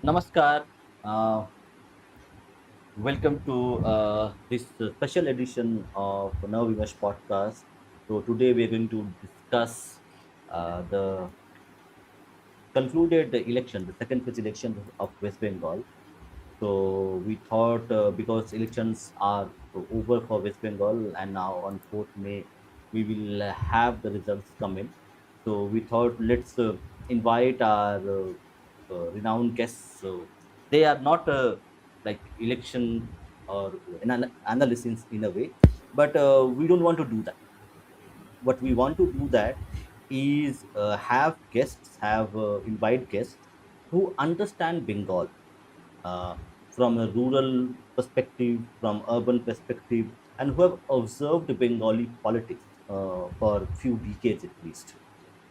Namaskar. Uh, Welcome to this special edition of Navavimash podcast. So today we are going to discuss the concluded election, the second phase election of West Bengal. So we thought because elections are over for West Bengal and now on 4th May we will have the results come in. So we thought let's invite our renowned guests. So they are not like election or analysis in a way, but we don't want to do that. What we want to do that is have guests, have invite guests who understand Bengal uh, from a rural perspective, from urban perspective, and who have observed Bengali politics for a few decades at least.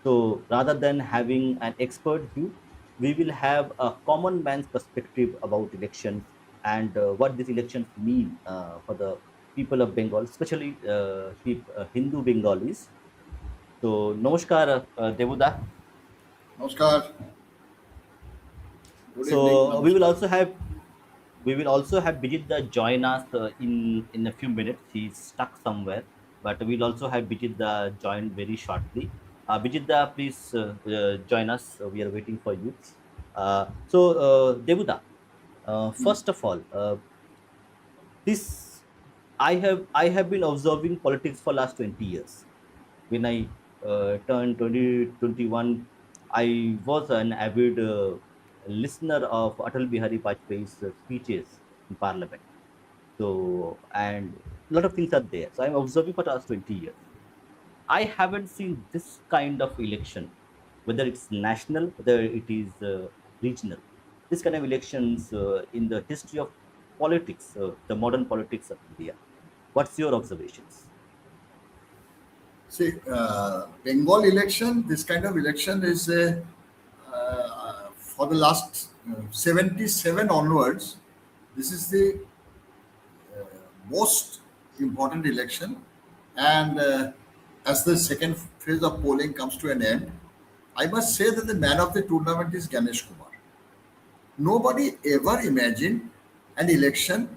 So rather than having an expert view, we will have a common man's perspective about elections and what these elections mean for the people of Bengal, especially Hindu Bengalis. So, Namaskar, Devuda. Namaskar. Good evening. So Namaskar. we will also have Bijeet join us in a few minutes. He's stuck somewhere, but we'll also have Bijeet join very shortly. Bijeet, please join us. We are waiting for you. Devuda, first of all, this I have been observing politics for last 20 years. When I turned 2021, I was an avid listener of Atal Bihari Vajpayee's speeches in Parliament. So, and a lot of things are there. So, I'm observing for the last 20 years. I haven't seen this kind of election, whether it's national, whether it is regional. This kind of elections in the history of politics, the modern politics of India. What's your observations? See, Bengal election, this kind of election is for the last 77 onwards. This is the most important election. And as the second phase of polling comes to an end, I must say that the man of the tournament is Ganesh Kumar. Nobody ever imagined an election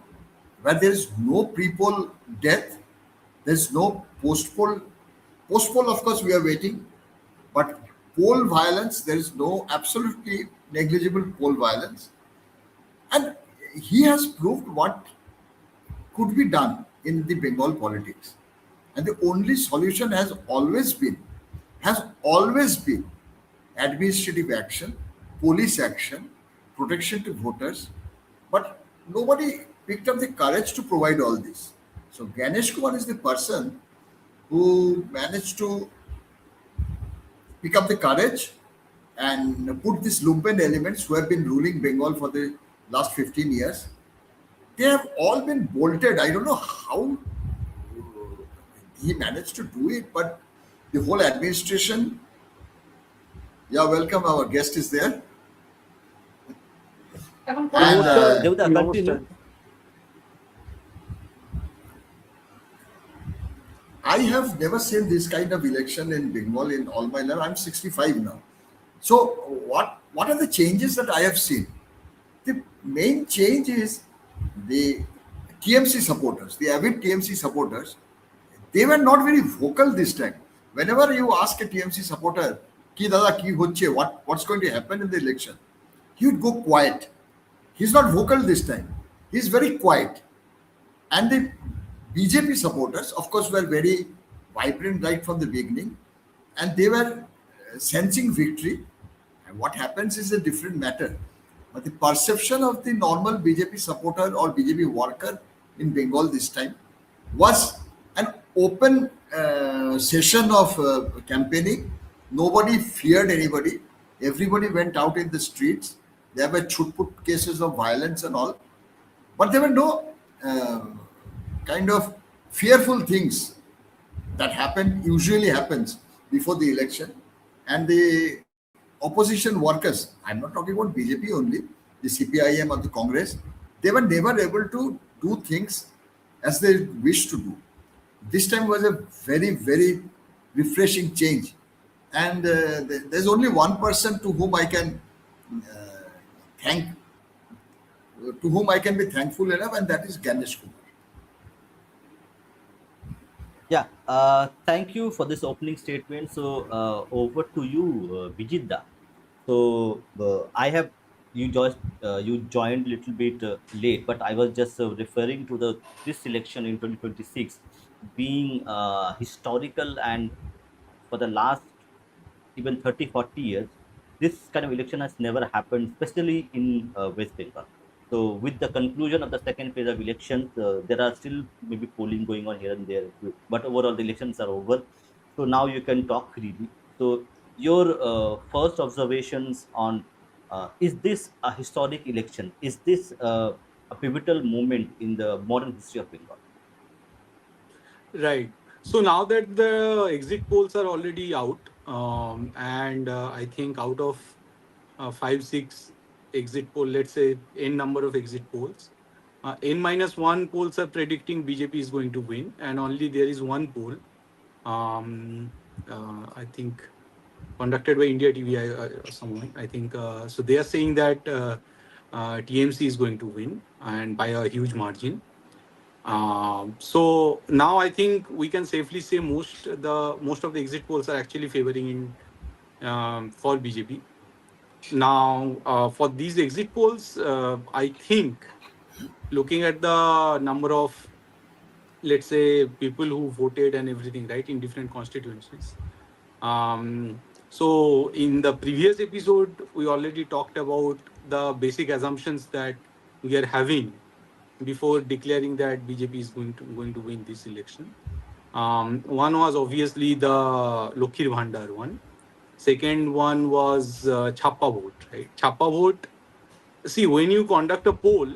where there is no pre-poll death, there is no post-poll. Post-poll, of course, we are waiting, but poll violence, there is no absolutely negligible poll violence. And he has proved what could be done in the Bengal politics. And the only solution has always been administrative action, police action, protection to voters. But nobody picked up the courage to provide all this. So Ganesh Kumar is the person who managed to pick up the courage and put these lumpen elements who have been ruling Bengal for the last 15 years. They have all been bolted. I don't know how he managed to do it, but the whole administration, yeah, welcome. Our guest is there. And নমস্কার Devuda, নমস্কার continue. I have never seen this kind of election in Bengal in all my life. I'm 65 now. So what are the changes that I have seen? The main change is the TMC supporters, the avid TMC supporters. They were not very vocal this time. Whenever you ask a TMC supporter, "Ki dada ki hoche," what's going to happen in the election, he would go quiet. He's not vocal this time. He's very quiet. And the BJP supporters, of course, were very vibrant right from the beginning, and they were sensing victory. And what happens is a different matter. But the perception of the normal BJP supporter or BJP worker in Bengal this time was an open session of campaigning. Nobody feared anybody. Everybody went out in the streets. There were chutput cases of violence and all, but there were no kind of fearful things that usually happens before the election. And the opposition workers, I'm not talking about BJP only, the CPIM or the Congress, they were never able to do things as they wish to do. This time was a very, very refreshing change. And there's only one person to whom I can thank to whom I can be thankful enough, and that is Ganesh Kumar. Yeah, thank you for this opening statement. So, over to you, Bijeet. So, I have you joined a little bit late, but I was just referring to the this election in 2026 being historical, and for the last even 30, 40 years, this kind of election has never happened, especially in West Bengal. So, with the conclusion of the second phase of elections, there are still maybe polling going on here and there, but overall the elections are over. So now you can talk freely. So your first observations on is this a historic election? Is this a pivotal moment in the modern history of Bengal? Right. So now that the exit polls are already out, and I think out of five, six exit poll, let's say n number of exit polls, n minus one polls are predicting BJP is going to win, and only there is one poll, um, I think conducted by India TV or someone. I think so. They are saying that TMC is going to win and by a huge margin. So now I think we can safely say most of the exit polls are actually favoring in for BJP. Now for these exit polls, I think looking at the number of, let's say, people who voted and everything, right, in different constituencies. So in the previous episode, we already talked about the basic assumptions that we are having before declaring that BJP is going to win this election. One was obviously the Lokhir Bhandar one. Second one was Chappa vote, right? Chappa vote. See, when you conduct a poll,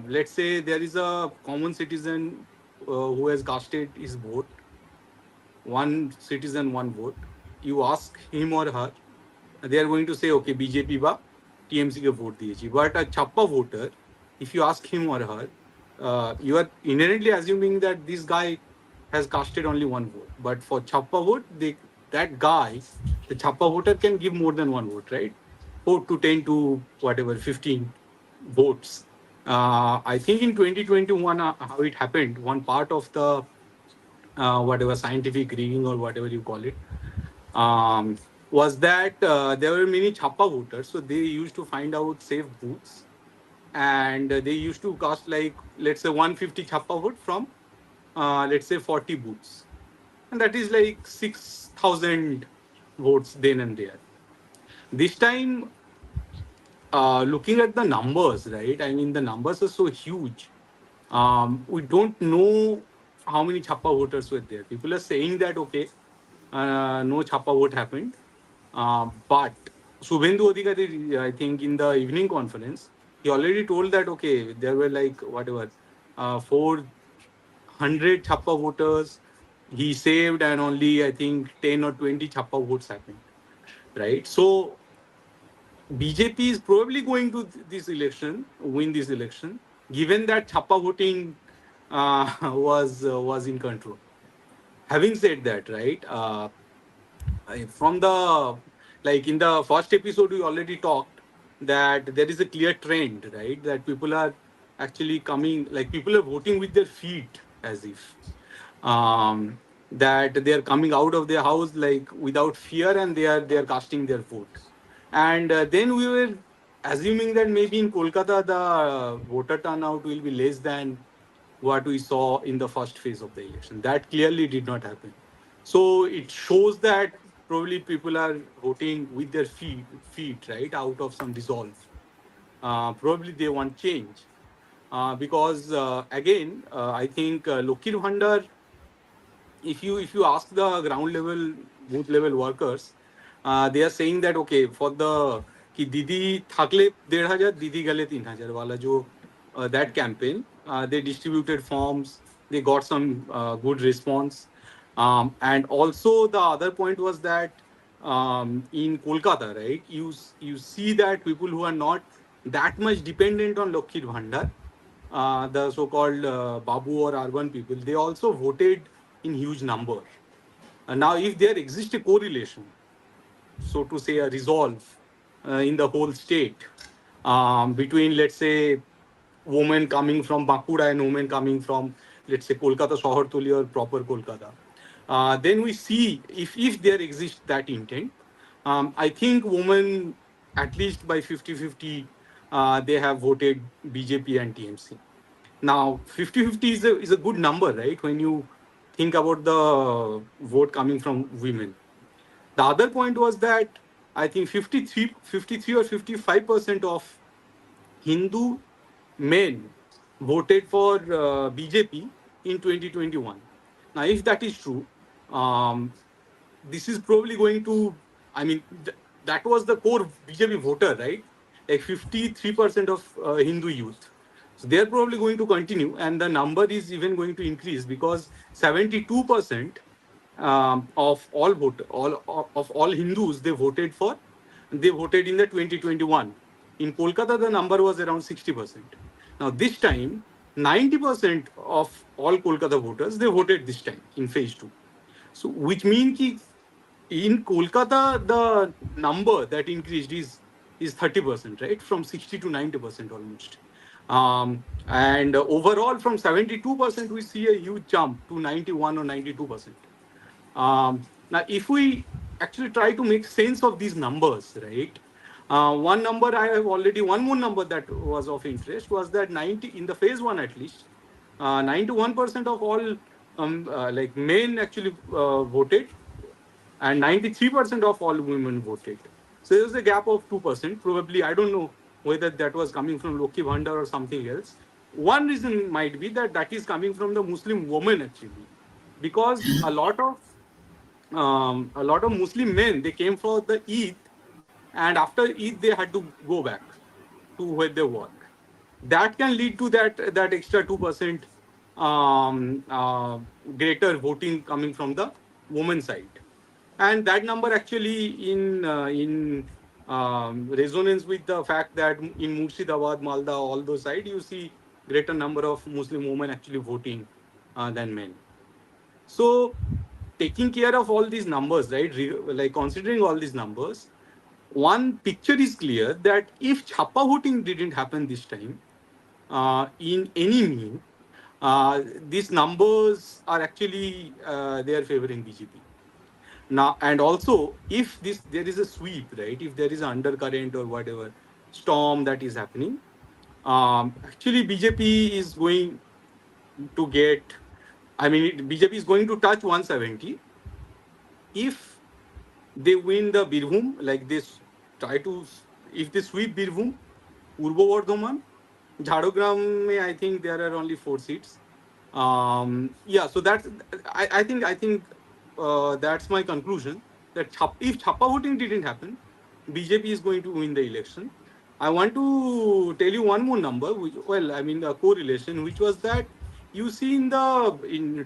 let's say there is a common citizen who has casted his vote, one citizen, one vote. You ask him or her, they are going to say, okay, BJP ba TMC ke vote diyechi. But a Chappa voter, if you ask him or her, you are inherently assuming that this guy has casted only one vote. But for Chappa vote, that guy, the Chappa voter can give more than one vote, right? 4 to 10 to whatever, 15 votes. I think in 2021, how it happened, one part of the whatever scientific rigging or whatever you call it, um, was that there were many Chappa voters. So they used to find out safe booths and they used to cast like, let's say, 150 Chappa vote from, let's say, 40 booths. And that is like 6,000 votes then and there. This time, looking at the numbers, right? I mean, the numbers are so huge. We don't know how many Chappa voters were there. People are saying that, okay, no Chappa vote happened. But Subhendu Adhikari, I think in the evening conference, he already told that, okay, there were like whatever, 400 Chappa voters he saved, and only I think 10 or 20 Chappa votes happened. Right. So BJP is probably going to this election, win this election, given that Chappa voting was in control. Having said that, right, from the, like in the first episode, we already talked that there is a clear trend, right, that people are actually coming, like people are voting with their feet, as if that they are coming out of their house like without fear, and they are casting their vote. And then we were assuming that maybe in Kolkata the voter turnout will be less than what we saw in the first phase of the election. That clearly did not happen. So it shows that probably people are voting with their feet, right, out of some resolve. Probably they want change. Because again, I think Lokir Bhandar, if you ask the ground level, booth level workers, they are saying that, okay, for the कि दीदी थाकले 1,500 दीदी गले 3,000 वाला जो that campaign, they distributed forms, they got some good response. And also the other point was that in Kolkata, right, you see that people who are not that much dependent on Lokhit Bhandar, the so-called Babu or urban people, they also voted in huge number. Now, if there exists a correlation, so to say, a resolve in the whole state, between, let's say, women coming from Bankura and women coming from, let's say, Kolkata Shohortoli or proper Kolkata. Then we see if there exists that intent. I think women, at least by 50-50, they have voted BJP and TMC. Now, 50-50 is a good number, right? When you think about the vote coming from women. The other point was that I think 53 or 55% of Hindu men voted for BJP in 2021. Now, if that is true, um, this is probably going to, I mean, that was the core BJP voter, right? Like 53% of Hindu youth. So they're probably going to continue, and the number is even going to increase because 72% of all of all Hindus they voted in the 2021. In Kolkata, the number was around 60%. Now this time, 90% of all Kolkata voters they voted this time in phase two. So which means ki in Kolkata the number that increased is 30%, right? From 60 to 90% almost. And overall from 72% we see a huge jump to 91 or 92%. Now, if we actually try to make sense of these numbers, right? One more number that was of interest was that 90 in the phase one at least, 91% of all like men actually voted, and 93% of all women voted. So there was a gap of 2%. Probably, I don't know whether that was coming from Loki Bhandar or something else. One reason might be that that is coming from the Muslim women actually, because a lot of Muslim men they came for the Eid, and after Eid they had to go back to where they work. That can lead to that extra 2% greater voting coming from the woman side, and that number actually in resonance with the fact that in Murshidabad, Malda, all those sides you see greater number of Muslim women actually voting than men. So taking care of all these numbers, right? Like considering all these numbers, one picture is clear that if Chhappa voting didn't happen this time, in any mean, these numbers are actually they are favoring BJP. Now, and also if this there is a sweep, right? If there is an undercurrent or whatever storm that is happening, actually BJP is going to get. I mean, BJP is going to touch 170 if they win the Birbhum, like this, try to, if they sweep Birbhum, Purbo Bardhaman, Jhargram, I think there are only 4 seats. Yeah, so I think that's my conclusion that if Chhappa voting didn't happen, BJP is going to win the election. I want to tell you one more number, which, well, I mean the correlation, which was that you see in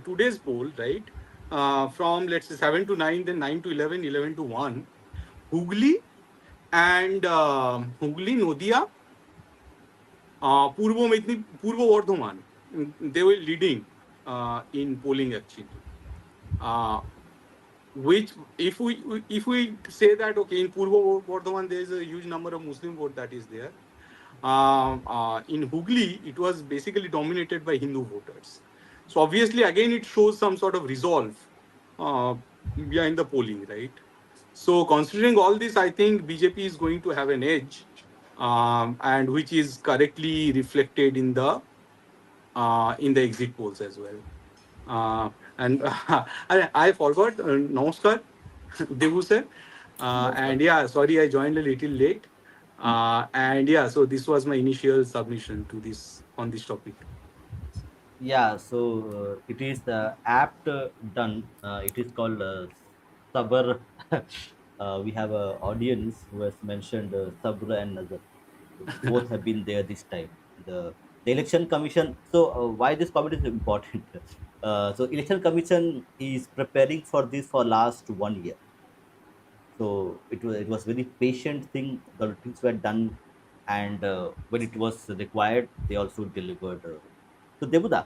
today's poll, right? From let's say 7 to 9, then 9 to 11, 11 to 1, Hooghly and Hooghly, Nodia, Purbo Bardhaman, they were leading in polling actually. Uh, which if we say that okay in Purbo Bardhaman there is a huge number of Muslim vote that is there. In Hooghly it was basically dominated by Hindu voters. So obviously again it shows some sort of resolve uh, behind the polling, right? So considering all this, I think BJP is going to have an edge, and which is correctly reflected in the exit polls as well. And I forgot. Namaskar, Devu sir. And yeah, sorry, I joined a little late. And yeah, so this was my initial submission to this on this topic. Yeah, so it is apt done. It is called Sabr. We have a audience who has mentioned Sabr and Nazar. So both have been there this time. The election commission. So why this committee is important? So election commission is preparing for this for last 1 year. So it was very patient thing. The things were done, and when it was required, they also delivered. So Debuda,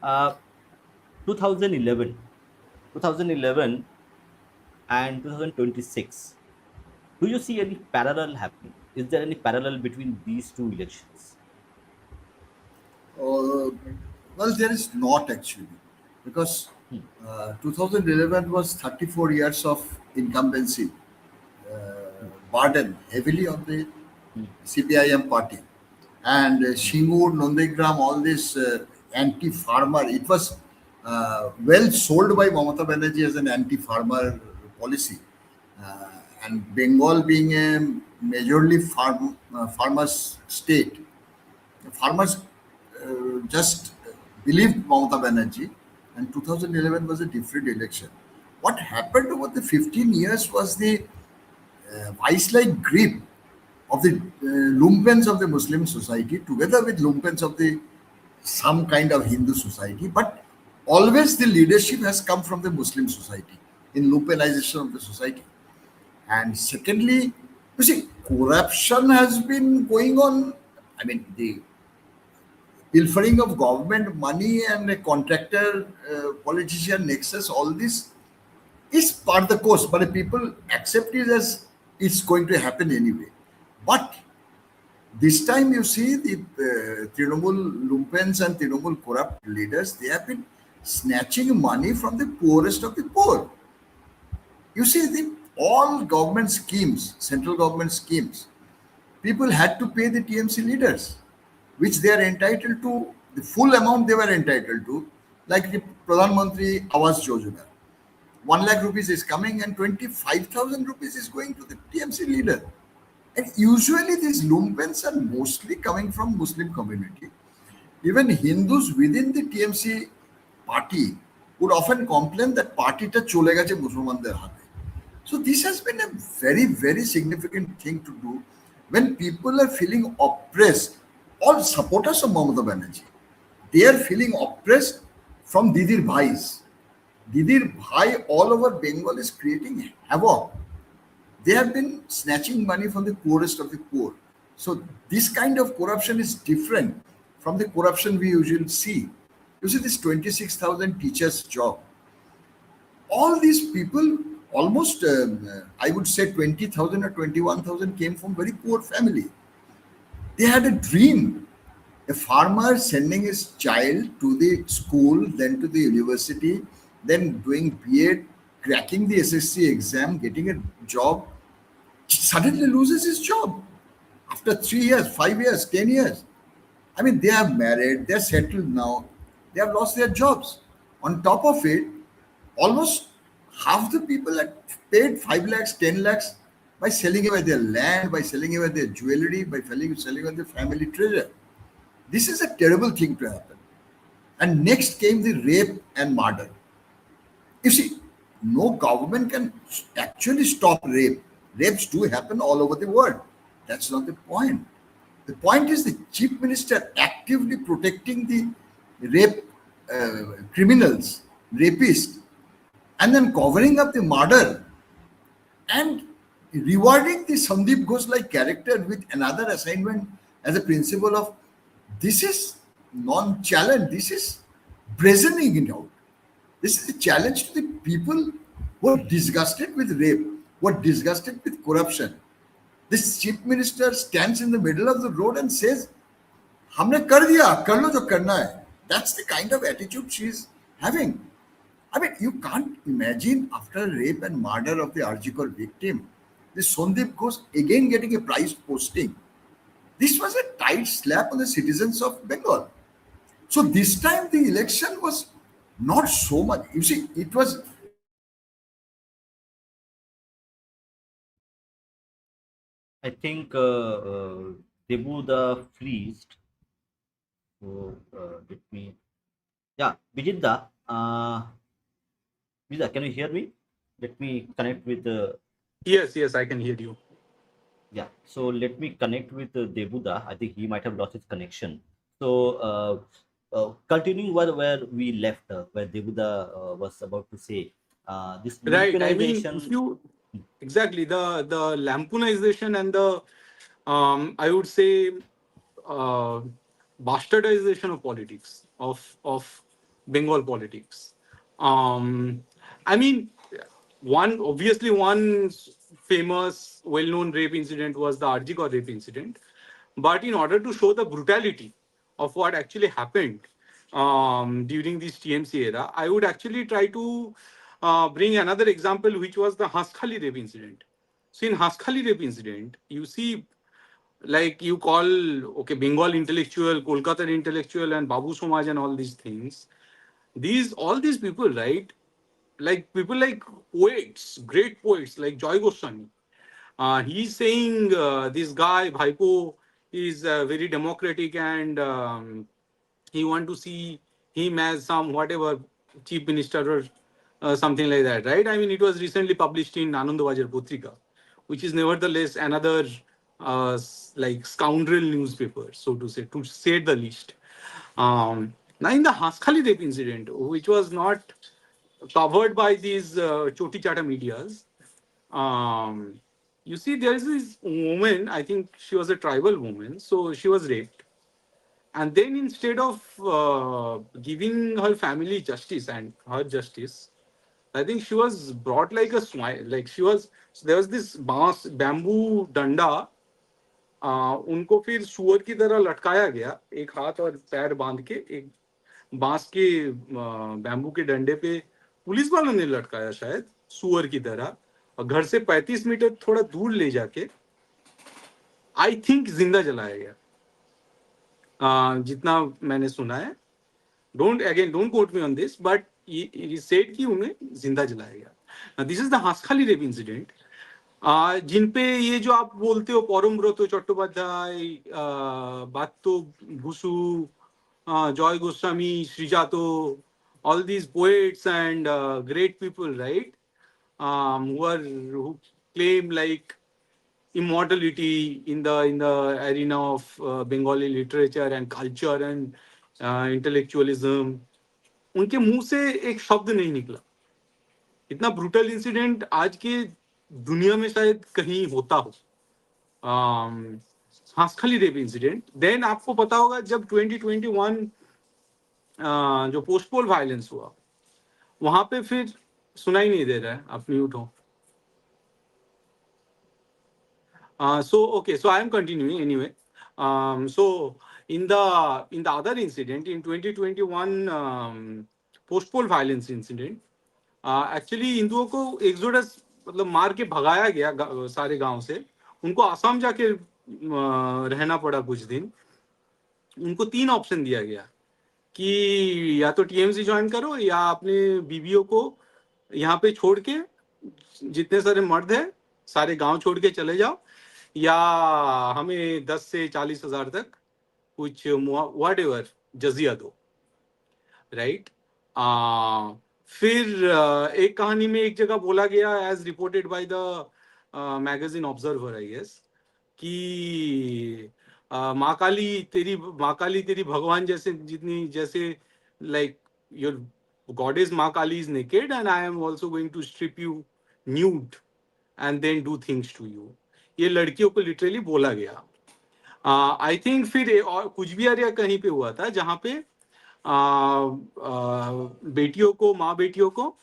uh, 2011, 2011 and 2026. Do you see any parallel happening? Is there any parallel between these two elections? Uh, well, there is not actually, because Hmm. 2011 was 34 years of incumbency, burden heavily on the Hmm. CPIM party. And Shingur, Nondegram, all this anti-farmer, it was well sold by Mamata Banerjee as an anti-farmer policy. Uh, and Bengal being a majorly farmers state, farmers just believed Mamata Banerjee, and 2011 was a different election. What happened over the 15 years was the vice-like grip of the lumpens of the Muslim society together with lumpens of the some kind of Hindu society, but always the leadership has come from the Muslim society in lumpenization of the society. And secondly, you see, corruption has been going on. I mean, the pilfering of government money and a contractor politician nexus, all this is part of the course, but the people accept it as it's going to happen anyway. But this time you see the Trinamool lumpens and Trinamool corrupt leaders, they have been snatching money from the poorest of the poor. You see, all government schemes, central government schemes, people had to pay the TMC leaders, which they are entitled to, the full amount they were entitled to, like the Pradhan Mantri Awas Yojana. 1 lakh rupees is coming and 25,000 rupees is going to the TMC leader. And usually these lumpens are mostly coming from Muslim community. Even Hindus within the TMC party would often complain that party ta chole gache Muslimanদের হাতে. So this has been a very, very significant thing to do when people are feeling oppressed. All supporters of Mamata Banerjee, they are feeling oppressed from Didir Bhais. Didir Bhai all over Bengal is creating havoc. They have been snatching money from the poorest of the poor. So this kind of corruption is different from the corruption we usually see. You see this 26,000 teachers job. All these people, almost I would say 20,000 or 21,000 came from very poor family. They had a dream. A farmer sending his child to the school, then to the university, then doing B.Ed, cracking the SSC exam, getting a job, suddenly loses his job after 3 years, 5 years, 10 years. I mean, they are married, they're settled now, they have lost their jobs. On top of it, almost half the people are paid 5 lakhs, 10 lakhs by selling away their land, by selling away their jewelry, by selling away their family treasure. This is a terrible thing to happen. And next came the rape and murder. You see, no government can actually stop rape. Rapes do happen all over the world. That's not the point. The point is the chief minister actively protecting the rape criminals, rapists, and then covering up the murder and rewarding the Sandeep Ghosh like character with another assignment as a principle of this is non-challenge, this is brazening it out. This is a challenge to the people who are disgusted with rape, who are disgusted with corruption. This chief minister stands in the middle of the road and says, हमने कर दिया, कर लो जो करना है. That's the kind of attitude she is having. I mean, you can't imagine after rape and murder of the Arjikor victim, this Sandeep Ghosh again getting a prize posting. This was a tight slap on the citizens of Bengal. So this time the election was not so much. You see, it was. I think Debu the fleeced. So let me. Yeah, Bijinda. Bijinda, can you hear me? Let me connect with. Yes, yes, I can hear you. Yeah. So let me connect with Debuda. I think he might have lost his connection. So continuing where we left, where Debuda was about to say, this Right. I mean, if lumpinization. you exactly the lampoonization and the I would say uh, bastardization of politics of Bengal politics. I mean, one obviously one famous, well-known rape incident was the Arjikor rape incident. But in order to show the brutality of what actually happened during this TMC era, I would actually try to bring another example, which was the Haskhali rape incident. So in Haskhali rape incident, you see, like you call, okay, Bengal intellectual, Kolkata intellectual, and Babu Somaj and all these things. All these people, right? Like people like poets, great poets like Joy Goswami. He's saying this guy Bhaipo is very democratic, and he want to see him as some whatever chief minister or something like that, right? I mean, it was recently published in Anandabazar Putrika, which is nevertheless another like scoundrel newspaper, so to say the least. Now, in the Haskhali rape incident, which was not covered by these choti chata medias, um, you see, there is this woman. I think she was a tribal woman, so she was raped, and then instead of giving her family justice and her justice, I think she was brought like a swine. Like she was, so there was this bamboo danda. उनको फिर सुअर की तरह लटकाया गया, एक हाथ और पैर बांध के एक बांस के बैम्बू के डंडे पे पुलिस वालों ने लटकाया शायद सुअर की तरह, और घर से 35 मीटर थोड़ा दूर ले जाके आई थिंक जिंदा जलाया गया, जितना मैंने सुना है. Don't quote me on this, but said कि उन्हें जिंदा जलाया गया. This is the Hanskhali rape incident. जिन पे ये जो आप बोलते हो Parambrata Chattopadhyay, Bratya Basu, Joy Goswami, Srijato, all these poets and great people, right? Who claim like immortality in the arena of Bengali literature and culture and intellectualism. उनके मुंह से एक शब्द नहीं निकला. इतना ब्रूटल इंसिडेंट आज के दुनिया में शायद कहीं होता हो. हासखाली रेप इंसिडेंट. देन आपको पता होगा जब 2021 जो पोस्टपोल वायलेंस हुआ, वहां पे फिर सुनाई नहीं दे रहा है, आप म्यूट हो. So I am continuing anyway. So in the other incident in 2021 post-poll violence incident, actually हिंदुओं को एक्सोडस मतलब मार के भगाया गया सारे गांव से. उनको आसाम जाके रहना पड़ा कुछ दिन. उनको 3 ऑप्शन दिया गया कि या तो टीएमसी ज्वाइन करो, या अपने बीवियों को यहाँ पे छोड़ के, जितने सारे मर्द है सारे गांव छोड़ के चले जाओ, या हमें 10 से 40 हजार तक कुछ वट एवर जजिया दो, राइट. फिर एक कहानी में एक जगह बोला गया, as reported by the magazine observer I guess, कि माँ काली तेरी भगवान जैसे जितनी जैसे like your goddess Ma Kali is naked and I am also going to strip you nude and then do things to you. ये लड़कियों को लिटरली बोला गया. आई थिंक फिर और कुछ भी एरिया कहीं पे हुआ था जहां पे बेटियों को, माँ बेटियों को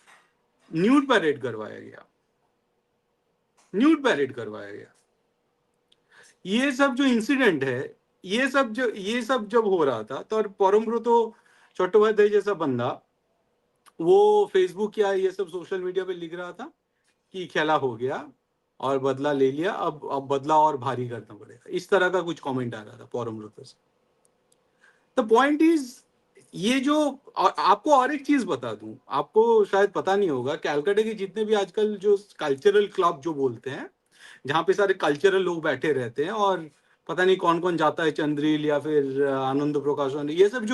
न्यूड पैरेड करवाया गया. न्यूड पैरेड करवाया गया. ये सब जो इंसिडेंट है, ये सब जब हो रहा था, तो परमब्रतो चट्टोपाध्याय जैसा बंदा वो फेसबुक या ये सब सोशल मीडिया पे लिख रहा था कि खेला हो गया और बदला ले लिया, अब बदला और भारी करना पड़ेगा. इस तरह का कुछ कमेंट आ रहा था परमब्रतो से. द पॉइंट इज, ये जो आपको और एक चीज बता दूं, आपको शायद पता नहीं होगा, कैलकाटा के जितने भी आजकल जो कल्चरल क्लब जो बोलते हैं, जहाँ पे सारे कल्चरल लोग बैठे रहते हैं और पता नहीं कौन कौन जाता है, चंद्रिल या फिर आनंद प्रकाशन, ये सब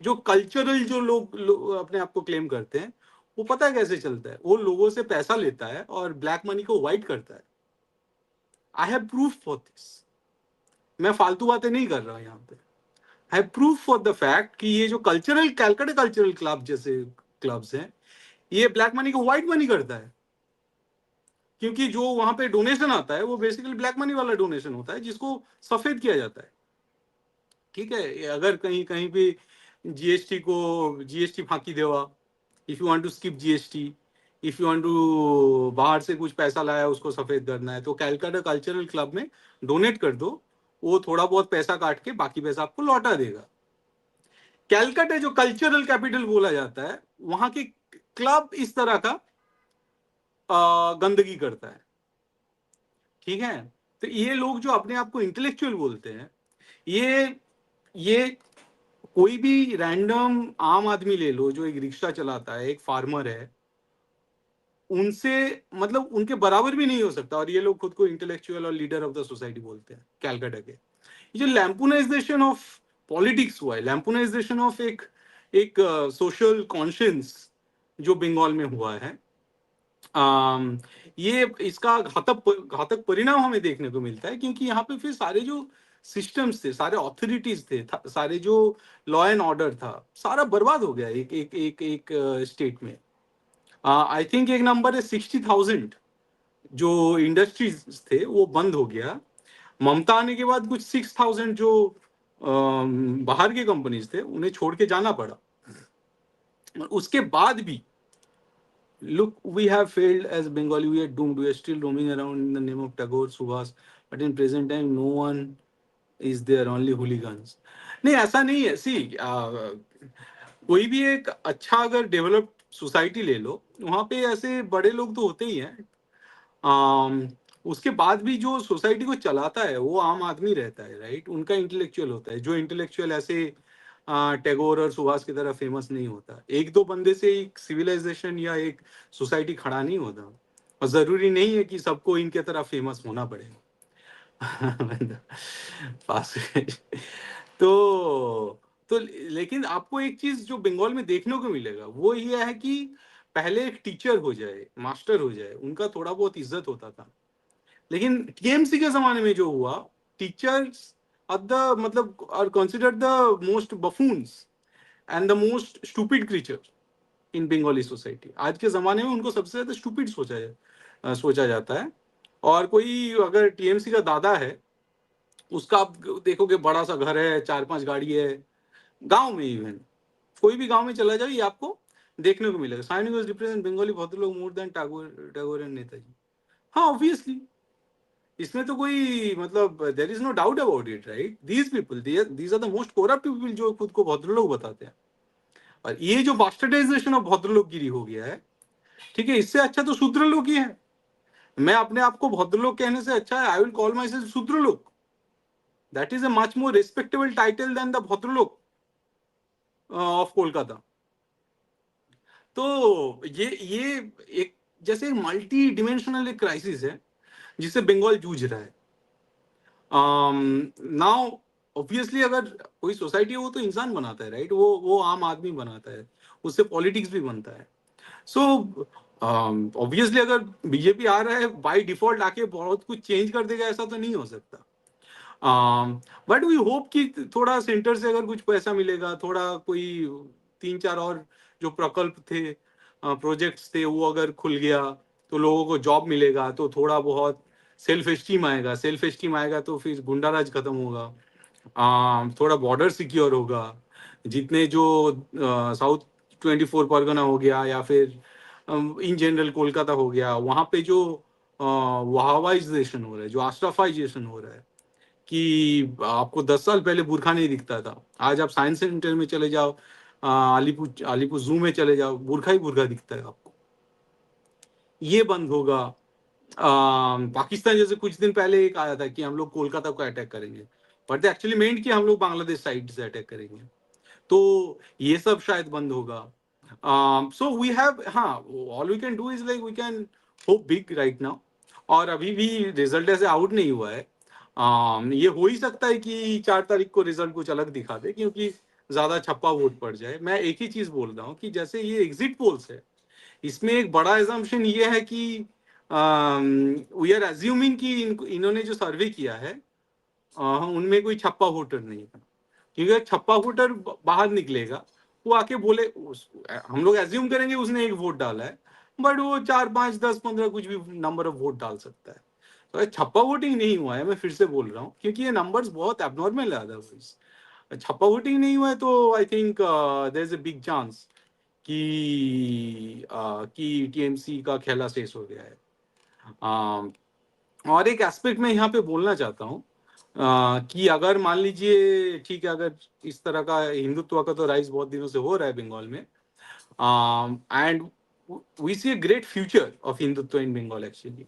जो कल्चरल जो लोग अपने आप को क्लेम करते हैं, वो पता है कैसे चलता है. वो लोगों से पैसा लेता है और ब्लैक मनी को व्हाइट करता है. I have proof for this. मैं फालतू बातें नहीं कर रहा हूँ यहाँ पे. I have proof for the fact कि ये जो कैलकाटा कल्चरल क्लब जैसे क्लब्स हैं, ये ब्लैक मनी को व्हाइट मनी करता है. क्योंकि जो वहां पे डोनेशन आता है वो बेसिकली ब्लैक मनी वाला डोनेशन होता है, जिसको सफेद किया जाता है. ठीक है. अगर कहीं कहीं पे जीएसटी फांकी देवा, if you want to skip GST, if you want to बाहर से कुछ पैसा लाया उसको सफेद करना है तो कैलकाटा कल्चरल क्लब में डोनेट कर दो, वो थोड़ा बहुत पैसा काट के बाकी पैसा आपको लौटा देगा। कैलकाटा जो कल्चरल कैपिटल बोला जाता है, वहां के क्लब इस तरह का गंदगी करता है, ठीक है। तो ये लोग जो अपने आप को इंटेलेक्चुअल बोलते हैं, ये कोई भी रैंडम आम आदमी ले लो जो एक रिक्शा चलाता है, एक फार्मर है, उनसे मतलब उनके बराबर भी नहीं हो सकता, और ये लोग खुद को इंटेलेक्चुअल और लीडर ऑफ द सोसाइटी बोलते हैं कैलकाटा के। ये जो लैम्पुनाइजेशन ऑफ पॉलिटिक्स हुआ है, लैम्पुनाइजेशन ऑफ एक एक सोशल कॉन्शियंस जो बंगाल में हुआ है, ये इसका घातक परिणाम हमें देखने को मिलता है, क्योंकि यहाँ पे फिर सारे जो सिस्टम्स थे, सारे ऑथोरिटीज थे, सारे जो लॉ एंड ऑर्डर था, सारा बर्बाद हो गया एक एक एक एक स्टेट में। आई थिंक एक नंबर है 60,000 जो इंडस्ट्रीज थे वो बंद हो गया। ममता आने के बाद कुछ 6,000 जो बाहर के कंपनीज थे उन्हें छोड़ के जाना पड़ा। और उसके बाद भी look, we have failed as Bengali, we are doomed, we are still roaming around in the name of Tagore, Subhas, but in present time no one is there, only hooligans. नहीं, ऐसा नहीं है। सी कोई भी एक अच्छा अगर डेवलप्ड सोसाइटी ले लो, वहां पे ऐसे बड़े लोग तो होते ही हैं। उसके बाद भी जो सोसाइटी को चलाता है वो आम आदमी रहता है, राइट। उनका इंटेलेक्चुअल होता है, जो इंटेलेक्चुअल ऐसे टैगोर और सुभाष की तरह फेमस नहीं होता। एक दो बंदे से एक सिविलाइजेशन या एक सोसाइटी खड़ा नहीं होता, और जरूरी नहीं है कि सबको इनके तरह फेमस होना पड़े। पास तो लेकिन आपको एक चीज जो बंगाल में देखने को मिलेगा वो ये है कि पहले एक टीचर हो जाए, मास्टर हो जाए, उनका थोड़ा बहुत इज्जत होता था। लेकिन टीएमसी के जमाने में जो हुआ, टीचर्स आर द मतलब are considered the most buffoons and the most stupid creature in Bengali society. आज के जमाने में उनको सबसे ज्यादा स्टूपिड सोचा जाता है। और कोई अगर टीएमसी का दादा है, उसका आप देखोगे बड़ा सा घर है, 4-5 गाड़ी है, गांव में इवन कोई भी गांव में चला जाओ ये आपको देखने को मिलेगा। Signing was represent Bengali bhadralok more than Tagore and Netaji. हाँ, ऑब्वियसली इसमें तो कोई मतलब there is no doubt about it, right. These people, these are the most corrupt people जो खुद को भद्रलोक बताते हैं। और ये जो बास्टर्डाइजेशन ऑफ भद्रलोक गिरी हो गया है, ठीक है, इससे अच्छा तो शूद्रलोक ही है। मैं अपने आप को भद्रलोक कहने से अच्छा है I will call myself Shudralok. That is a much more respectable title than the bhadralok of Kolkata. तो ये एक जैसे मल्टी डिमेंशनल एक क्राइसिस है जिससे बंगाल जूझ रहा है। नाउ ऑब्वियसली अगर कोई सोसाइटी है वो तो इंसान बनाता है, राइट। वो आम आदमी बनाता है, उससे पॉलिटिक्स भी बनता है। सो ऑब्वियसली अगर बीजेपी आ रहा है बाय डिफॉल्ट आके बहुत कुछ चेंज कर देगा, ऐसा तो नहीं हो सकता। बट वी होप कि थोड़ा सेंटर से अगर कुछ पैसा मिलेगा, थोड़ा कोई 3-4 और जो प्रकल्प थे, प्रोजेक्ट्स थे, वो अगर खुल गया तो लोगों को जॉब मिलेगा, तो थोड़ा बहुत सेल्फ एस्टीम आएगा। सेल्फ एस्टीम आएगा तो फिर गुंडाराज खत्म होगा, थोड़ा बॉर्डर सिक्योर होगा। जितने जो साउथ 24 परगना हो गया या फिर इन जनरल कोलकाता हो गया, वहाँ पे जो वहावाइजेशन हो रहा है, जो आस्ट्राफाइजेशन हो रहा है, कि आपको 10 साल पहले बुरखा नहीं दिखता था, आज आप साइंस सेंटर में चले जाओ, अलीपुर अलीपुर जू में चले जाओ, बुरखा ही बुरखा दिखता है आपको। ये बंद होगा। पाकिस्तान जैसे कुछ दिन पहले एक आया था कि हम लोग कोलकाता को अटैक करेंगे, बट एक्चुअली मेंट कि हम लोग बांग्लादेश साइड से अटैक करेंगे। तो ये सब शायद बंद होगा। सो वी हैव, हाँ, all we can do is like we can hope big right now. और अभी भी रिजल्ट ऐसे आउट नहीं हुआ है। ये हो ही सकता है कि 4 तारीख को रिजल्ट कुछ अलग दिखा दे, क्योंकि ज्यादा छप्पा वोट पड़ जाए। मैं एक ही चीज बोल रहा हूँ कि जैसे ये एग्जिट पोल्स है, इसमें एक बड़ा एजम्पशन ये है कि वी आर एज्यूमिंग कि इन्होंने जो सर्वे किया है उनमें कोई छप्पा वोटर नहीं था। क्योंकि छप्पा वोटर बाहर निकलेगा, वो आके बोले, हम लोग एज्यूम करेंगे उसने एक वोट डाला है, बट वो 4, 5, 10, 15 कुछ भी नंबर ऑफ वोट डाल सकता है। तो छप्पा वोटिंग नहीं हुआ है, मैं फिर से बोल रहा हूँ, क्योंकि ये नंबर्स बहुत एबनॉर्मल है। अदरवाइज छप्पा वोटिंग नहीं हुआ है तो I think there is a big chance कि टीएमसी का खेला शेष हो गया है। और एक एस्पेक्ट मैं यहाँ पे बोलना चाहता हूँ कि अगर मान लीजिए, ठीक है, अगर इस तरह का हिंदुत्व का तो राइज बहुत दिनों से हो रहा है बंगाल में, and we see a great future of Hindutva in Bengal actually,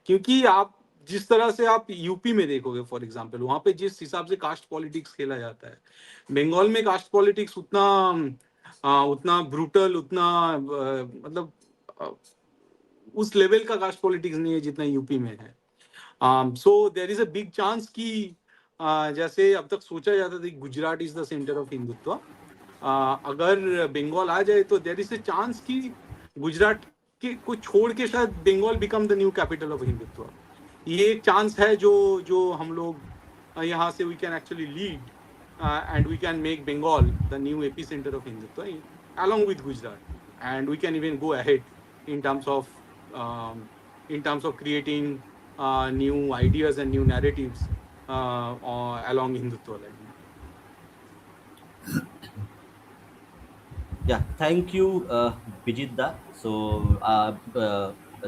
क्योंकि आप जिस तरह से आप यूपी में देखोगे फॉर एग्जांपल, वहां पे जिस हिसाब से कास्ट पॉलिटिक्स खेला जाता है, बंगाल में कास्ट पॉलिटिक्स उतना ब्रूटल, उतना मतलब अ, उस लेवल का कास्ट पॉलिटिक्स नहीं है जितना यूपी में है। So there is a big chance कि जैसे अब तक सोचा जाता था कि Gujarat is the centre of Hindutva, अगर बंगाल आ जाए तो देयर इज अ चांस कि गुजरात के को छोड़ के शायद Bengal become the new capital of Hindutva. ये एक चांस है जो जो हम लोग यहाँ से we can actually lead and we can make Bengal the new epicentre of Hindutva along with Gujarat, and we can even go ahead in terms of creating new ideas and new narratives along Hindutva line. Yeah, thank you, Bijeet da. So,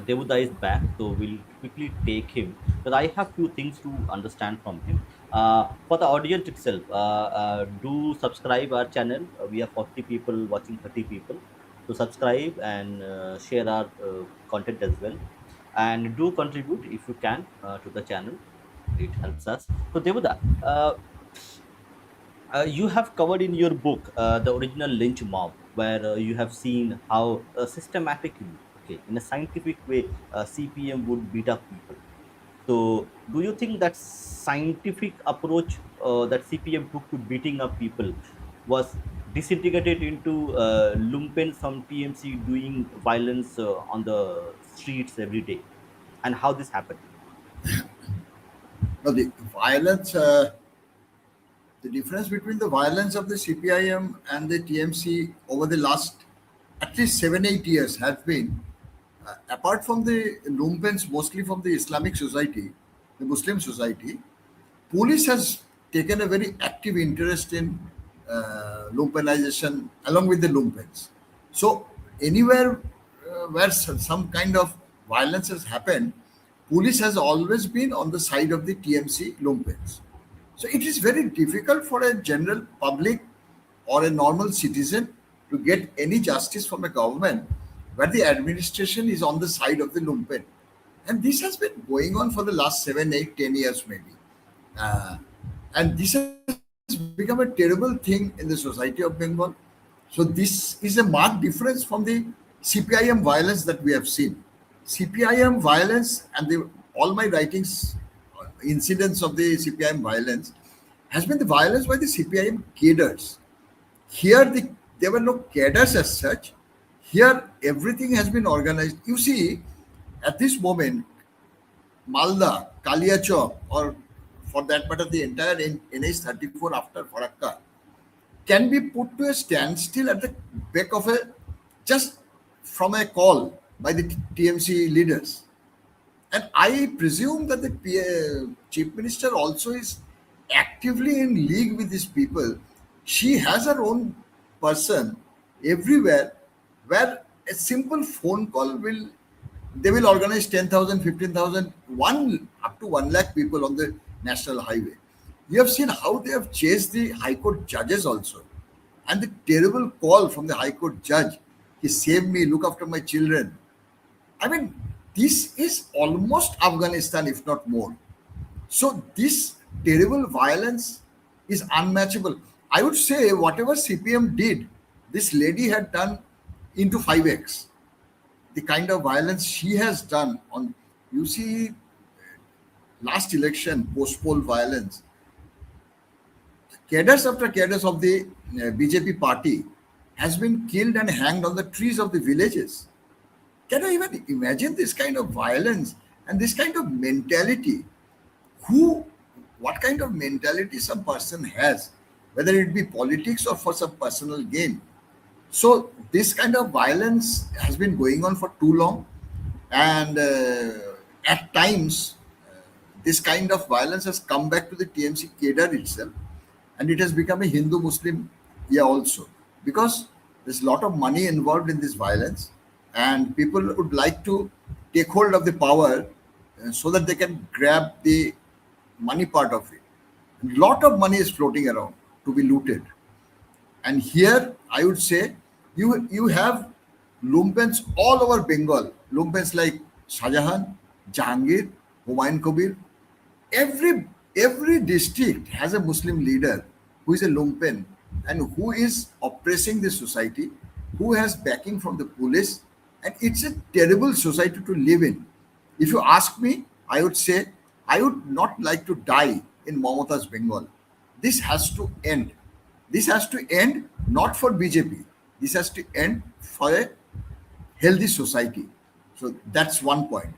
Devuda is back, so we'll quickly take him. But I have few things to understand from him. For the audience itself, do subscribe our channel. We have 40 people watching, 30 people. So subscribe and share our content as well. And do contribute if you can to the channel. It helps us. So Devuda, you have covered in your book the original lynch mob, where you have seen how systematically, okay, in a scientific way, CPM would beat up people. So, do you think that scientific approach that CPM took to beating up people was disintegrated into lumpen from TMC doing violence on the streets every day, and how this happened? No, the violence, the difference between the violence of the CPIM and the TMC over the last at least 7 8 years has been, apart from the lumpens, mostly from the Islamic society, the Muslim society, police has taken a very active interest in lumpenization along with the lumpens. So anywhere where some kind of violence has happened, police has always been on the side of the TMC lumpens. So it is very difficult for a general public or a normal citizen to get any justice from a government where the administration is on the side of the lumpen. And this has been going on for the last 7 8 10 years maybe. Uh, and this has become a terrible thing in the society of Bengal. So this is a marked difference from the CPIM violence that we have seen. CPIM violence and all my writings, incidents of the CPIM violence has been the violence by the CPIM cadres. Here there were no cadres as such. Here everything has been organized. You see, at this moment, Malda, Kaliachok, or for that matter, the entire NH 34 after Farakka can be put to a standstill at the beck of a just from a call by the TMC leaders. And I presume that the chief minister also is actively in league with these people. She has her own person everywhere where a simple phone call will they will organize 10,000, 15,000, one up to 1 lakh people on the national highway. You have seen how they have chased the High Court judges also. And the terrible call from the High Court judge, he saved me, look after my children. I mean, this is almost Afghanistan, if not more. So this terrible violence is unmatchable. I would say whatever CPM did, this lady had done into 5x. The kind of violence she has done on, you see, last election, post-poll violence, cadres after cadres of the BJP party has been killed and hanged on the trees of the villages. Can I even imagine this kind of violence and this kind of mentality? Who, what kind of mentality some person has, whether it be politics or for some personal gain? So this kind of violence has been going on for too long, and at times this kind of violence has come back to the TMC cadre itself, and it has become a Hindu-Muslim, yeah, also, because There's a lot of money involved in this violence, and people would like to take hold of the power so that they can grab the money part of it. A lot of money is floating around to be looted. And here, I would say, you have lumpens all over Bengal. Lumpens like Shahjahan, Jahangir, Humayun Kabir. Every district has a Muslim leader who is a lumpen and who is oppressing the society, who has backing from the police, and it's a terrible society to live in. If you ask me, I would say I would not like to die in Mamata's Bengal. This has to end. This has to end not for BJP. This has to end for a healthy society. So that's one point.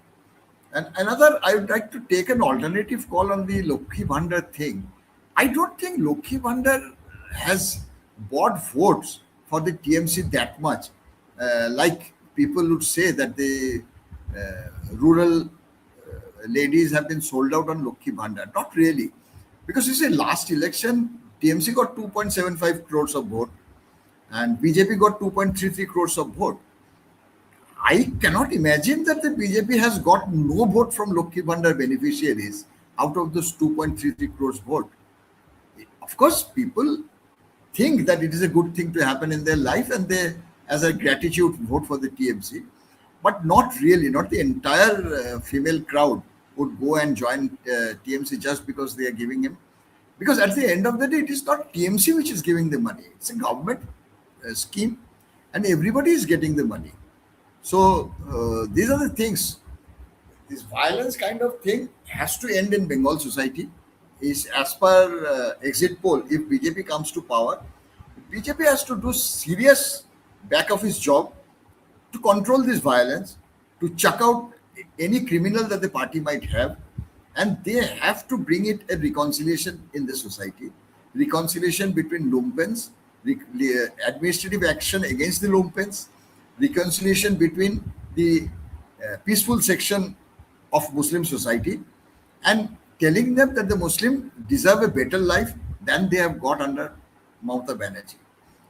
And another, I would like to take an alternative call on the Lokhi Bhandar thing. I don't think Lokhi Bhandar has bought votes for the TMC that much. Like people would say that the rural ladies have been sold out on Lokhi Bhandar. Not really. Because you see, last election, TMC got 2.75 crores of vote and BJP got 2.33 crores of vote. I cannot imagine that the BJP has got no vote from Lokhi Bhandar beneficiaries out of those 2.33 crores vote. Of course, people think that it is a good thing to happen in their life and they, as a gratitude, vote for the TMC. But not really, not the entire female crowd would go and join TMC just because they are giving him. Because at the end of the day, it is not TMC which is giving the money, it's a government scheme and everybody is getting the money. So these are the things. This violence kind of thing has to end in Bengal society. Is as per exit poll, if BJP comes to power, BJP has to do serious back office job to control this violence, to chuck out any criminal that the party might have, and they have to bring it a reconciliation in the society, reconciliation between lumpens, administrative action against the lumpens, reconciliation between the peaceful section of Muslim society, and telling them that the Muslim deserve a better life than they have got under Mamata Banerjee.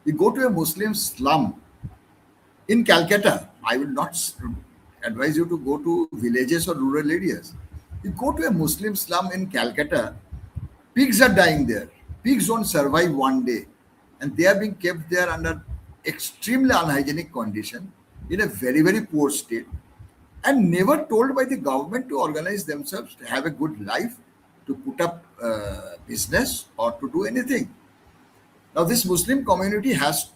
You go to a Muslim slum in Calcutta, I will not advise you to go to villages or rural areas. You go to a Muslim slum in Calcutta, pigs are dying there. Pigs don't survive one day, and they are being kept there under extremely unhygienic condition in a very, very poor state, and never told by the government to organize themselves to have a good life, to put up business, or to do anything. Now, this Muslim community has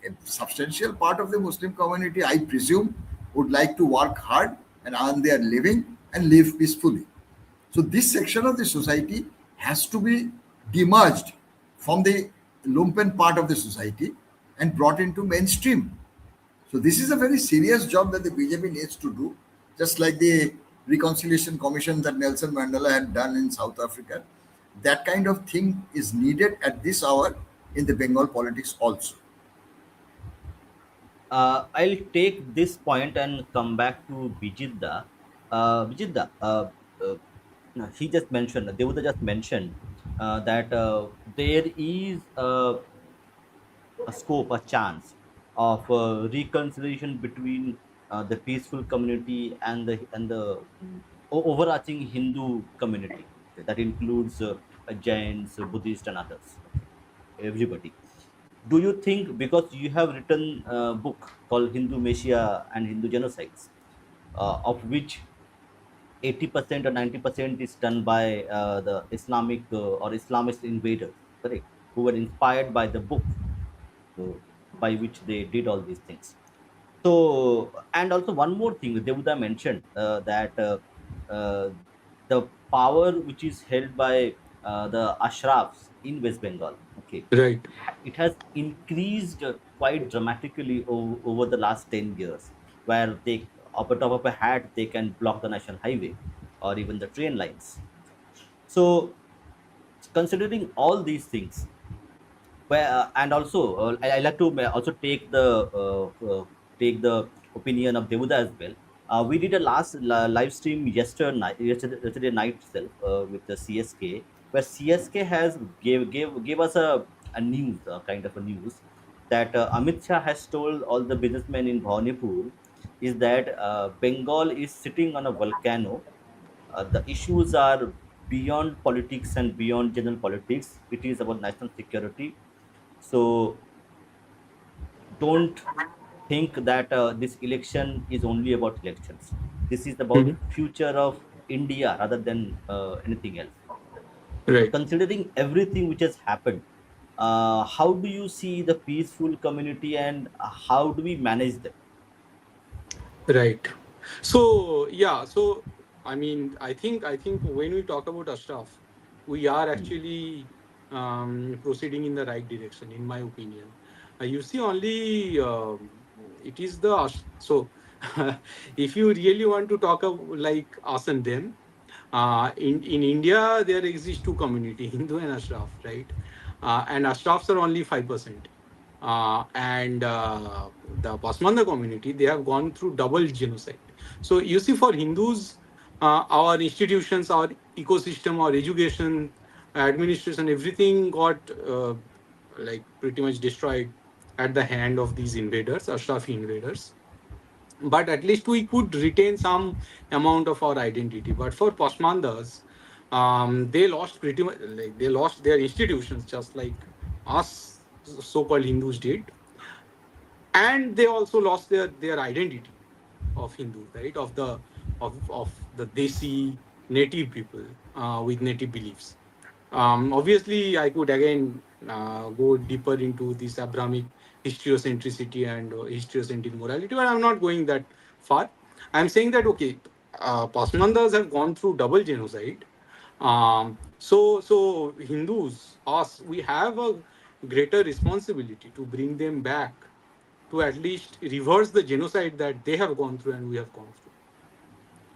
a substantial part of the Muslim community, I presume, would like to work hard and earn their living and live peacefully. So, this section of the society has to be demerged from the lumpen part of the society and brought into mainstream. So, this is a very serious job that the BJP needs to do, just like the reconciliation commission that Nelson Mandela had done in South Africa. That kind of thing is needed at this hour in the Bengal politics also. I'll take this point and come back to Bijidda. Bijidda, no, he just mentioned, Devuda just mentioned that there is a scope, a chance of reconciliation between the peaceful community and the overarching Hindu community. Okay, that includes Jains, Buddhists, and others. Okay, everybody. Do you think, because you have written a book called Hindu Messiah and Hindu Genocides, of which 80% or 90% is done by the Islamic or Islamist invaders, correct, who were inspired by the book, so, by which they did all these things. So, and also one more thing, Devuda mentioned that uh, the power which is held by the Ashrafs in West Bengal, okay, Right. it has increased quite dramatically over the last 10 years, where they, up the top of a hat, they can block the national highway or even the train lines. So, considering all these things, where and also I like to also take the opinion of Devuda as well. We did a last live stream yesterday night itself with the CSK, where CSK has gave us a news, kind of a news, that Amit Shah has told all the businessmen in Bhawanipur is that Bengal is sitting on a volcano. The issues are beyond politics and beyond general politics. It is about national security. So don't think that this election is only about elections. This is about Mhm. future of India rather than anything else. So Right. considering everything which has happened, how do you see the peaceful community and how do we manage them? Right. So yeah, so I think when we talk about Ashraf, we are Hmm. actually proceeding in the right direction, in my opinion. You see, only it is the so if you really want to talk like us and them, in India there exist two community, Hindu and Ashraf, right? And Ashrafs are only 5%. And the Pasmanda community, they have gone through double genocide. So you see, for Hindus, our institutions, our ecosystem, our education, administration, everything got like pretty much destroyed at the hand of these invaders, Ashrafi invaders. But at least we could retain some amount of our identity. But for Pasmandas, they lost pretty much, like they lost their institutions just like us so-called Hindus did, and they also lost their identity of Hindu, right? Of the Desi native people with native beliefs. Obviously, I could again go deeper into this Abrahamic historiocentricity and historiocentric morality, but I'm not going that far. I'm saying that okay, Pasmandas have gone through double genocide. So Hindus, us, we have a greater responsibility to bring them back to at least reverse the genocide that they have gone through and we have gone through.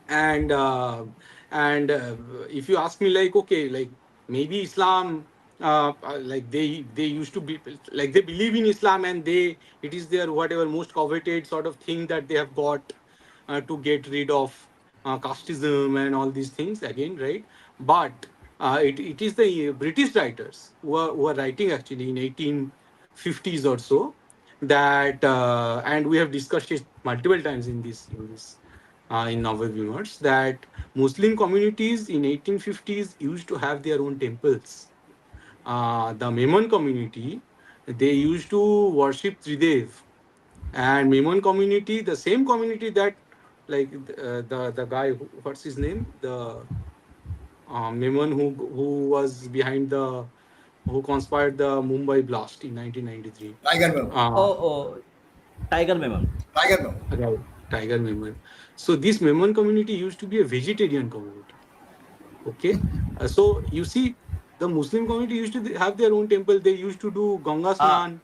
And uh, and uh, if you ask me, like, okay, like maybe Islam, like they used to be like they believe in Islam, and they it is their whatever most coveted sort of thing that they have got to get rid of casteism and all these things again, right? But it is the British writers who are writing actually in 1850s or so, that and we have discussed it multiple times in our viewers, that Muslim communities in 1850s used to have their own temples. The Memon community, they used to worship Tridev, and Memon community, the same community that like the guy what's his name, the Memon who was behind the who conspired the Mumbai blast in 1993. Tiger Memo. Oh, oh, Tiger Memon. Tiger Memo. Right. Tiger Memon. So this Memon community used to be a vegetarian community. Okay. So you see, the Muslim community used to have their own temple. They used to do Ganga Uh, Snan.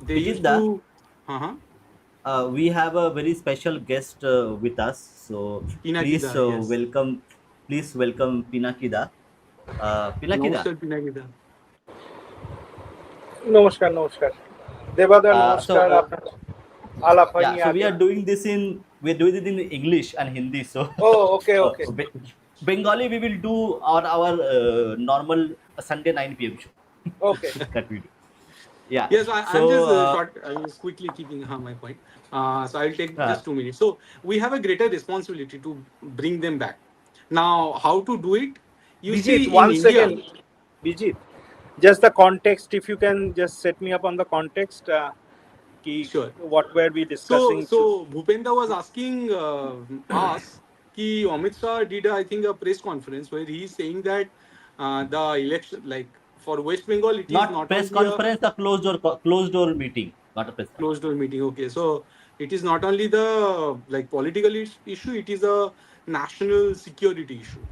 They used Bijitda, to. Uh-huh. we have a very special guest with us. So please Pinakida, yes. welcome Pinakida. Pinakida. Namaskar, Pinakida. নমস্কার নমস্কার দেবাদা Uh, so নমস্কার uh, আপনার আলাপ yeah, হয়নি so আগে we're doing it in English and Hindi. So ও okay uh, okay Bengali we will do our normal Sunday 9 p.m. show okay that we do. Yeah. Yes, I'm So just short. I'm just quickly keeping my point. So I'll take uh, just 2 minutes. So we have a greater responsibility to bring them back. Now, how to do it? You Bijit see, in one India, second Bijit just the context, if you can just set me up on the context, ki sure. what were we discussing So Bhupenda was asking us कि Amit Shah did, I think, a press conference where he is saying that the election, like for West Bengal, it is not not press only a conference, a closed door meeting, not a press conference. closed door meeting. Okay, so it is not only the like political issue; it is a national security issue.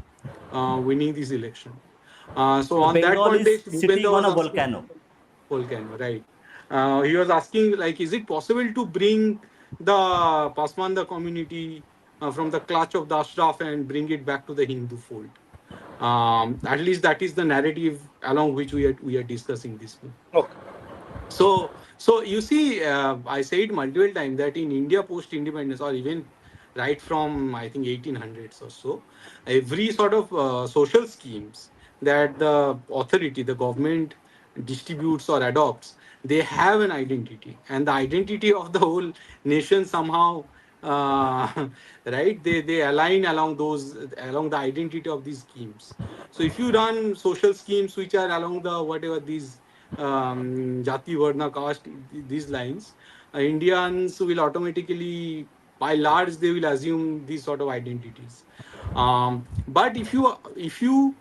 Winning this election. So So on that Bengal is context, sitting Bhupenda on was a asking. volcano. Volcano, right? He was asking, like, is it possible to bring the Pasmanda community from the clutch of the Ashraf and bring it back to the Hindu fold? At least that is the narrative along which we are discussing this. okay So you see, I said multiple times that in India post independence, or even right from I think 1800s or so, every sort of social schemes that the authority, the government distributes or adopts, they have an identity, and the identity of the whole nation somehow, right? They align along those, along the identity of these schemes. So if you run social schemes which are along the whatever these jati, varna, caste, these lines, Indians will automatically, by large, they will assume these sort of identities. But if you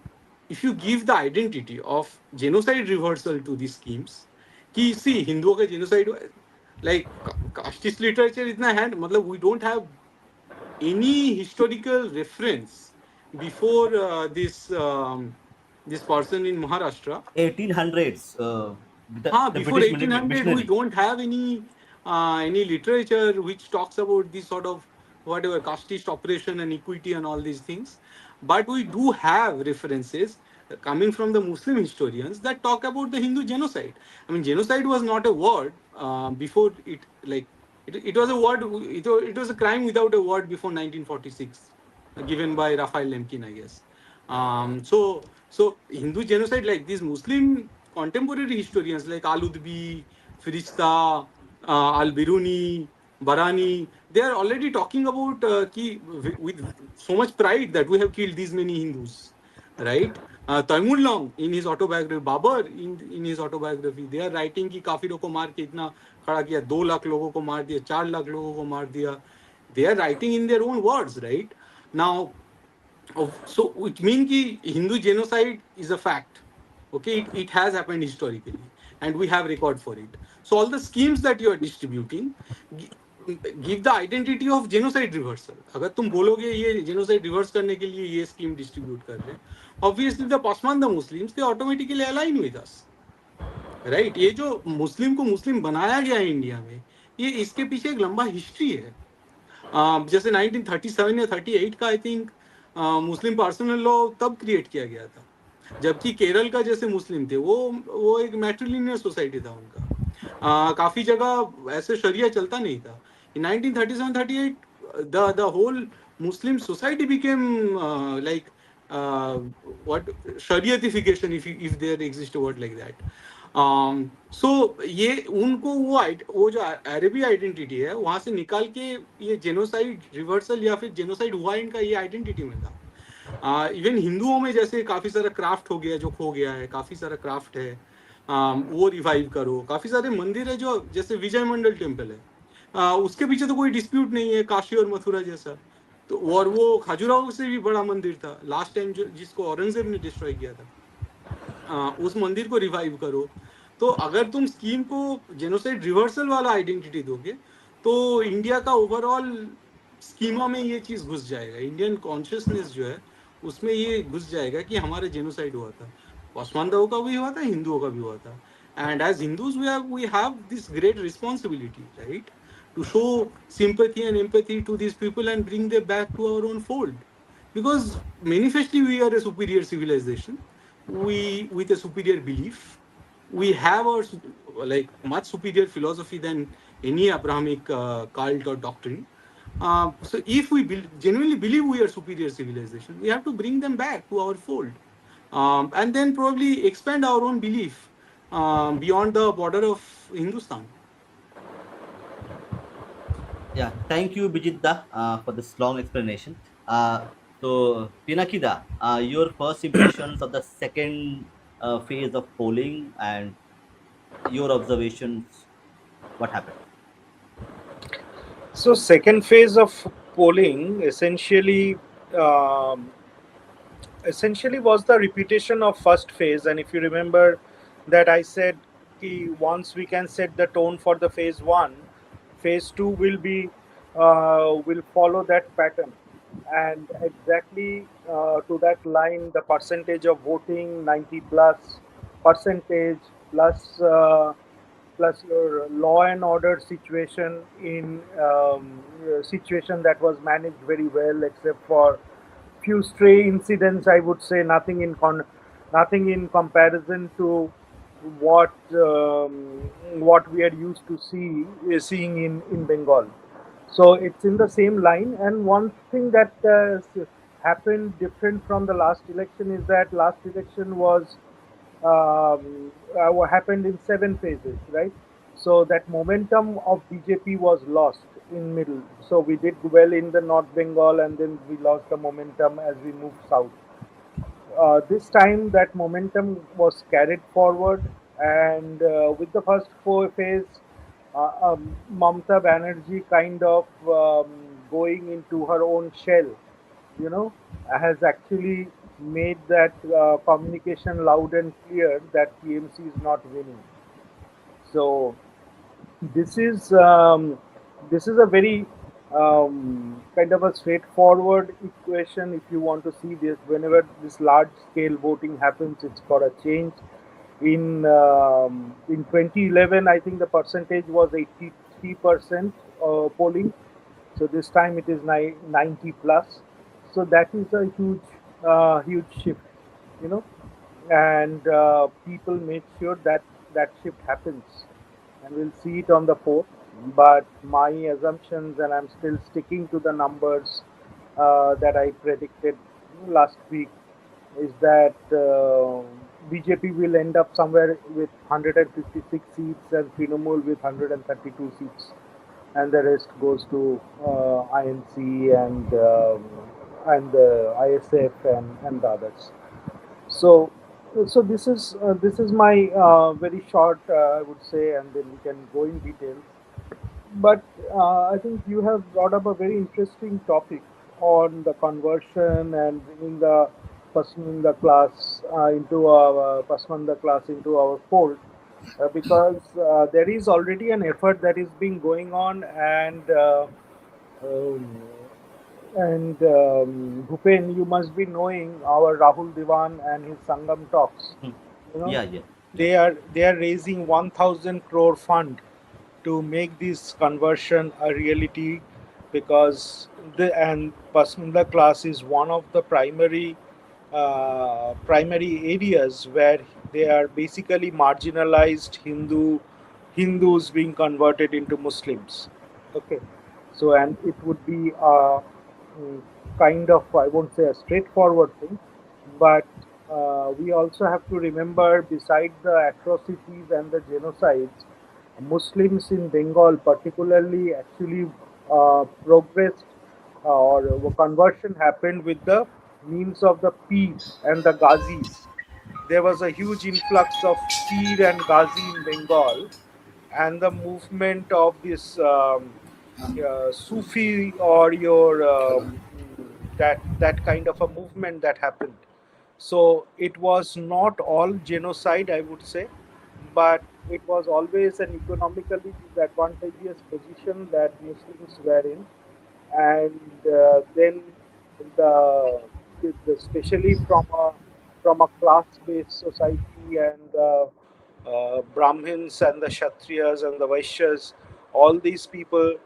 give the identity of genocide reversal to these schemes, कि see हिंदुओं का genocide, like casteist literature इतना है, मतलब we don't have any historical reference before this person in Maharashtra. 1800s, the Before British 1800, we missionary. don't have any literature which talks about this sort of whatever casteist operation and equity and all these things. But we do have references coming from the Muslim historians that talk about the Hindu genocide. I mean, genocide was not a word before it. Like it was a word. It was a crime without a word before 1946, given by Raphael Lemkin, I guess. So Hindu genocide, like these Muslim contemporary historians like Al-Udbi, Firishta, Al-Biruni, Barani, they are already talking about with so much pride that we have killed these many Hindus, right? Taimur Long in his autobiography, Babar in his autobiography, they are writing कि काफिरों को मार के इतना खड़ा किया, 2 लाख लोगों को मार दिया, 4 लाख लोगों को मार दिया. They are writing in their own words, right? Now, so which means कि Hindu genocide is a fact. Okay, it has happened historically, and we have record for it. So all the schemes that you are distributing gi- give the identity of genocide reversal. अगर तुम बोलोगे ये genocide reverse करने के लिए ये scheme distribute कर रहे हैं, obviously the Pasmanda Muslims they automatically align with us, right? ये जो मुस्लिम को मुस्लिम बनाया गया है इंडिया में, ये इसके पीछे एक लंबा हिस्ट्री है. जैसे 1937 या 38 का I think Muslim personal law तब क्रिएट किया गया था, जबकि केरल का जैसे मुस्लिम थे वो एक मैट्रिलिनियर सोसाइटी था उनका. काफी जगह ऐसे शरिया चलता नहीं था. इन 1937-38 the whole Muslim society became like what shariatification, if there exists a word like that. सो ये उनको वो जो अरबी आइडेंटिटी है वहां से निकाल के ये जेनोसाइड रिवर्सल या फिर जेनोसाइड हुआ इनका ये आइडेंटिटी में था. इवन हिंदुओं में जैसे काफी सारा क्राफ्ट हो गया जो खो गया है, काफी सारा क्राफ्ट है, वो रिवाइव करो. काफी सारे मंदिर है जो जैसे विजय मंडल टेम्पल है, उसके पीछे तो कोई डिस्प्यूट नहीं है, काशी और मथुरा जैसा. तो और वो खजुराहो से भी बड़ा मंदिर था लास्ट टाइम जो जिसको औरंगजेब ने डिस्ट्रॉय किया था. उस मंदिर को रिवाइव करो. तो अगर तुम स्कीम को जेनोसाइड रिवर्सल वाला आइडेंटिटी दोगे तो इंडिया का ओवरऑल स्कीमा में ये चीज घुस जाएगा, इंडियन कॉन्शियसनेस जो है उसमें ये घुस जाएगा कि हमारे जेनोसाइड हुआ था, ओस्मानदाओं का भी हुआ था, हिंदुओं का भी हुआ था. And as Hindus we have this great responsibility, right, to show sympathy and empathy to these people and bring them back to our own fold, because manifestly we are a superior civilization, we with a superior belief, we have our like much superior philosophy than any Abrahamic cult or doctrine. So if we genuinely believe we are superior civilization, we have to bring them back to our fold, and then probably expand our own belief beyond the border of Hindustan. Yeah, thank you, Bijitda, for this long explanation. So, Pinakida, your first impressions of the second phase of polling and your observations, what happened? So second phase of polling um, essentially was the repetition of first phase. And if you remember that I said once we can set the tone for the phase one, phase two will follow that pattern. And exactly to that line, the percentage of voting 90 plus percentage plus your law and order situation in situation that was managed very well, except for few stray incidents. I would say nothing in comparison to what we are used to seeing in Bengal. So it's in the same line. And one thing that happened different from the last election is that last election was what happened in 7 phases, right? So that momentum of BJP was lost in middle. So we did well in the North Bengal, and then we lost the momentum as we moved south. This time, that momentum was carried forward, and with the first four phase, Mamata Banerjee kind of going into her own shell, you know, has actually made that communication loud and clear that TMC is not winning. So this is um, this is a very kind of a straightforward equation. If you want to see this, whenever this large scale voting happens, it's for a change. In 2011, I think the percentage was 83% polling. So this time it is 90 plus. So that is a huge shift, you know, and people make sure that that shift happens, and we'll see it on the 4th. But my assumptions, and I'm still sticking to the numbers that I predicted last week, is that BJP will end up somewhere with 156 seats and Trinamool with 132 seats, and the rest goes to INC and the ISF and the others. So, so this is my very short, I would say, and then we can go in details. But I think you have brought up a very interesting topic on the conversion and bringing the Pasmanda class into our Pasmanda class into our fold, because there is already an effort that is being going on, um, and Bhupen, you must be knowing our Rahul Diwan and his Sangam talks. Hmm. You know, Yeah, yeah, yeah. they are raising 1,000 crore fund to make this conversion a reality, because the and Pasmanda class is one of the primary areas where they are basically marginalized Hindus being converted into Muslims. Okay, so and it would be mm, kind of, I won't say a straightforward thing, but we also have to remember, beside the atrocities and the genocides, Muslims in Bengal, particularly, actually progressed or conversion happened with the means of the Peer and the Ghazis. There was a huge influx of Peer and Ghazi in Bengal, and the movement of this Sufi, or your that kind of a movement that happened. So it was not all genocide, I would say, but it was always an economically disadvantageous position that Muslims were in, and then the, especially from a class-based society, and Brahmins and the Kshatriyas and the Vaishyas, all these people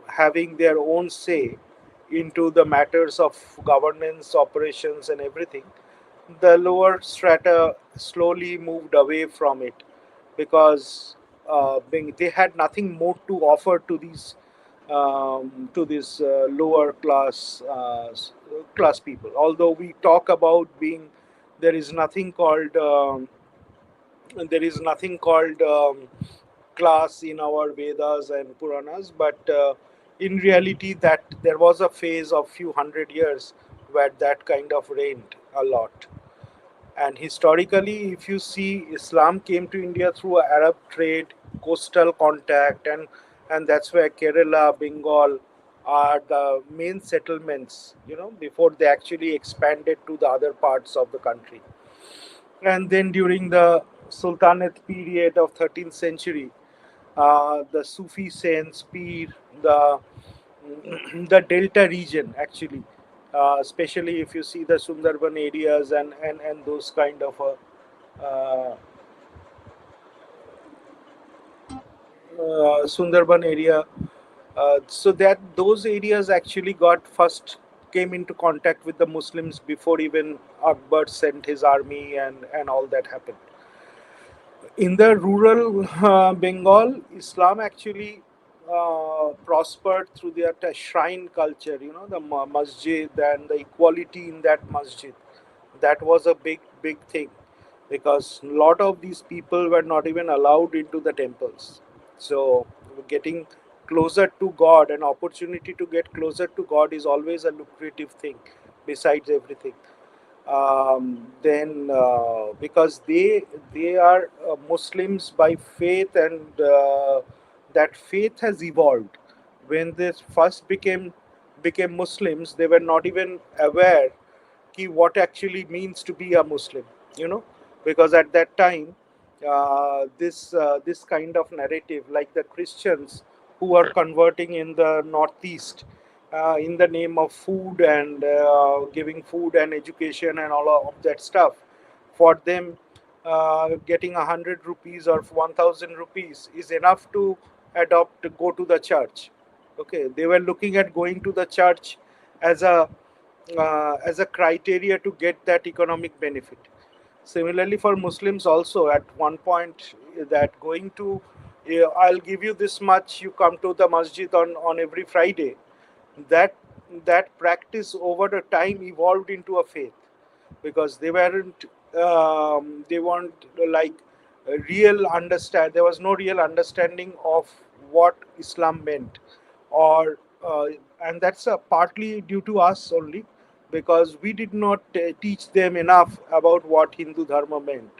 having their own say into the matters of governance, operations, and everything, the lower strata slowly moved away from it, because they had nothing more to offer to these lower class people. Although we talk about being, there is nothing called class in our Vedas and Puranas, but in reality, that there was a phase of few hundred years where that kind of reigned a lot. And historically, if you see, Islam came to India through Arab trade, coastal contact, and that's where Kerala, Bengal are the main settlements, before they actually expanded to the other parts of the country. And then during the Sultanate period of 13th century, the Sufi saints, Pir, the the Delta region actually, especially if you see the Sundarban areas and those kind of Sundarban area. So that those areas actually got first came into contact with the Muslims before even Akbar sent his army and all that happened. In the rural Bengal, Islam actually prospered through their shrine culture, the masjid and the equality in that masjid. That was a big thing. because a lot of these people were not even allowed into the temples. So getting closer to God, an opportunity to get closer to God is always a lucrative thing besides everything. Then because they are Muslims by faith, and that faith has evolved. When they first became Muslims, they were not even aware ki what actually means to be a Muslim, you know, because at that time, this kind of narrative, like the Christians who are converting in the Northeast, in the name of food and giving food and education and all of that stuff, for them, getting 100 rupees or 1,000 rupees is enough to adopt to go to the church. Okay, they were looking at going to the church as a criteria to get that economic benefit. Similarly, for Muslims also, at one point, that going to, I'll give you this much, you come to the masjid on every Friday. That that practice over the time evolved into a faith, because they weren't like a real understand. There was no real understanding of what Islam meant, or and that's partly due to us only, because we did not teach them enough about what Hindu Dharma meant.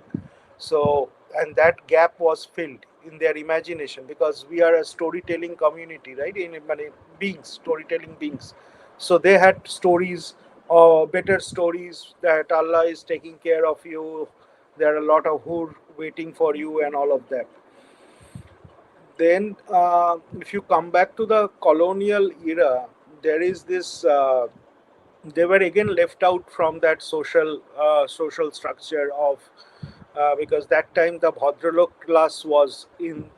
So, and that gap was filled in their imagination, because we are a storytelling community, right? In many beings, storytelling beings. So they had stories, better stories, that Allah is taking care of you. There are a lot of hur waiting for you and all of that. Then, if you come back to the colonial era, there is this. They were again left out from that social structure of, because that time the Bhadralok class was in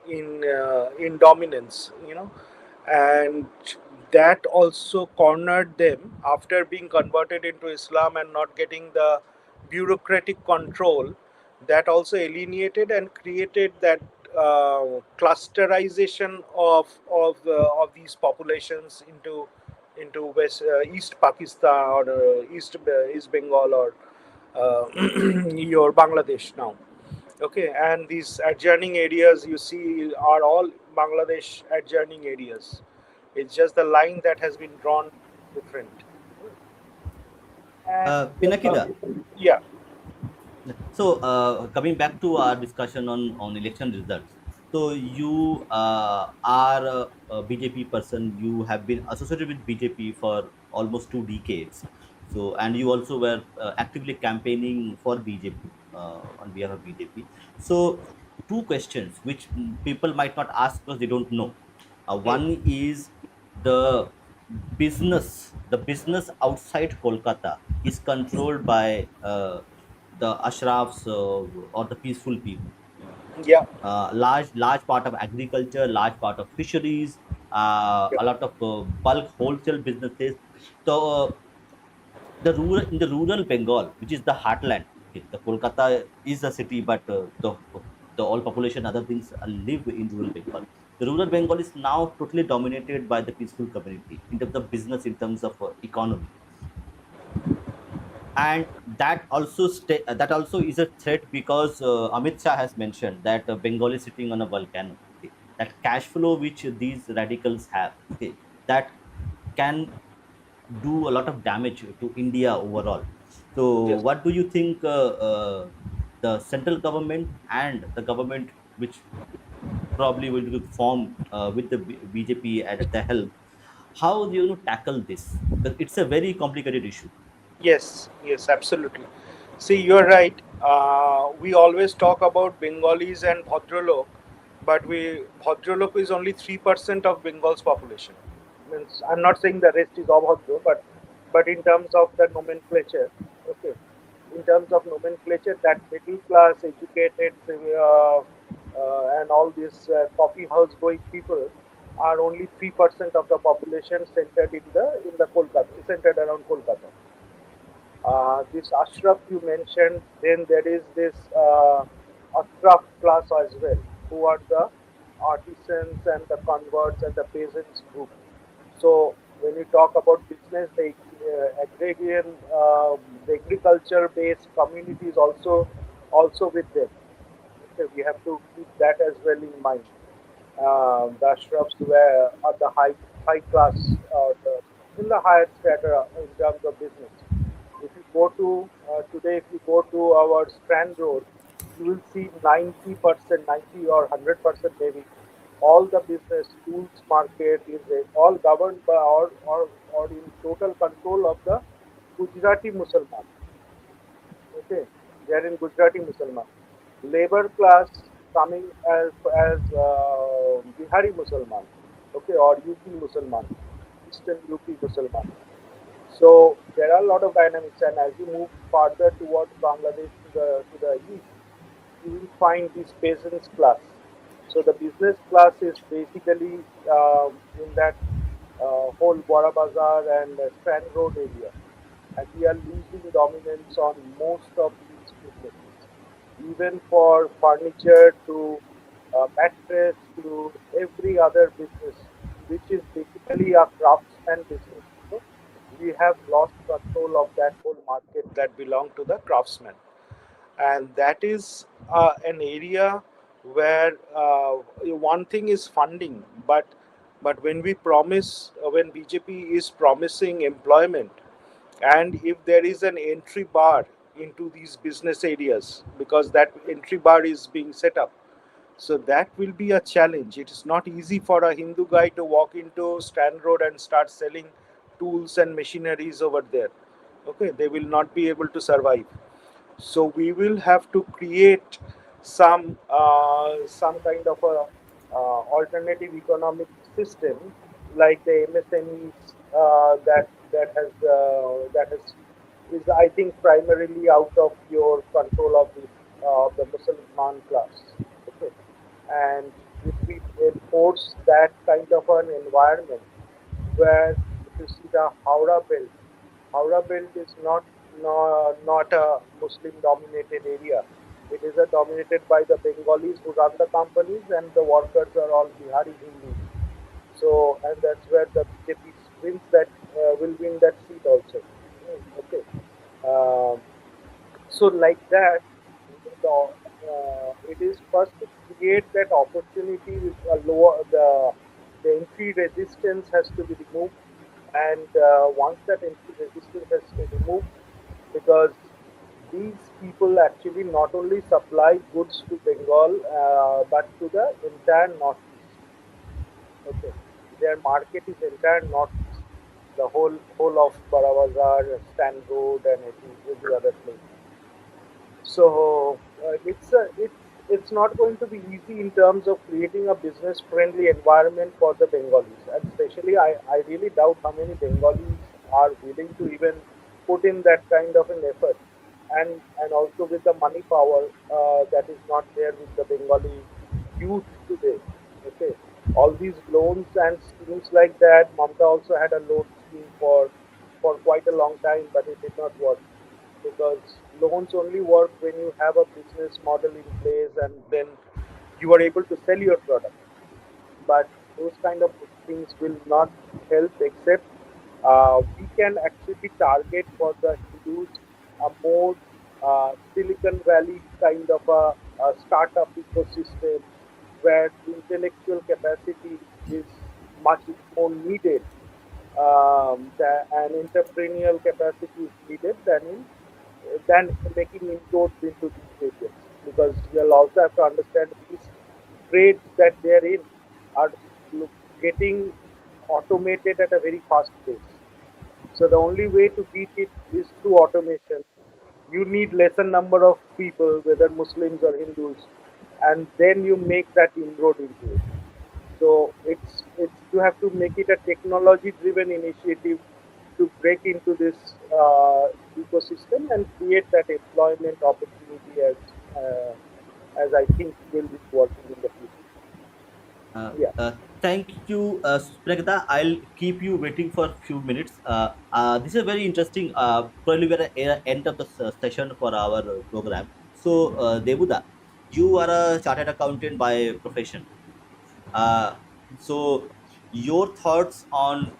dominance, and that also cornered them after being converted into Islam and not getting the bureaucratic control. That also alienated and created that clusterization of these populations into East Pakistan, or East Bengal, or your Bangladesh now. Okay, and these adjoining areas you see are all Bangladesh adjoining areas. It's just the line that has been drawn different. And Pinakida, yeah, so coming back to our discussion on election results. So you are a BJP person. You have been associated with BJP for almost 2 decades. So and you also were actively campaigning for BJP on behalf of BJP. So two questions which people might not ask because they don't know. hmm, One is the the business outside Kolkata is controlled by the ashrafs or the peaceful people. yeah, Large part of agriculture, large part of fisheries, yeah, a lot of bulk wholesale businesses. So the rural in the rural Bengal, which is the heartland. Okay, the Kolkata is a city, but the all population, other things live in rural Bengal. The rural Bengal is now totally dominated by the peaceful community in terms of business, in terms of economy, and that also is a threat because Amit Shah has mentioned that Bengal is sitting on a volcano. Okay, that cash flow which these radicals have, okay, that can do a lot of damage to India overall. So, yes. what do you think the central government and the government which probably will be formed with the BJP at the help, how do you tackle this? Because it's a very complicated issue. Yes, yes, absolutely. See, you're right. We always talk about Bengalis and Bhadralok, but Bhadralok is only 3% of Bengal's population. Means I'm not saying the rest is Abhadra, but in terms of the nomenclature, okay. In terms of nomenclature, that middle class, educated, and all these coffee house going people are only 3% of the population centered in the Kolkata, centered around Kolkata. This Ashraf you mentioned, then there is this Ashraf class as well, who are the artisans and the converts and the peasants group. So when you talk about business, agrarian, the agriculture-based community is also also with them. Okay, we have to keep that as well in mind. The shrubs were at the high class, in the higher strata in terms of business. If you go to today, if you go to our Strand Road, you will see 90%, 90 or 100% maybe, all the business tools market is all governed by or in total control of the Gujarati Musalman. Okay, they are in Gujarati Musalman. Labor class coming as Bihari Musalman, okay, or UP Musalman, Eastern UP Musalman. So there are a lot of dynamics, and as you move farther towards Bangladesh to the east, you will find this peasants class. So the business class is basically in that whole Bora Bazar and Strand Road area, and we are losing dominance on most of these businesses, even for furniture to mattress to every other business, which is basically a craftsman business. So we have lost control of that whole market that belong to the craftsmen, and that is an area where one thing is funding, but when we promise, when BJP is promising employment, and if there is an entry bar into these business areas, because that entry bar is being set up, so that will be a challenge. It is not easy for a Hindu guy to walk into Stand Road and start selling tools and machineries over there. Okay, they will not be able to survive. So we will have to create some kind of a alternative economic system, like the MSMEs that has is, I think, primarily out of your control of the Muslim class. Okay, and if we enforce that kind of an environment, where if you see the Howrah Belt is not a Muslim dominated area. It is dominated by the Bengalis who run the companies, and the workers are all Bihari Hindus. So, and that's where the BJP wins that will win that seat also. Okay. Um, so like that, it is first to create that opportunity with a lower the entry resistance has to be removed, and once that entry resistance has to be removed, because these people actually not only supply goods to Bengal but to the entire northeast. Okay, their market is entire northeast, the whole of Barawazar, Stand Road, and every other place. So it's not going to be easy in terms of creating a business friendly environment for the Bengalis, and especially I really doubt how many Bengalis are willing to even put in that kind of an effort, and also with the money power that is not there with the Bengali youth today. Okay, all these loans and schemes like that. Mamta also had a loan scheme for quite a long time, but it did not work, because loans only work when you have a business model in place, and then you are able to sell your product. But those kind of things will not help, except we can actually target for the Hindus a more Silicon Valley kind of a startup ecosystem, where intellectual capacity is much more needed, and entrepreneurial capacity is needed than making inroads into these areas. Because you'll also have to understand these trades that they're in are getting automated at a very fast pace. So the only way to beat it is through automation. You need lesser number of people, whether Muslims or Hindus, and then you make that inroad into it. So it's you have to make it a technology driven initiative to break into this ecosystem and create that employment opportunity as I think will be working in the future. Uh, Yeah. uh, Thank you, Pragata. I'll keep you waiting for a few minutes. This is very interesting. Probably we're at the end of the session for our program. So, Debuda, you are a chartered accountant by profession. Uh, so, your thoughts on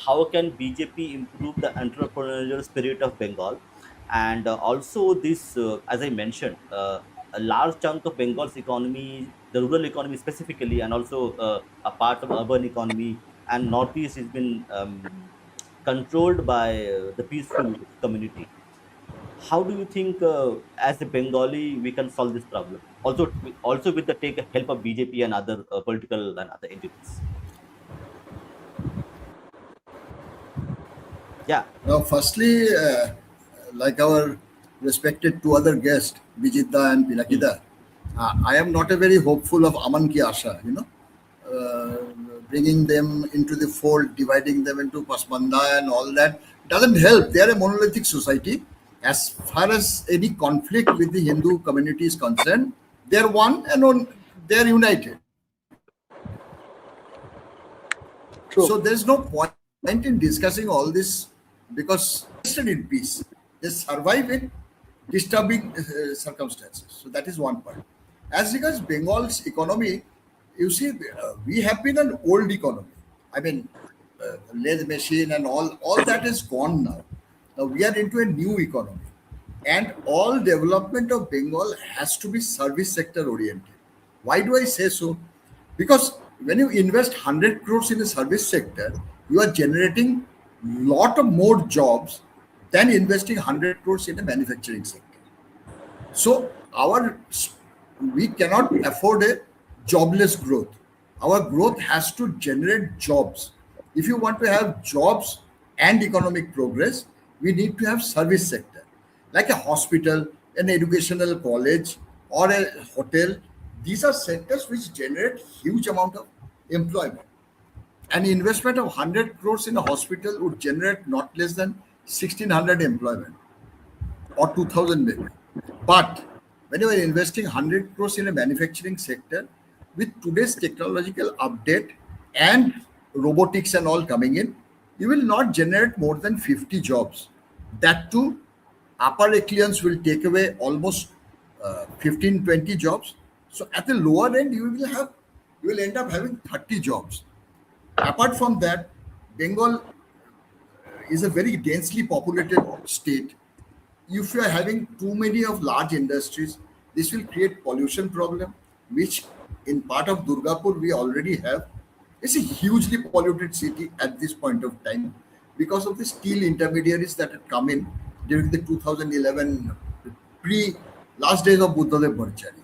how can BJP improve the entrepreneurial spirit of Bengal, and also this, as I mentioned, a large chunk of Bengal's economy, the rural economy specifically, and also a part of urban economy and northeast has been controlled by the peaceful community. How do you think, as a Bengali, we can solve this problem? Also with the take help of BJP and other political and other entities. Yeah. Now, firstly, like our respected two other guests, Bijita and Mm. Pinakida, I am not a very hopeful of Aman Ki Asha, bringing them into the fold, dividing them into Pasmanda and all that doesn't help. They are a monolithic society. As far as any conflict with the Hindu community is concerned, they are one and they are united. True. So there's no point in discussing all this because they're interested in peace. They survive in disturbing circumstances. So that is one part. As regards Bengal's economy, you see, we have been an old economy. I mean, lathe machine and all that is gone now. Now we are into a new economy, and all development of Bengal has to be service sector oriented. Why do I say so? Because when you invest 100 crores in a service sector, you are generating lot of more jobs than investing 100 crores in a manufacturing sector. So we cannot afford a jobless growth. Our growth has to generate jobs. If you want to have jobs and economic progress, we need to have service sector, like a hospital, an educational college, or a hotel. These are sectors which generate huge amount of employment. An investment of 100 crores in a hospital would generate not less than 1600 employment or 2000 maybe. But when you are investing 100 crores in a manufacturing sector, with today's technological update and robotics and all coming in, you will not generate more than 50 jobs. That too, upper echelons will take away almost 15, 20 jobs. So at the lower end, you will end up having 30 jobs. Apart from that, Bengal is a very densely populated state. If you are having too many of large industries, this will create pollution problem, which in part of Durgapur we already have. It's a hugely polluted city at this point of time because of the steel intermediaries that had come in during the 2011 pre last days of Buddhadev Bhattacharya.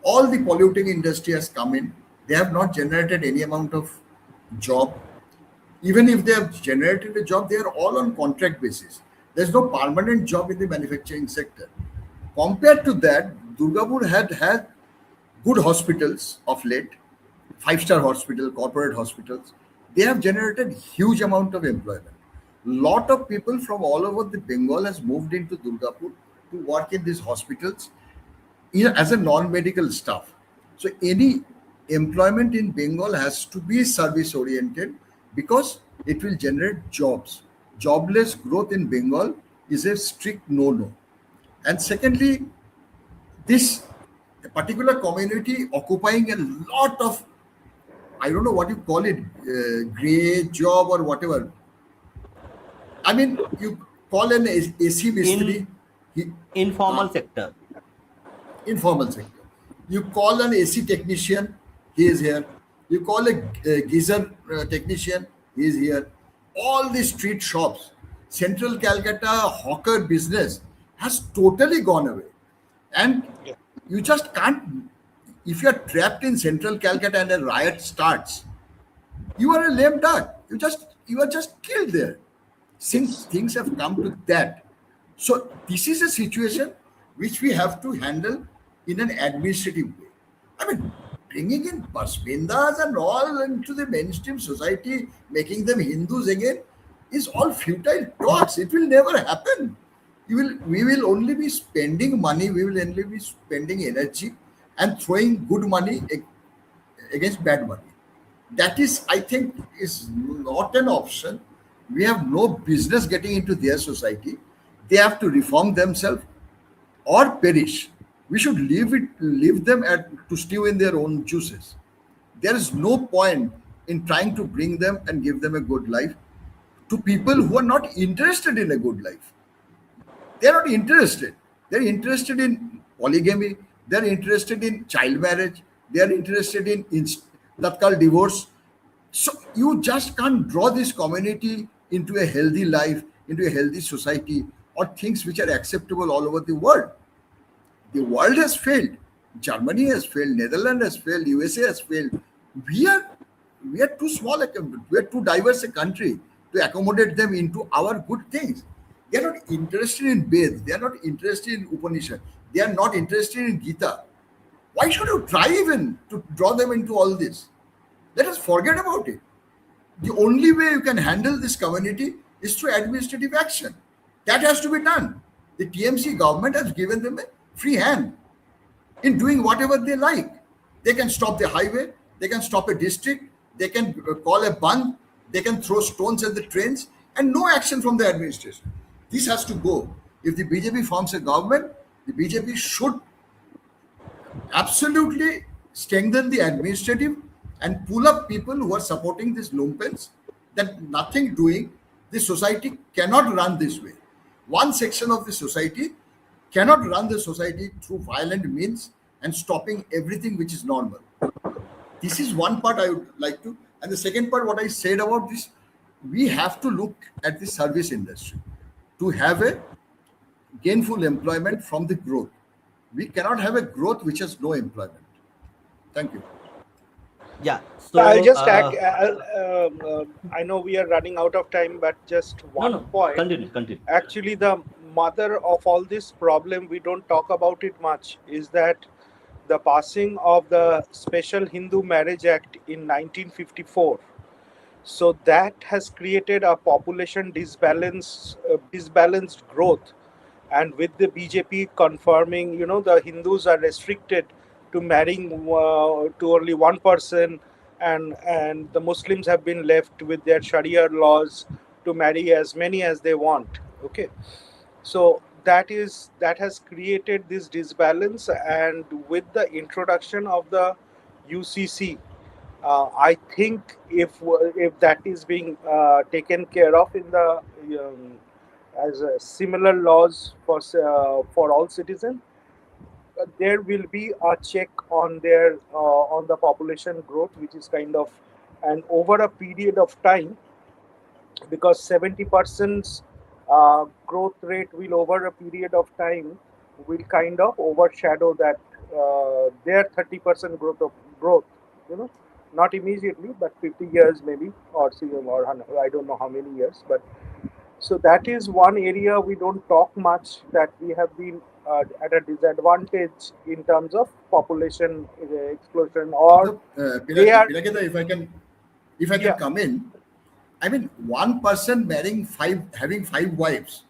All the polluting industry has come in. They have not generated any amount of job. Even if they have generated a job, they are all on contract basis. There's no permanent job in the manufacturing sector. Compared to that, Durgapur had good hospitals of late, five-star hospital, corporate hospitals. They have generated huge amount of employment. Lot of people from all over the Bengal has moved into Durgapur to work in these hospitals as a non-medical staff. So any employment in Bengal has to be service oriented because it will generate jobs. Jobless growth in Bengal is a strict no-no. And secondly, this particular community occupying a lot of, I don't know what you call it, gray job or whatever. I mean, you call an AC In Mistri, he, informal uh, sector. informal sector. You call an AC technician, he is here. You call a geyser technician, he is here. All the street shops, Central Calcutta hawker business has totally gone away. And you just can't, if you are trapped in Central Calcutta and a riot starts, you are a lame duck. You are just killed there. Since Yes. things have come to that, so this is a situation which we have to handle in an administrative way. I mean, bringing in Pasmindas and all into the mainstream society, making them Hindus again, is all futile talks. It will never happen. We will only be spending money. We will only be spending energy and throwing good money against bad money. That is, I think, is not an option. We have no business getting into their society. They have to reform themselves or perish. We should leave them to stew in their own juices. There is no point in trying to bring them and give them a good life to people who are not interested in a good life. They're not interested. They're interested in polygamy. They're interested in child marriage. They're interested in tatkal divorce. So you just can't draw this community into a healthy life, into a healthy society, or things which are acceptable all over the world. The world has failed. Germany has failed. Netherlands has failed. USA has failed. We are we are too small. We are too diverse a country to accommodate them into our good things. They are not interested in Ved. They are not interested in Upanishad. They are not interested in Gita. Why should you try even to draw them into all this? Let us forget about it. The only way you can handle this community is through administrative action. That has to be done. The TMC government has given them a free hand in doing whatever they like. They can stop the highway, they can stop a district, they can call a band, they can throw stones at the trains, and no action from the administration. This has to go. If the BJP forms a government, the BJP should absolutely strengthen the administrative and pull up people who are supporting these lumpens, that nothing doing. The society cannot run this way. One section of the society cannot run the society through violent means and stopping everything which is normal. This is one part I would like to. And the second part, what I said about this, we have to look at the service industry to have a gainful employment from the growth. We cannot have a growth which has no employment. Thank you. Yeah. I'll So, just I know we are running out of time, but just no, one no, point. continue, continue. Actually, the mother of all this problem, we don't talk about it much, is that the passing of the Special Hindu Marriage Act in 1954. So that has created a population disbalanced growth, and with the BJP confirming, the Hindus are restricted to marrying to only one person, and the Muslims have been left with their Sharia laws to marry as many as they want. Okay, so that has created this disbalance, and with the introduction of the UCC, I think if that is being taken care of in the as similar laws for all citizens, there will be a check on their on the population growth, which is kind of, and over a period of time, because 70% growth rate will over a period of time will kind of overshadow that their 30% growth, you know not immediately, but 50 years maybe, or or I don't know how many years. But so that is one area we don't talk much, that we have been at a disadvantage in terms of population explosion, or So, they are, Pinaketa, if I can yeah. come in, I mean, one person having five wives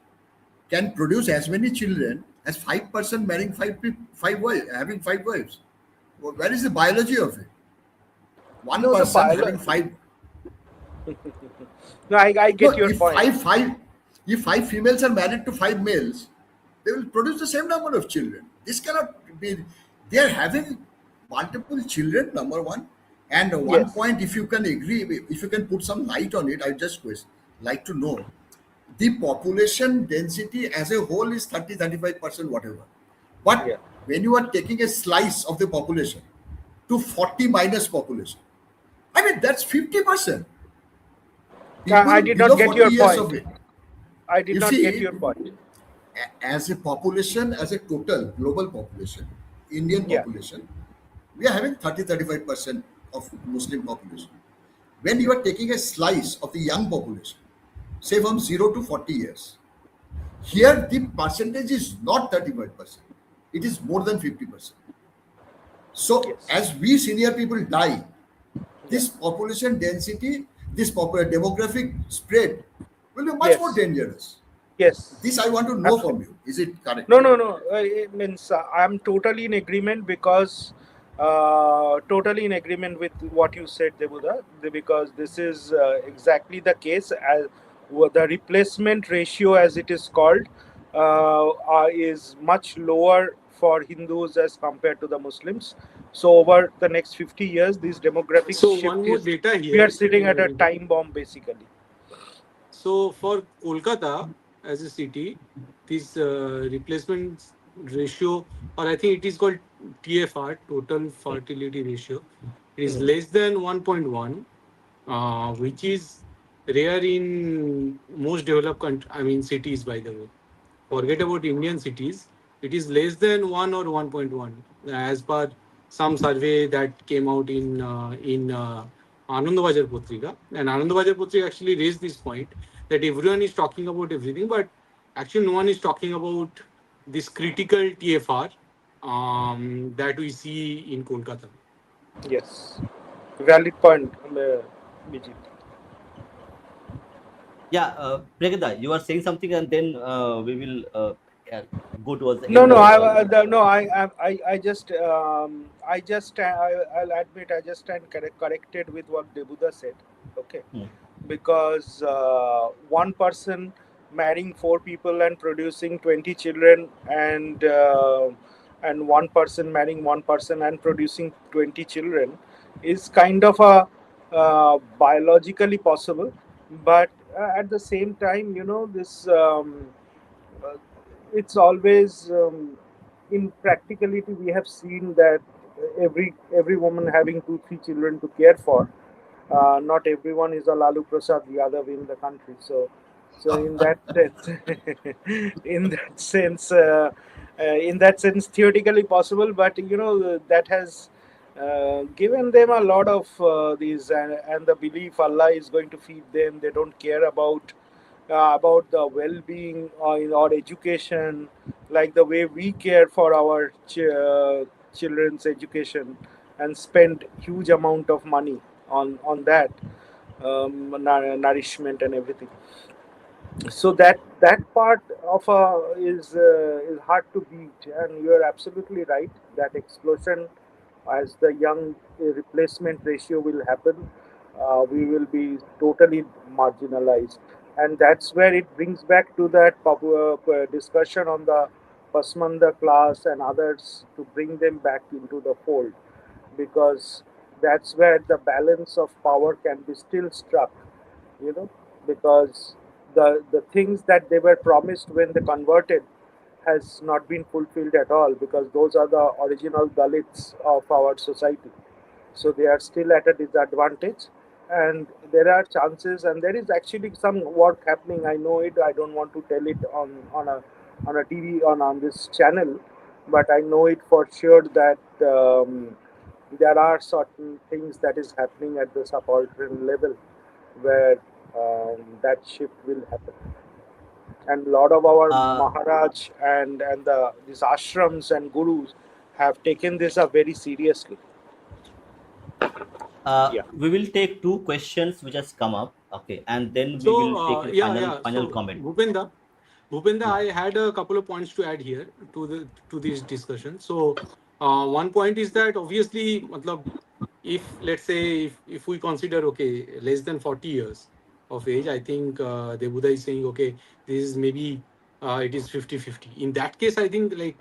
can produce as many children as 5% marrying five wives, having five wives. Well, where is the biology of it? One No, the person having biology. five. No, I No, get your if point. if five females are married to five males, they will produce the same number of children. This cannot be. They are having multiple children. Number one, and one Yes. point, if you can agree, if you can put some light on it, I just like to know the population density as a whole is 35%, whatever. But Yeah. when you are taking a slice of the population to 40 minus population, I mean, that's 50%. I People did not below get 40 your years point. of it. I did You not get see, your point. as a population, as a total global population, Indian Yeah. population, we are having 35% of Muslim population. When you are taking a slice of the young population, say from 0 to 40 years, here the percentage is not 35%, it is more than 50%. So Yes. as we senior people die, Yeah. this population density, this demographic spread will be much more Yes. dangerous. Yes. This I want to know from Absolutely. you. Is it correct? No, no, no. It means I'm totally in agreement, because totally in agreement with what you said, Debuda, because this is exactly the case. As the replacement ratio, as it is called, is much lower for Hindus as compared to the Muslims. So over the next 50 years, this demographic So one shift more is, data we are here. sitting at a time bomb basically. So for Kolkata, as a city, this replacement ratio, or I think it is called TFR, total fertility ratio, it is Hmm. less than 1.1, which is rare in most developed I mean cities, by the way. Forget about Indian cities. It is less than 1 or 1.1 as per some survey that came out in Anandabazar Putrika. And Anandabazar Putrika actually raised this point that everyone is talking about everything, but actually no one is talking about this critical TFR that we see in Kolkata. Yes, valid point, Bijit. Yeah, Pragada, you are saying something, and then we will go towards the No, end no, of no, I'll admit, I just stand corrected with what Debuda said. Okay, Hmm. because one person marrying four people and producing 20 children, and one person marrying one person and producing 20 children is kind of a biologically possible, but at the same time, this. Uh, it's always in practicality we have seen that every woman having 2 3 children to care for, not everyone is a Lalu Prasad Yadav in the country. So in that sense, in that sense, theoretically possible. But that has given them a lot of these, and the belief Allah is going to feed them. They don't care about the well-being or education, like the way we care for our children's education and spend huge amount of money on that, nourishment and everything. So that part of is hard to beat, and you are absolutely right. That explosion, as the young replacement ratio will happen, we will be totally marginalized, and that's where it brings back to that discussion on the Pasmanda class and others, to bring them back into the fold, because that's where the balance of power can be still struck, you know because the things that they were promised when they converted has not been fulfilled at all, because those are the original Dalits of our society. So they are still at a disadvantage, and there are chances, and there is actually some work happening. I know it. I don't want to tell it on a TV, on this channel, but I know it for sure that there are certain things that is happening at the subaltern level, where that shift will happen. And a lot of our uh, Maharaj and these ashrams and gurus have taken this up very seriously. Yeah. we will take two questions which has come up, okay, and then we will So take a yeah, final yeah. final So comment. Bhupenda, Yeah. I had a couple of points to add here to this discussion. So one point is that obviously, matlab, if let's say if we consider okay less than 40 years of age, I think Debuda is saying okay this is maybe it is 50-50. In that case, I think like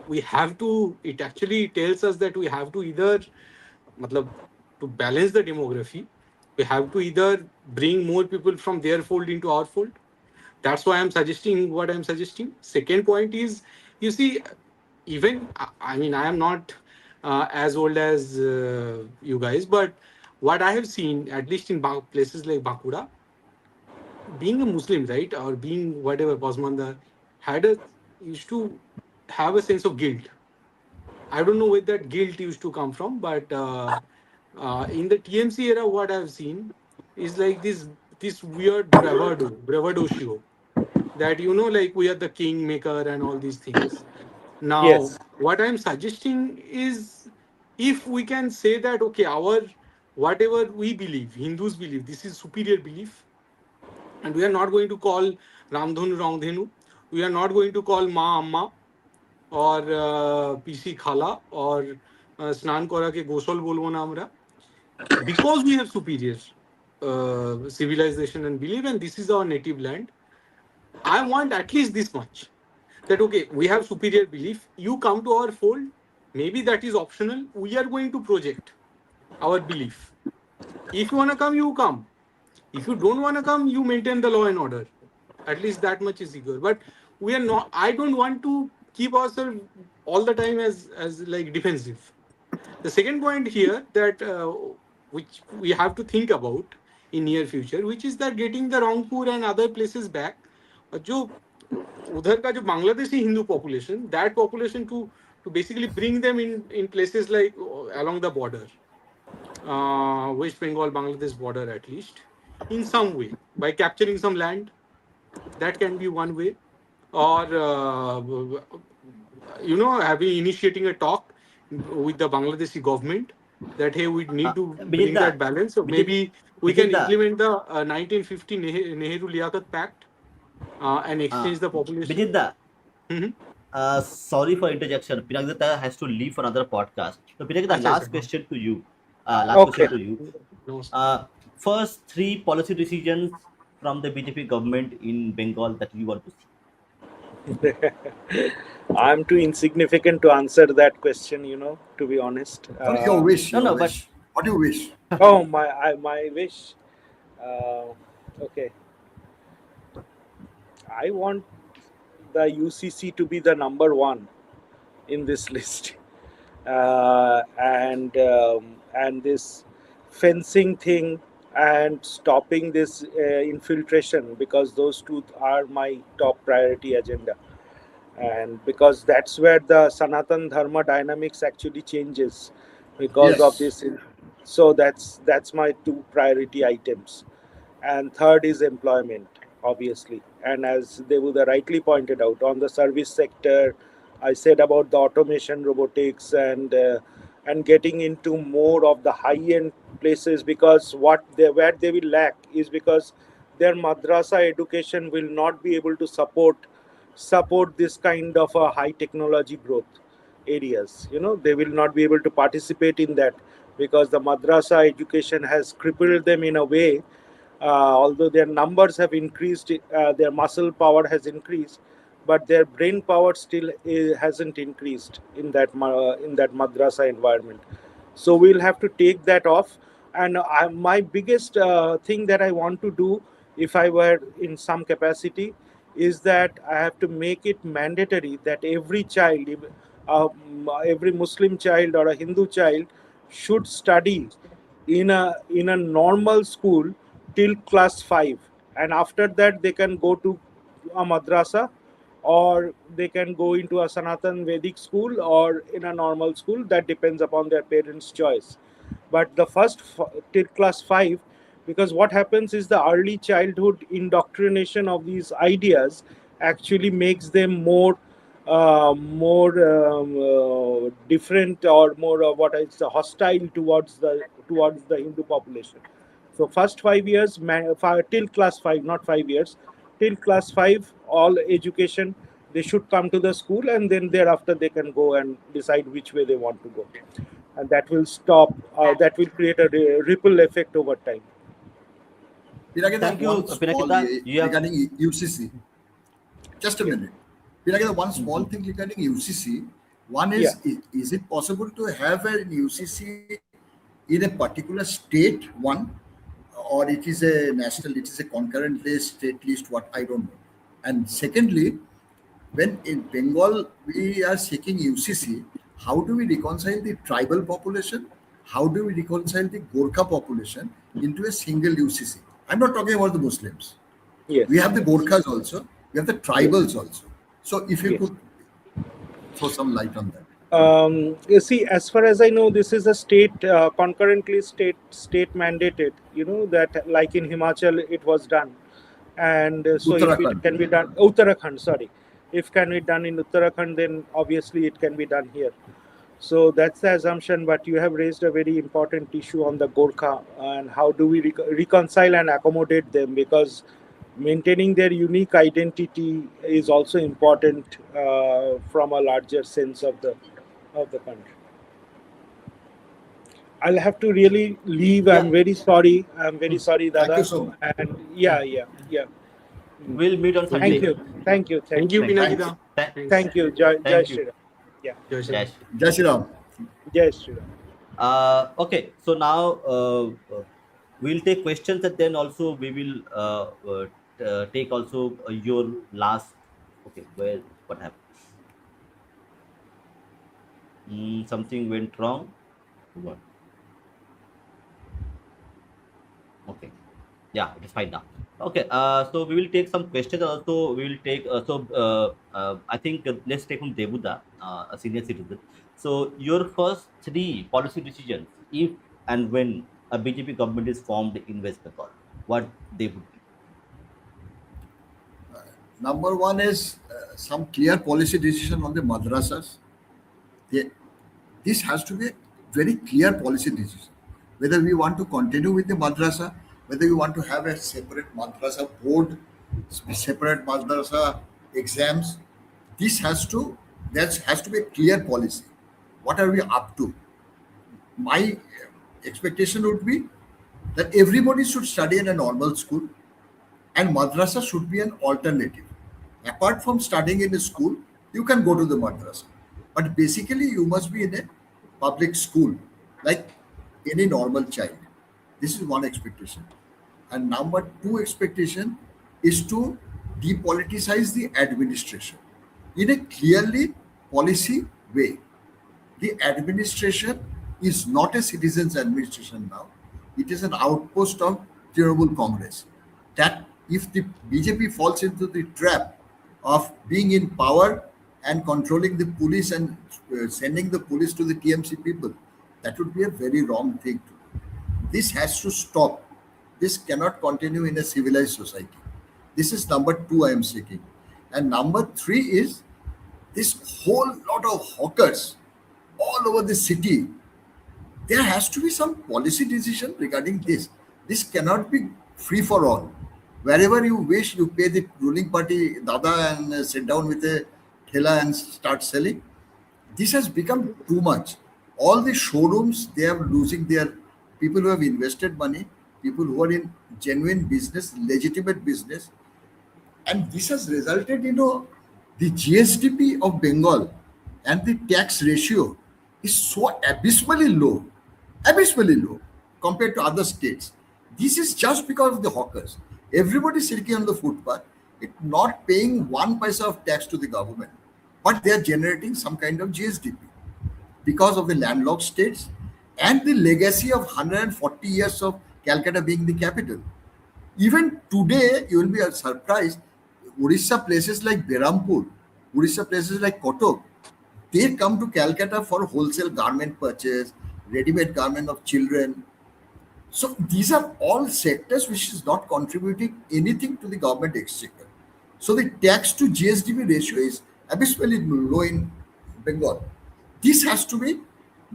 we have to. It actually tells us that we have to either matlab, to balance the demography, we have to either bring more people from their fold into our fold. That's why I'm suggesting what I'm suggesting. Second point is, you see, even I mean, I am not as old as you guys, but what I have seen, at least in places like Bankura, being a Muslim, right, or being whatever Pasmanda, had a used to have a sense of guilt. I don't know where that guilt used to come from, but in the TMC era, what I've seen is like this weird bravado show that like we are the king maker and all these things. Now, Yes. what I'm suggesting is if we can say that okay, our whatever we believe, Hindus believe, this is superior belief, and we are not going to call Ramdhanu Ramdhenu, we are not going to call Ma Amma or পিসি খালা or স্নান করাকে গোসল বলবো না আমরা, because we have superior civilization and belief and this is our native land. I want at least this much, that okay we have superior belief, you come to our fold, maybe that is optional, we are going to project our belief. If you want to come, you come. If you don't want to come, you maintain the law and order. At least that much is secure. But we are not. I don't want to keep ourselves all the time as like defensive. The second point here that which we have to think about in near future, which is that getting the Rangpur and other places back, जो उधर का जो Bangladeshi Hindu population, that population to basically bring them in places like along the border, West Bengal Bangladesh border at least, in some way by capturing some land. That can be one way, or having initiating a talk with the Bangladeshi government that hey, we need to bring Bijitda, that balance. So Bijit, maybe we can Bijitda, implement the 1950 Nehru Liaquat Pact and uh, exchange the population. Bijitda, Mhm. sorry for interjection. Pinagdata has to leave for another podcast. So, Pinagdata, Acha, acha, last no. question to you. Last Okay. question to you. No. First three policy decisions from the BJP government in Bengal that you want to see. I'm too insignificant to answer that question, to be honest. Sorry, your wish, No, your no, but wish. What do you wish? Oh, my wish. Uh, okay. I want the UCC to be the number one in this list. And this fencing thing and stopping this infiltration, because those two are my top priority agenda, and because that's where the Sanatan Dharma dynamics actually changes because of Yes. this. So that's my two priority items. And third is employment, obviously. And as Devuda rightly pointed out, on the service sector, I said about the automation, robotics, and getting into more of the high-end places, because where they will lack is because their madrasa education will not be able to support this kind of a high technology growth areas. They will not be able to participate in that because the madrasa education has crippled them in a way. Although their numbers have increased, their muscle power has increased, but their brain power still hasn't increased in that madrasa environment. So we'll have to take that off. And my biggest thing that I want to do, if I were in some capacity, is that I have to make it mandatory that every child, every Muslim child or a Hindu child, should study in a normal school till class 5, and after that they can go to a madrasa, or they can go into a Sanatan Vedic school or in a normal school. That depends upon their parents' choice. But the till class 5, because what happens is the early childhood indoctrination of these ideas actually makes them more different, or more what is hostile towards the Hindu population. So first 5 years, till class 5, not 5 years, till class 5, all education, they should come to the school, and then thereafter they can go and decide which way they want to go, and that will stop. That will create a ripple effect over time. Pinagada, Thank you, one small Pinakita. You have regarding UCC. Just a Yeah, minute. Pinagada, one small Mhm. thing regarding UCC. One yeah. is it possible to have an UCC in a particular state, one, or it is a national, it is a concurrent list, state list, what, I don't know. And secondly, when in Bengal we are seeking UCC, how do we reconcile the tribal population? How do we reconcile the Gorkha population into a single UCC? I'm not talking about the Muslims. We Yes, have the Gorkhas also, we have the yes, tribals also. So if you yes. could throw some light on that. You see, as far as I know, this is a state, concurrently state mandated. That, like in Himachal, it was done, and so if it Uttarakhand. can be done, Uttarakhand, sorry, if can be done in Uttarakhand, then obviously it can be done here. So that's the assumption. But you have raised a very important issue on the Gorkha, and how do we reconcile and accommodate them, because maintaining their unique identity is also important from a larger sense of the country. I'll have to really leave. yeah. I'm very sorry. I'm very Mm. sorry, Thank you Dada. so much. And yeah, yeah, yeah. Mm. We'll meet on Thank you. Thank Sunday. you. Thank you. Thank Thank you, you. Thank you. Thanks. Pinakida. Thanks. Thank you. Jai Thank Shri you. Ram. Yeah. Jai Shri Ram. Yes. Jai Shri Ram. Jai Shri Ram. Okay. So now we'll take questions, and then also we will take also your last. Okay, where what happened? Something went wrong. What? Okay. Yeah, it is fine now. Okay. So we will take some questions. Also, we will take. I think let's take from Debuda, a senior citizen. So your first three policy decisions, if and when a BJP government is formed in West Bengal, what they would be? Number one is some clear policy decision on the madrasas. They, this has to be a very clear policy decision. Whether we want to continue with the madrasa, whether we want to have a separate madrasa board, separate madrasa exams, this has to that has to be a clear policy. What are we up to? My expectation would be that everybody should study in a normal school and madrasa should be an alternative. Apart from studying in a school, you can go to the madrasa. But basically, you must be in a public school like any normal child. This is one expectation. And number two expectation is to depoliticize the administration in a clearly policy way. The administration is not a citizens' administration now. It is an outpost of Trinamool Congress. That if the BJP falls into the trap of being in power and controlling the police and sending the police to the TMC people, that would be a very wrong thing to do. This has to stop. This cannot continue in a civilized society. This is number two I am seeking. And number three is this whole lot of hawkers all over the city. There has to be some policy decision regarding this. This cannot be free for all. Wherever you wish, you pay the ruling party dada and sit down with a thela and start selling. This has become too much. All the showrooms, they are losing their people who have invested money, people who are in genuine business, legitimate business, and this has resulted, the GSDP of Bengal and the tax ratio is so abysmally low compared to other states. This is just because of the hawkers. Everybody sitting on the footpath, it not paying one paisa of tax to the government, but they are generating some kind of GSDP because of the landlocked states and the legacy of 140 years of Calcutta being the capital. Even today, you will be surprised. Orissa places like Berampur, Orissa places like Kotok, they come to Calcutta for wholesale garment purchase, ready-made garment of children. So these are all sectors which is not contributing anything to the government exchequer. So the tax to GSDP ratio is abysmally low in Bengal. This has to be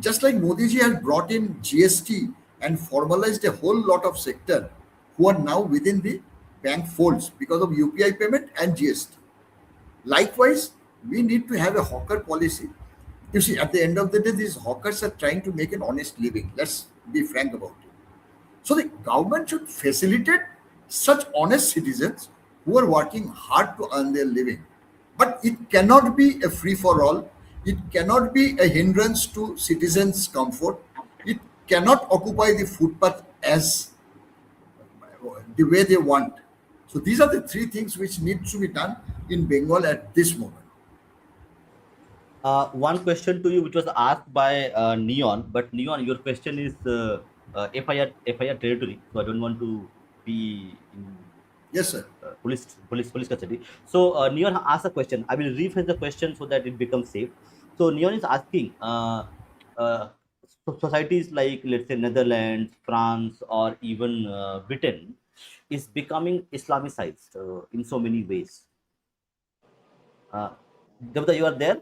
just like Modi ji has brought in GST and formalized a whole lot of sector who are now within the bank folds because of UPI payment and GST. Likewise, we need to have a hawker policy. You see, at the end of the day, these hawkers are trying to make an honest living. Let's be frank about it. So the government should facilitate such honest citizens who are working hard to earn their living. But it cannot be a free for all. It cannot be a hindrance to citizens' comfort. It cannot occupy the footpath as the way they want. So these are the three things which need to be done in Bengal at this moment. One question to you, which was asked by Neon, but Neon, your question is FIR territory, so I don't want to be in Yes, sir. police custody. So Neon asked a question. I will rephrase the question so that it becomes safe. So Neon is asking, societies like, let's say, Netherlands, France, or even Britain is becoming Islamicized in so many ways. Uh, Devda, you are there?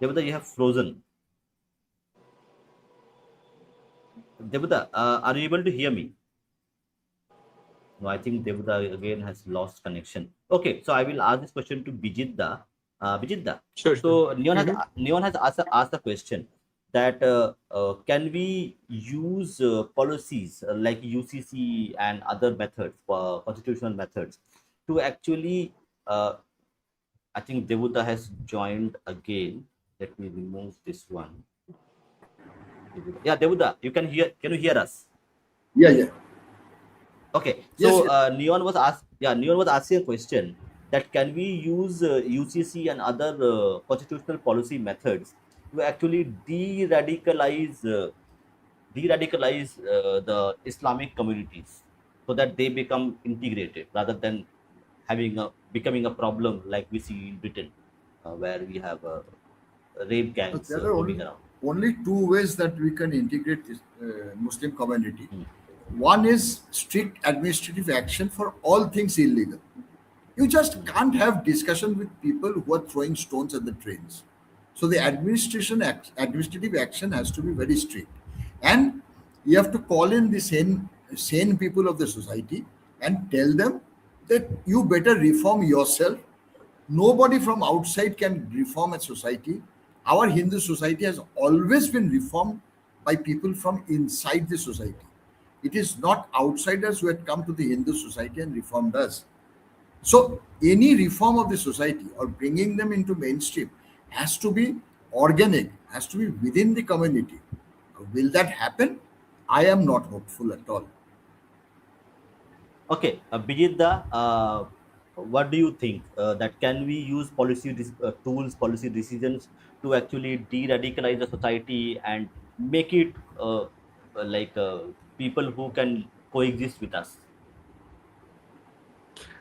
Devda, you have frozen. Devda, are you able to hear me? No, I think Devda again has lost connection. Okay, so I will ask this question to Bijeet Da. Bijeet Da. Sure, sure. So Mhm. Neon has asked a question that can we use policies like UCC and other methods, constitutional methods, to actually I think Devuda has joined again. Let me remove this one. Yeah, Devuda, you can hear. Can you hear us? Yeah, yeah. Okay, Yes, so yes. Neon was asking a question that can we use UCC and other constitutional policy methods to actually de-radicalize the Islamic communities so that they become integrated rather than becoming a problem like we see in Britain, where we have rape gangs There are roaming around. only two ways that we can integrate this Muslim community. Mm. One is strict administrative action for all things illegal. You just can't have discussion with people who are throwing stones at the trains. So the administrative action has to be very strict, and you have to call in the sane people of the society and tell them that you better reform yourself. Nobody from outside can reform a society. Our Hindu society has always been reformed by people from inside the society. It is not outsiders who had come to the Hindu society and reformed us. So any reform of the society or bringing them into mainstream has to be organic, has to be within the community. Will that happen? I am not hopeful at all. Okay, Bijitda, what do you think that can we use tools, policy decisions to actually de-radicalize the society and make it like people who can coexist with us?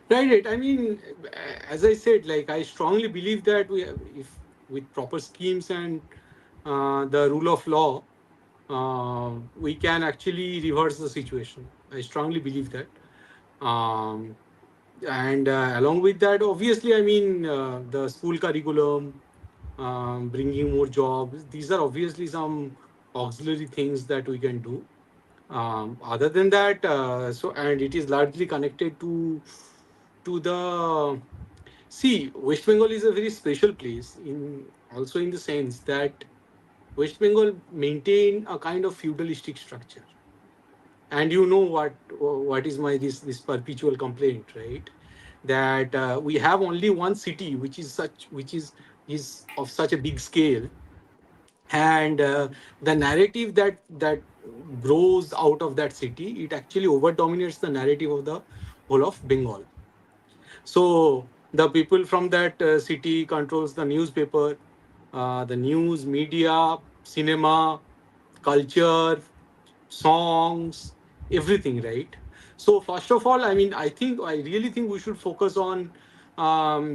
Right, right. I mean, as I said, like I strongly believe that we, if with proper schemes and the rule of law, we can actually reverse the situation. I strongly believe that. Um, and along with that, obviously, I mean, the school curriculum, bringing more jobs. These are obviously some auxiliary things that we can do. Other than that, so and it is largely connected to the see. West Bengal is a very special place in also in the sense that West Bengal maintain a kind of feudalistic structure, and you know what is my this perpetual complaint, right? That we have only one city which is of such a big scale, and the narrative that grows out of that city, it actually over dominates the narrative of the whole of Bengal. So the people from that city controls the newspaper, the news media, cinema, culture, songs, everything, right? So first of all, I mean, I really think we should focus on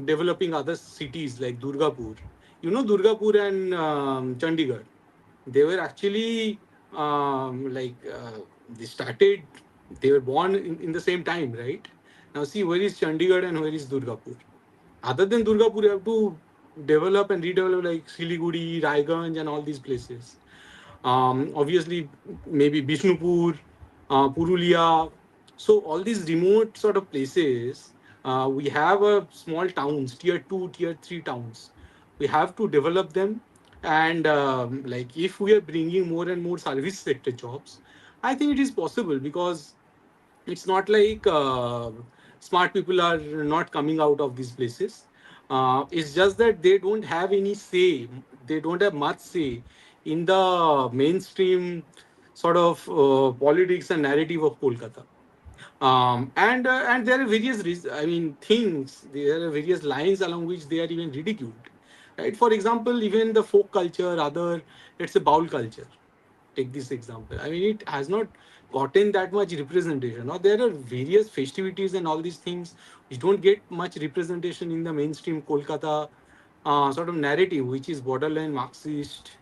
developing other cities like Durgapur. You know, Durgapur and Chandigarh, they were actually they started, they were born in the same time, right? Now see, where is Chandigarh and where is Durgapur? Other than Durgapur, you have to develop and redevelop like Siliguri, Raiganj, and all these places. Obviously, maybe Bishnupur, Purulia. So all these remote sort of places, we have a small towns, tier two, tier three towns. We have to develop them, and like if we are bringing more and more service sector jobs, I think it is possible because it's not like smart people are not coming out of these places. It's just that they don't have any say, they don't have much say in the mainstream sort of politics and narrative of Kolkata. And there are I mean, things. There are various lines along which they are even ridiculed, right? For example, even the folk culture, other, let's say, Baul culture. Take this example. I mean, it has not gotten that much representation. Now there are various festivities and all these things which don't get much representation in the mainstream Kolkata sort of narrative, which is borderline Marxist,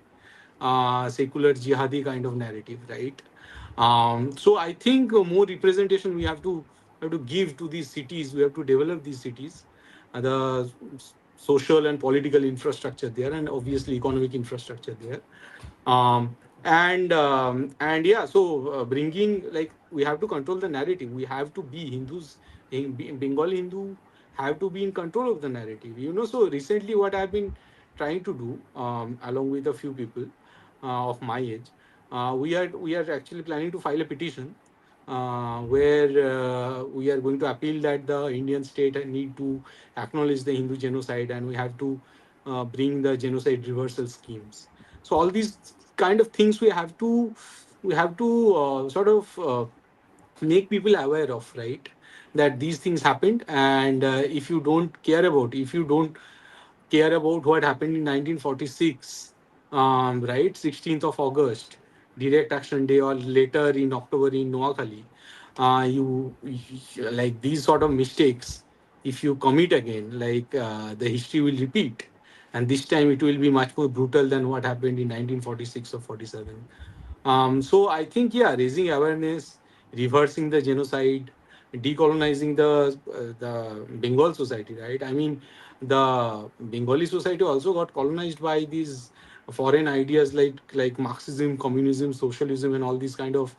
secular jihadi kind of narrative, right? So I think more representation we have to give to these cities. We have to develop these cities, social and political infrastructure there, and obviously economic infrastructure there. And yeah, so bringing, like, we have to control the narrative. We have to be Hindus, Bengali Hindu have to be in control of the narrative. So recently, what I've been trying to do, along with a few people of my age, we are actually planning to file a petition where we are going to appeal that the Indian state need to acknowledge the Hindu genocide, and we have to bring the genocide reversal schemes. So all these kind of things we have to sort of make people aware of, right? That these things happened, and if you don't care about, if you don't care about what happened in 1946, right, 16th of August, Direct Action Day, or later in October in Noakhali, like these sort of mistakes, if you commit again, like the history will repeat, and this time it will be much more brutal than what happened in 1946 or 47. So I think, yeah, raising awareness, reversing the genocide, decolonizing the Bengal society, right? I mean, the Bengali society also got colonized by these foreign ideas like Marxism, communism, socialism, and all these kind of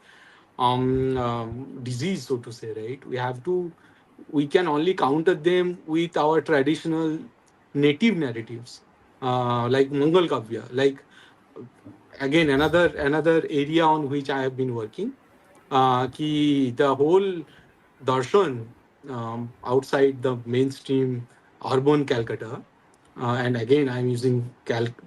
disease, so to say, right? We can only counter them with our traditional native narratives, like Mongol Kavya, like again another area on which I have been working. Ki the whole darshan outside the mainstream urban Calcutta, and again I'm using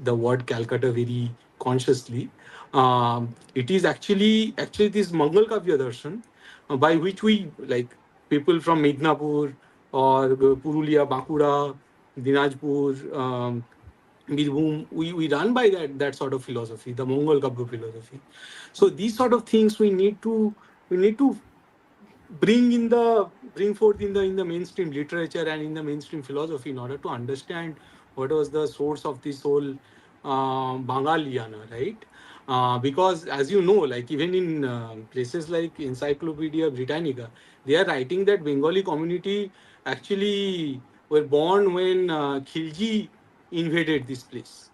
the word Calcutta very consciously. It is actually this Mangal Kavya darshan, by which we, like, people from Midnapur or Purulia, Bankura, Dinajpur, Birbhum, we run by that sort of philosophy, the Mongol Kabru philosophy. So these sort of things we need to bring forth in the mainstream literature and in the mainstream philosophy in order to understand what was the source of this whole Bangaliana, right? Because as you know, like even in places like Encyclopedia Britannica, they are writing that Bengali community actually were born when Khilji invaded this place.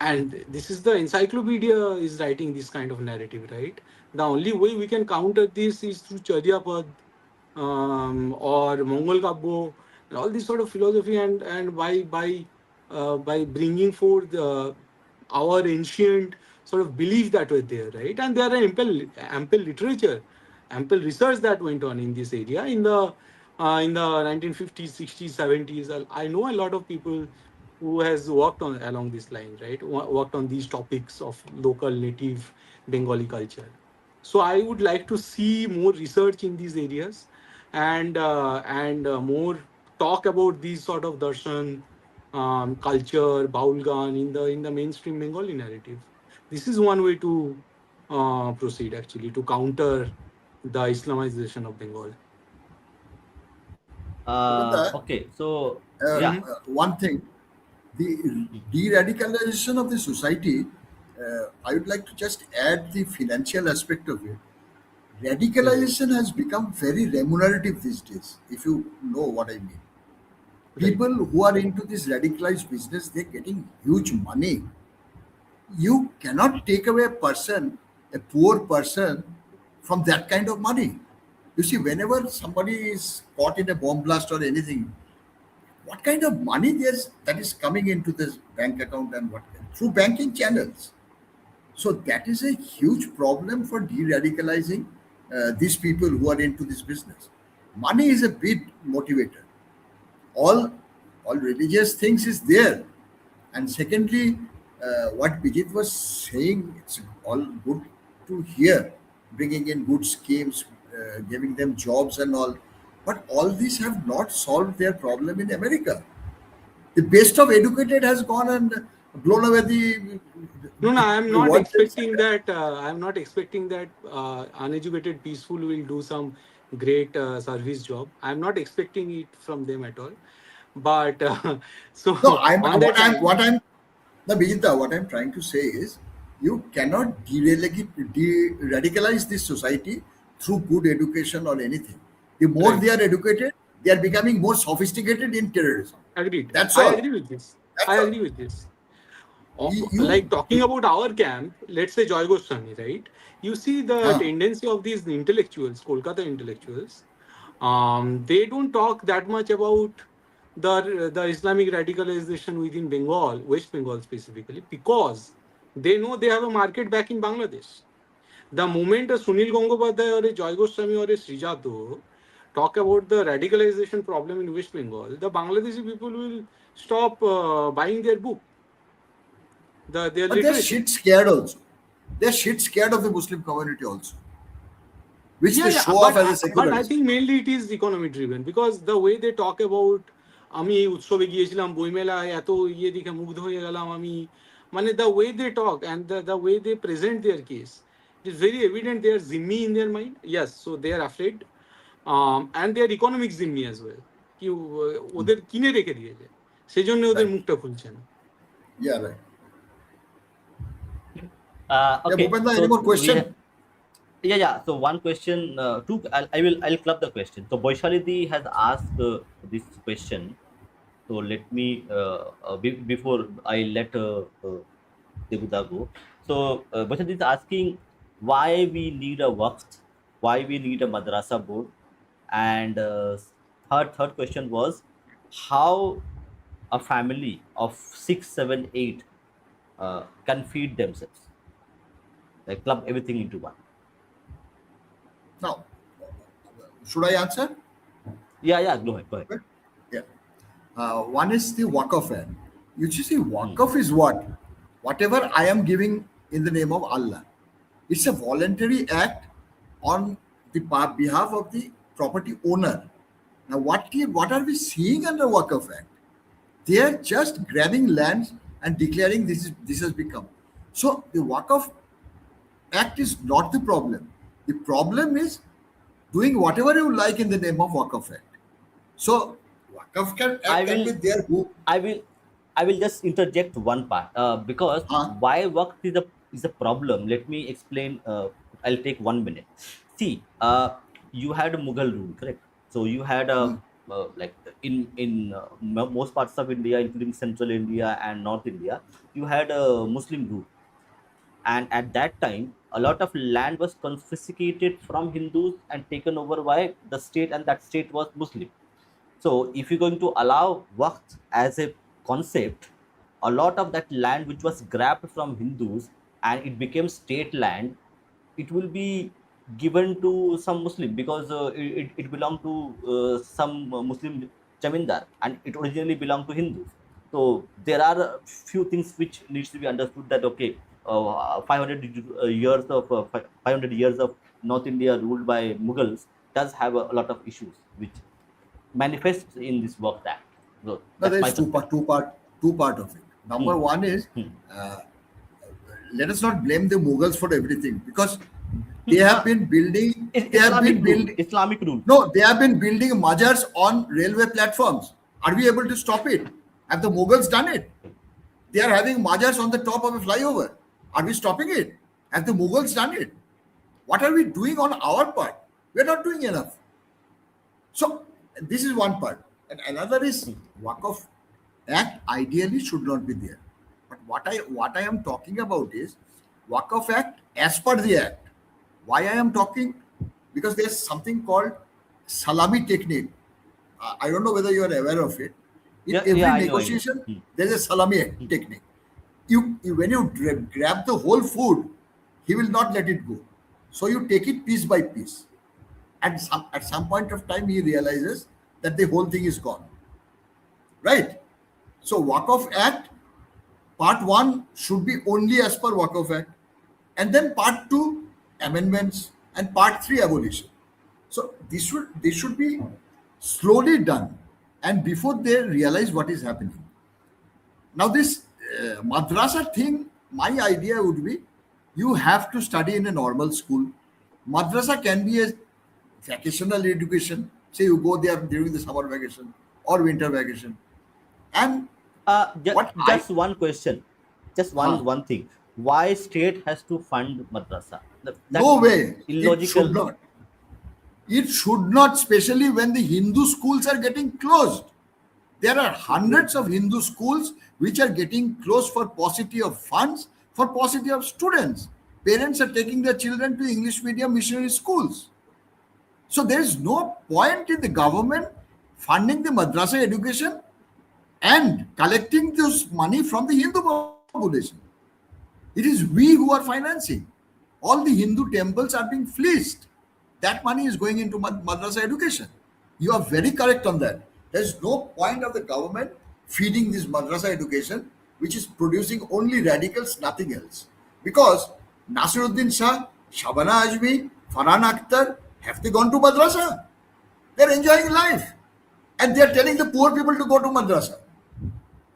And this is the encyclopedia is writing this kind of narrative, right? The only way we can counter this is through Charyapad, or Mongol Kabbo, and all this sort of philosophy, and by bringing forth our ancient sort of beliefs that were there, right? And there are ample literature, ample research that went on in this area in the 1950s, 60s, 70s. I know a lot of people who has worked on along this line, right? Worked on these topics of local native Bengali culture. So I would like to see more research in these areas, and more talk about these sort of darshan, culture, baulgan in the mainstream Bengali narrative. This is one way to proceed, actually, to counter the Islamization of Bengal. Okay, so yeah. Mhm. One thing, the de-radicalization of the society, I would like to just add the financial aspect of it. Right, Radicalization has become very remunerative these days, if you know what I mean. right, People who are into this radicalized business, they're getting huge money. You cannot take away a person, a poor person, from that kind of money. You see, whenever somebody is caught in a bomb blast or anything, what kind of money there's that is coming into this bank account, and what through banking channels. So that is a huge problem for de-radicalizing these people who are into this business. Money is a big motivator. All all religious things is there. And secondly, what Bijit was saying, it's all good to hear, bringing in good schemes, giving them jobs and all. But all these have not solved their problem in America. The best of educated has gone and blown away No, no, I'm the not world trade expecting center. that. I'm not expecting that uneducated peaceful will do some great service job. I'm not expecting it from them at all. But so No, I'm on that line, what I'm no, Bijita, what I'm trying to say is you cannot de-radicalize this society through good education or anything. The more right? they are educated, they are becoming more sophisticated in terrorism. Agreed. That's I all. agree with this. I That's all. agree with this. You Like talking about our camp, let's say Joy Goswami, right? You see the huh. tendency of these intellectuals, Kolkata intellectuals. They don't talk that much about the Islamic radicalization within Bengal, West Bengal specifically, because they know they have a market back in Bangladesh. The moment a Sunil Gangopadhyay or a Joy Goswami or a Srijato talk about the radicalization problem in West Bengal, the Bangladeshi people will stop buying their book, their But they're literature. shit scared also. They're shit scared of the Muslim community also. which Yeah, they yeah, show off as a but I secularist. think mainly it is economy driven because the way they talk about আমি এই উৎসবে গিয়েছিলাম বইমেলায় এত ইয়ে দেখে মুগ্ধ হয়ে গেলাম আমি মানে the way they talk and the way they present their case it is very evident they are zimmi in their mind. Yes, so they are afraid and they are economic zimmi as well কি ওদের কিনে রেখে দিয়েছে সেই জন্য ওদের Right. মুখটা খুলছে না. Yeah, right. Yeah, Okay, Bhupendra, any so more question? yeah. So one question, two. I'll club the question. So Boishalidi has asked this question. So let me before I let Debuda go. So Boishalidi is asking why we need a waqf, why we need a madrasa board, and third question was how a family of 6, 7, 8 can feed themselves. Like club everything into one. Now, should I answer? Yeah. Go ahead. Go ahead. Yeah. One is the Waqf Act. You see, Hmm. Waqf is what? Whatever I am giving in the name of Allah. It's a voluntary act on the behalf of the property owner. Now, what are we seeing under Waqf Act? They are just grabbing lands and declaring this has become. So the Waqf Act is not the problem. The problem is doing whatever you like in the name of Waqf Act. So I Act can will be there. Who? I will I will just interject one part because Huh? why work is a problem. Let me explain. I'll take 1 minute. See, you had a Mughal rule, correct? So you had a Hmm. like in most parts of India, including Central India and North India, you had a Muslim rule, and at that time, a lot of land was confiscated from Hindus and taken over by the state, and that state was Muslim. So, if you're going to allow Waqf as a concept, a lot of that land which was grabbed from Hindus and it became state land, it will be given to some Muslim because it belonged to some Muslim Jamindar and it originally belonged to Hindus. So, there are a few things which needs to be understood that okay, 500 years of 500 years of North India ruled by Mughals does have a lot of issues which manifests in this work act. So No, that's there my is perspective. two part of it. Number Hmm. one is Hmm. uh, let us not blame the Mughals for everything because they have Uh, been building. They have Islamic been rule. building. Islamic rule. No, they have been building majars on railway platforms. Are we able to stop it? Have the Mughals done it? They are having majars on the top of a flyover. Are we stopping it? Have the Mughals done it? What are we doing on our part? We are not doing enough. So this is one part. And another is Waqf Act ideally should not be there. But what I am talking about is Waqf Act as per the Act. Why I am talking? Because there's something called salami technique. I don't know whether you are aware of it. In Yeah, every I know. negotiation, Hmm. there's a salami technique. When you grab the whole food, he will not let it go. So you take it piece by piece. At some point of time, he realizes that the whole thing is gone. Right? So Waqf Act, part one should be only as per Waqf Act. And then part two, amendments, and part three, abolition. So this should be slowly done. And before they realize what is happening. Now, this madrasa thing, my idea would be you have to study in a normal school. Madrasa can be a vacational education. Say you go there during the summer vacation or winter vacation. And what I, Just one question. Just huh, one thing. Why state has to fund madrasa? That's no way, it should illogical. not. It should not, especially when the Hindu schools are getting closed. There are hundreds of Hindu schools which are getting closed for paucity of funds, for paucity of students. Parents are taking their children to English medium missionary schools. So there is no point in the government funding the madrasa education and collecting this money from the Hindu population. It is we who are financing. All the Hindu temples are being fleeced. That money is going into madrasa education. You are very correct on that. There is no point of the government feeding this madrasa education, which is producing only radicals, nothing else. Because Nasiruddin Shah, Shabana Azmi, Farhan Akhtar Have they gone to madrasa? They're enjoying life. And they're telling the poor people to go to madrasa.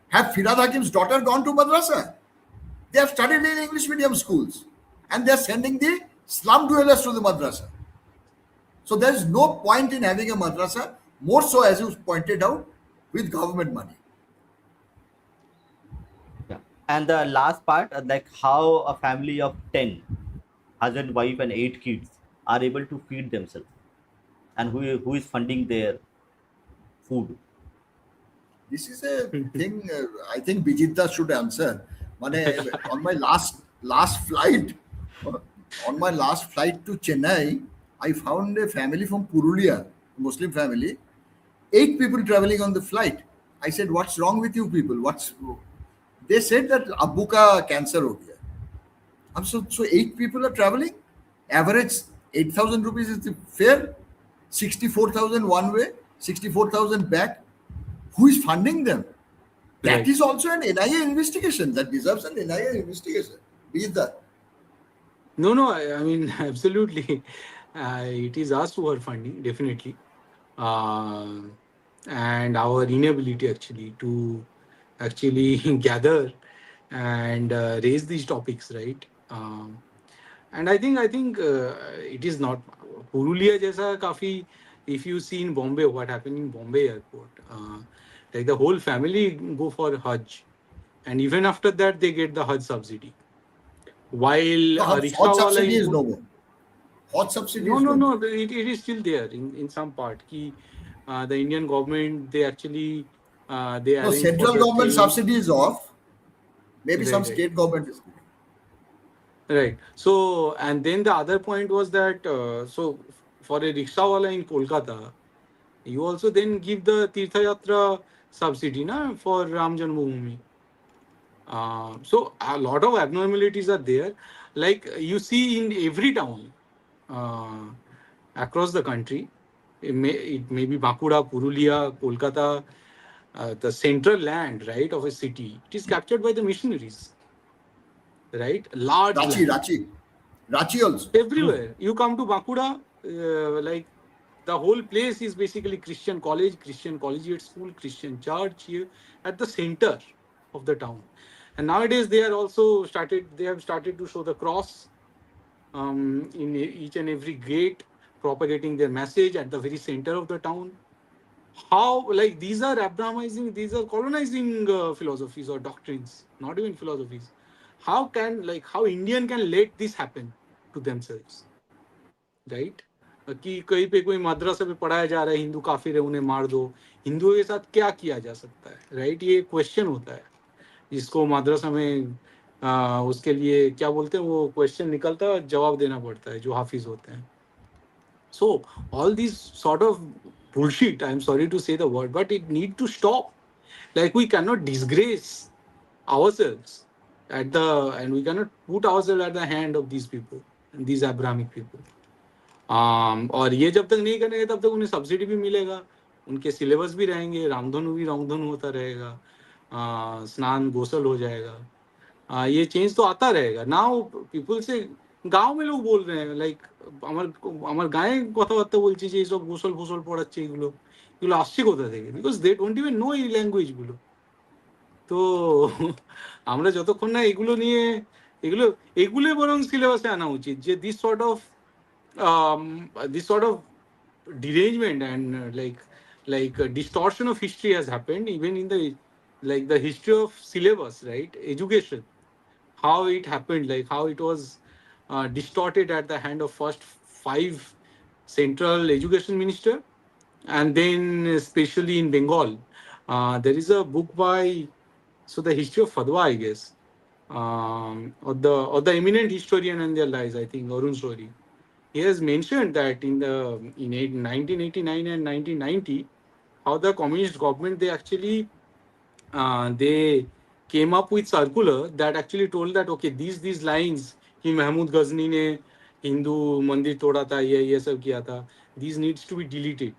Have Firad Hakim's daughter gone to madrasa? They have studied in English medium schools. And they're sending the slum dwellers to the madrasa. So there is no point in having a madrasa, more so as you pointed out, with government money. Yeah. And the last part, like how a family of 10, husband, wife, and 8 kids are able to feed themselves, and who is funding their food. This is a thing I think Bijita should answer. Mane, on my last flight, on my last flight to Chennai, I found a family from Purulia, Muslim family, 8 people traveling on the flight. I said, "What's wrong with you people? What's?" They said that Abbu ka cancer ho gaya. So 8 people are traveling. Average 8,000 rupees is the fare. 64,000 one way, 64,000 back. Who is funding them? That Right. is also an NIA investigation. That deserves an NIA investigation. Be that. No, no, I mean, absolutely. It is us who are funding, definitely. Uh, and our inability actually to actually gather and raise these topics, right? And I think it is not Purulia jaisa kafi. If you see in Bombay, what happened in Bombay airport, like the whole family go for Hajj, and even after that they get the Hajj subsidy. While No, a hot rickshaw wala subsidy in is no more. Hot subsidy no, is no, no more. no. It is still there in some part. The Indian government they actually they No, arrange for central the government train. subsidy is off. Maybe some Right, right, state government is giving. right. So and then the other point was that for a rickshawala in Kolkata, you also then give the Tirtha Yatra subsidy na for Ram Janmabhoomi. So a lot of abnormalities are there. Like you see in every town uh, across the country, it may be Bankura, Purulia, Kolkata, the central land, right, of a city. It is captured by the missionaries, right? Large Rachi, land Rachi. Rachi also. everywhere. You come to Bankura, like the whole place is basically Christian college, Christian collegiate school, Christian church here at the center of the town. And nowadays they are also started. They have started to show the cross in each and every gate, propagating their message at the very center of the town. How like these are Abrahamizing, these are colonizing philosophies or doctrines, not even philosophies. How Indian can let this happen to themselves, right कि कहीं पे कोई मद्रसा में पढ़ाया जा रहा है हिंदू काफिर है उन्हें मार दो हिंदुओं के साथ क्या किया जा सकता है राइट ये क्वेश्चन होता है जिसको मद्रसा में उसके लिए क्या बोलते हैं वो क्वेश्चन निकलता है और जवाब देना पड़ता है जो हाफिज होते हैं so all these sort of bullshit I'm sorry to say the word but it need to stop like we cannot disgrace ourselves at the and we cannot put ourselves at the hand of these people and these abrahamic people और ये जब तक नहीं करेंगे तब तक उन्हें subsidy भी मिलेगा उनके सिलेबस भी रहेंगे रामधनु भी रामधनु होता रहेगा स्नान गोसल हो जाएगा ये चेंज तो आता रहेगा नाउ पिपल से গাঁও में লোক বল रहे हैं লাইক আমার আমার গায়ে কথাবার্তা বলছি যে এইসব গোসল ফোসল পড়াচ্ছে এগুলো এগুলো আসছে কোথা থেকে because they don't even know এই ল্যাঙ্গুয়েজ গুলো তো আমরা যতক্ষণ না এগুলো নিয়ে এগুলো এগুলো বরং সিলেবাসে আনা উচিত যে this sort of derangement and distortion of history has happened even in the like the history of syllabus right education how it happened like how it was distorted at the hand of first five central education minister and then especially in Bengal there is a book by so the history of Fadwa I guess or the eminent historian and their lies I think Arun Shori he has mentioned that in 1989 and 1990 how the communist government they actually they came up with circular that actually told that okay these lines कि महमूद गजनी ने हिंदू मंदिर तोड़ा था ये सब किया था these needs to be deleted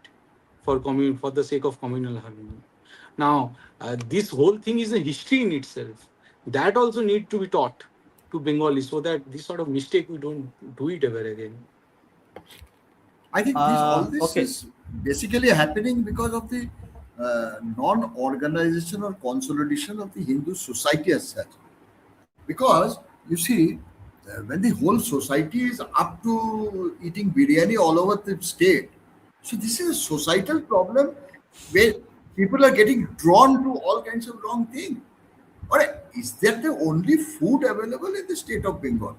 for the sake of communal harmony now this whole thing is a history in itself that also need to be taught to Bengali so that this sort of mistake we don't do it ever again. I think this all this Okay. is basically happening because of the non-organization or consolidation of the Hindu society as such. Because you see, when the whole society is up to eating biryani all over the state, so this is a societal problem where people are getting drawn to all kinds of wrong things. Alright, is that the only food available in the state of Bengal?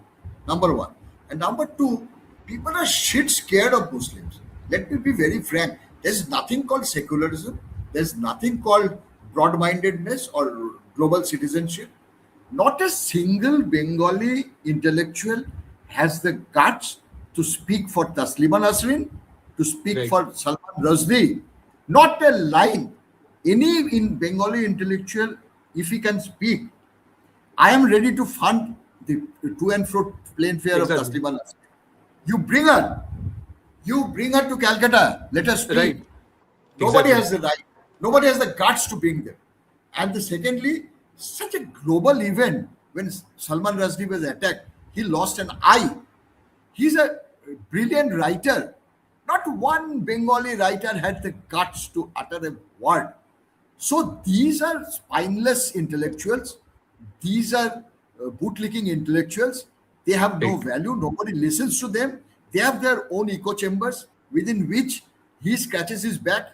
Number one. And number two, people are shit scared of Muslims. Let me be very frank. There's nothing called secularism. There's nothing called broad-mindedness or global citizenship. Not a single Bengali intellectual has the guts to speak for Taslima Nasrin, to speak Right. for Salman Rushdie. Not a line. Any in Bengali intellectual, if he can speak, I am ready to fund the to and fro plane fare of Exactly. Taslima Nasrin. You bring her. You bring her to Calcutta. Let her speak. Right. Nobody Exactly. has the right. Nobody has the guts to bring them. And the secondly, such a global event when Salman Rushdie was attacked, he lost an eye. He's a brilliant writer. Not one Bengali writer had the guts to utter a word. So these are spineless intellectuals. These are bootlicking intellectuals. They have no Right. value. Nobody listens to them. They have their own echo chambers within which he scratches his back,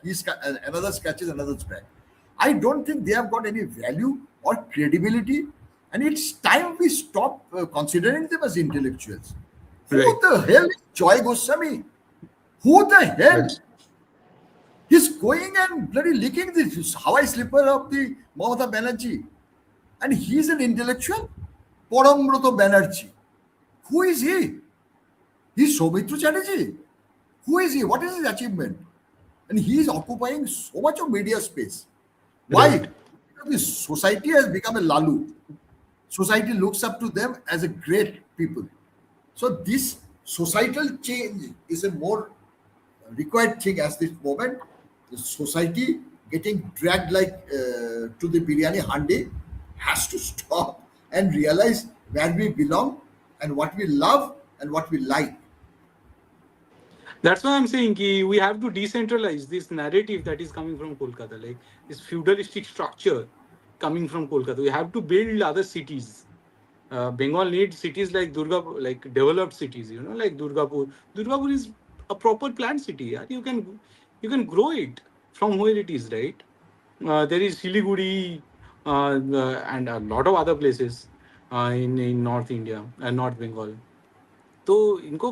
another scratches another's back. I don't think they have got any value or credibility. And it's time we stop considering them as intellectuals. Who Right. the hell is Joy Goswami? Who the hell? Right. He's going and bloody licking the Hawaii slipper of the Mamata Banerjee. And he's an intellectual? Parambrata Banerjee. Who is he? He's Soumitra Chatterjee. Who is he? What is his achievement? And he is occupying so much of media space. Why? Right. Because the society has become a lalu. Society looks up to them as a great people. So this societal change is a more required thing as this moment. The society getting dragged like to the biryani handi has to stop and realize where we belong and what we love and what we like. That's why I'm saying we have to decentralize this narrative that is coming from Kolkata, like this feudalistic structure coming from Kolkata. We have to build other cities. Bengal needs cities like like developed cities, like Durgapur. Durgapur is a proper planned city. Yeah? You can grow it from where it is, right? There is Siliguri and a lot of other places in North India and North Bengal. তো ইনকো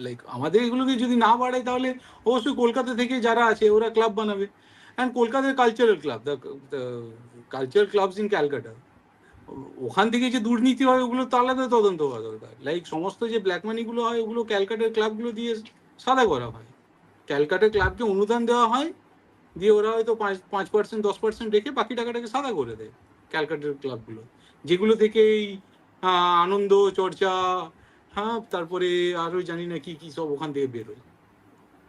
like আমাদের এগুলোকে যদি না বাড়ায় তাহলে অবশ্যই কলকাতা থেকে যারা আছে ওরা ক্লাব বানাবে অ্যান্ড কলকাতার cultural club the cultural clubs in Calcutta ওখান থেকে যে দুর্নীতি হয় ওগুলো তো আলাদা তদন্ত হওয়া দরকার লাইক সমস্ত যে ব্ল্যাক মানিগুলো হয় ওগুলো ক্যালকাটার ক্লাবগুলো দিয়ে সাদা করা হয় ক্যালকাটার ক্লাবকে অনুদান দেওয়া হয় দিয়ে ওরা হয়তো 5% 10% রেখে বাকি টাকাটাকে সাদা করে দেয় ক্যালকাটার ক্লাবগুলো যেগুলো থেকে এই আনন্দ চর্চা হ্যাঁ তারপরে আরো জানি না কি কি সব ওখান থেকে বেরোয়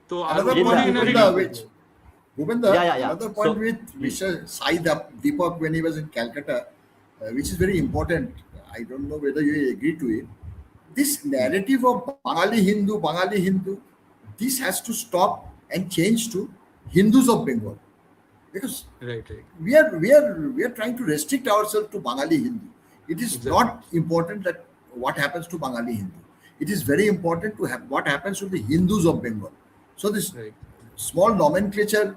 তো আর Another Yes, point, ওখানে Bhupenda, narrative which yeah, Bhupenda, yeah, yeah. another point So, with Mr. Sai Deepak when he was in Calcutta, which is very important. I don't know whether you agree to it. This narrative of Bangali Hindu, this has to stop and change to Hindus of Bengal. Because right, right. we are trying to restrict ourselves to Bengali Hindu. It is Exactly. not important that what happens to Bengali Hindu. It is very important to have what happens to the Hindus of Bengal. So this Right. small nomenclature,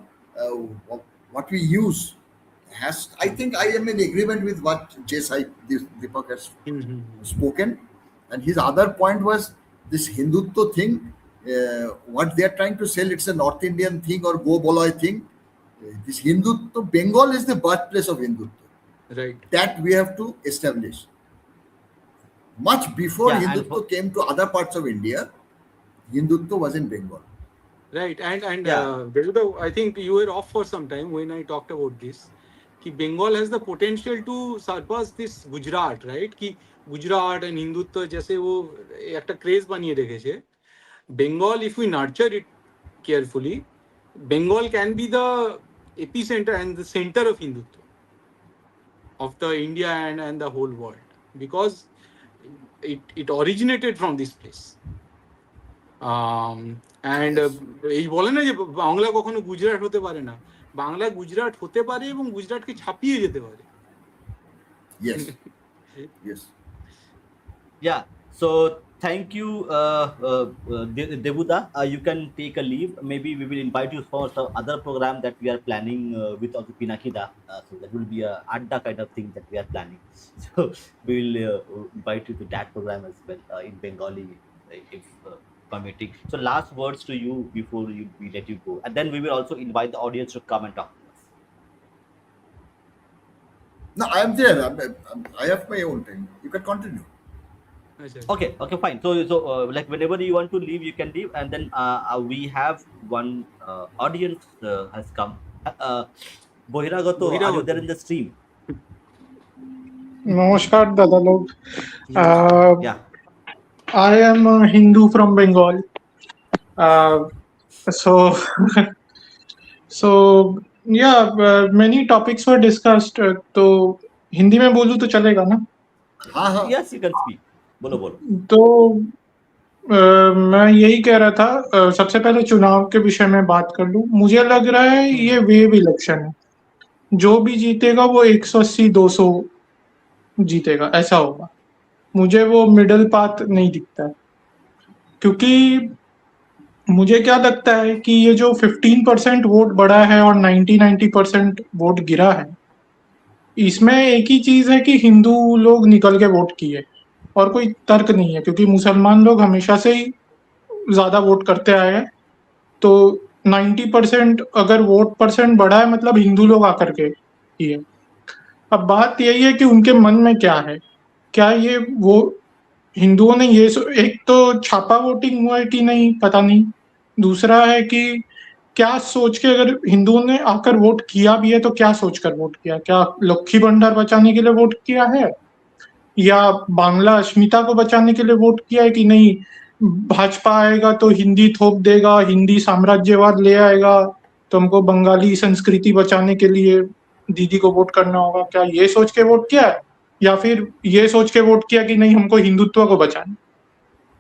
what we use, has. I think I am in agreement with what J. Deepak has Mhm. spoken, and his other point was this Hindutva thing. What they are trying to sell, it's a North Indian thing or Go Boloi thing. This Hindutva, Bengal is the birthplace of Hindutva. Right. That we have to establish. Much before yeah, Hindutva came to other parts of India, Hindutva was in Bengal. Right. And yeah, Devuda, I think you were off for some time when I talked about this. Ki Bengal has the potential to surpass this Gujarat, right? Ki Gujarat and Hindutva जैसे वो एक craze बनिए রেখেছে. Bengal, if we nurture it carefully, Bengal can be the epicenter and the center of Hindutva of the India and the whole world because it originated from this place. And Yes. এই বলে না যে বাংলা কখনো গুজরাট হতে পারে না, বাংলা গুজরাট হতে পারে এবং গুজরাটকে ছাপিয়ে যেতে পারে। Yes. Yes. Yeah. So thank you, Devuda. You can take a leave. Maybe we will invite you for some other program that we are planning with also Pinakida. So that will be a adda kind of thing that we are planning. So we will invite you to that program as well in Bengali, if permitting. So last words to you before we let you go, and then we will also invite the audience to come and talk to us. No, I am there. I have my own time. You can continue. আচ্ছা, Okay, okay, fine. So like whenever you want to leave, you can leave, and then we have one audience has come. Bohiragato, are you বহিরাগত। there in the stream? नमस्कार दादा लोग. নমস্কার। Yeah. I am a Hindu from Bengal. So so yeah, many topics were discussed. तो हिंदी में बोलूँ तो चलेगा ना? हाँ हाँ. Yes, you can speak. बोलो बोलो. तो मैं यही कह रहा था, सबसे पहले चुनाव के विषय में बात कर लूं. मुझे लग रहा है ये वेव इलेक्शन है. जो भी जीतेगा वो 180-200 जीतेगा, ऐसा होगा. मुझे वो मिडल पाथ नहीं दिखता है, क्योंकि मुझे क्या लगता है कि ये जो 15% वोट बढ़ा है और 90% वोट गिरा है, इसमें एक ही चीज है कि हिंदू लोग निकल के वोट किए, और कोई तर्क नहीं है, क्योंकि मुसलमान लोग हमेशा से ही ज्यादा वोट करते आए हैं. तो 90% अगर वोट परसेंट बढ़ा है, मतलब हिंदू लोग आकर के किए. अब बात यही है कि उनके मन में क्या है. क्या ये वो हिंदुओं ने ये एक तो छापा वोटिंग हुआ है कि नहीं पता नहीं. दूसरा है कि क्या सोच के अगर हिंदुओं ने आकर वोट किया भी है तो क्या सोचकर वोट किया. क्या लक्ष्मी भंडार बचाने के लिए वोट किया है, या बांग्ला अस्मिता को बचाने के लिए वोट किया है कि नहीं भाजपा आएगा तो हिंदी थोप देगा, हिंदी साम्राज्यवाद ले आएगा, तो हमको बंगाली संस्कृति बचाने के लिए दीदी को वोट करना होगा. क्या ये सोच के वोट किया है, या फिर ये सोच के वोट किया कि नहीं हमको हिंदुत्व को बचाना,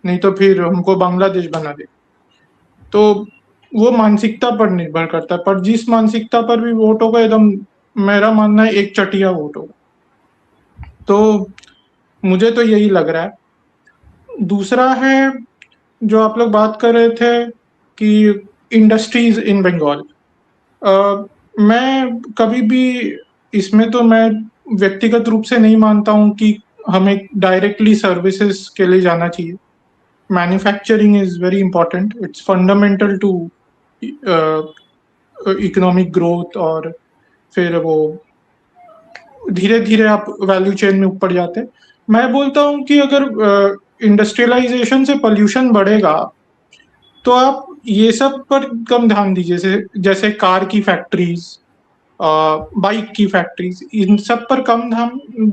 नहीं तो फिर हमको बांग्लादेश बना दे. तो वो मानसिकता पर निर्भर करता है. पर जिस मानसिकता पर भी वोट होगा, एकदम मेरा मानना है एक चटिया वोट होगा. तो मुझे तो यही लग रहा है. दूसरा है जो आप लोग बात कर रहे थे कि इंडस्ट्रीज इन बंगाल. मैं कभी भी इसमें तो मैं व्यक्तिगत रूप से नहीं मानता हूं कि हमें डायरेक्टली सर्विसेज के लिए जाना चाहिए. Manufacturing is very important. It's fundamental to economic growth, और फिर वो धीरे धीरे आप वैल्यू चेन में ऊपर जाते हैं. मैं बोलता हूं कि अगर इंडस्ट्रियलाइजेशन से पोल्यूशन बढ़ेगा तो आप ये सब पर कम ध्यान दीजिए. जैसे कार की फैक्ट्रीज, बाइक की फैक्ट्रीज, इन सब पर कम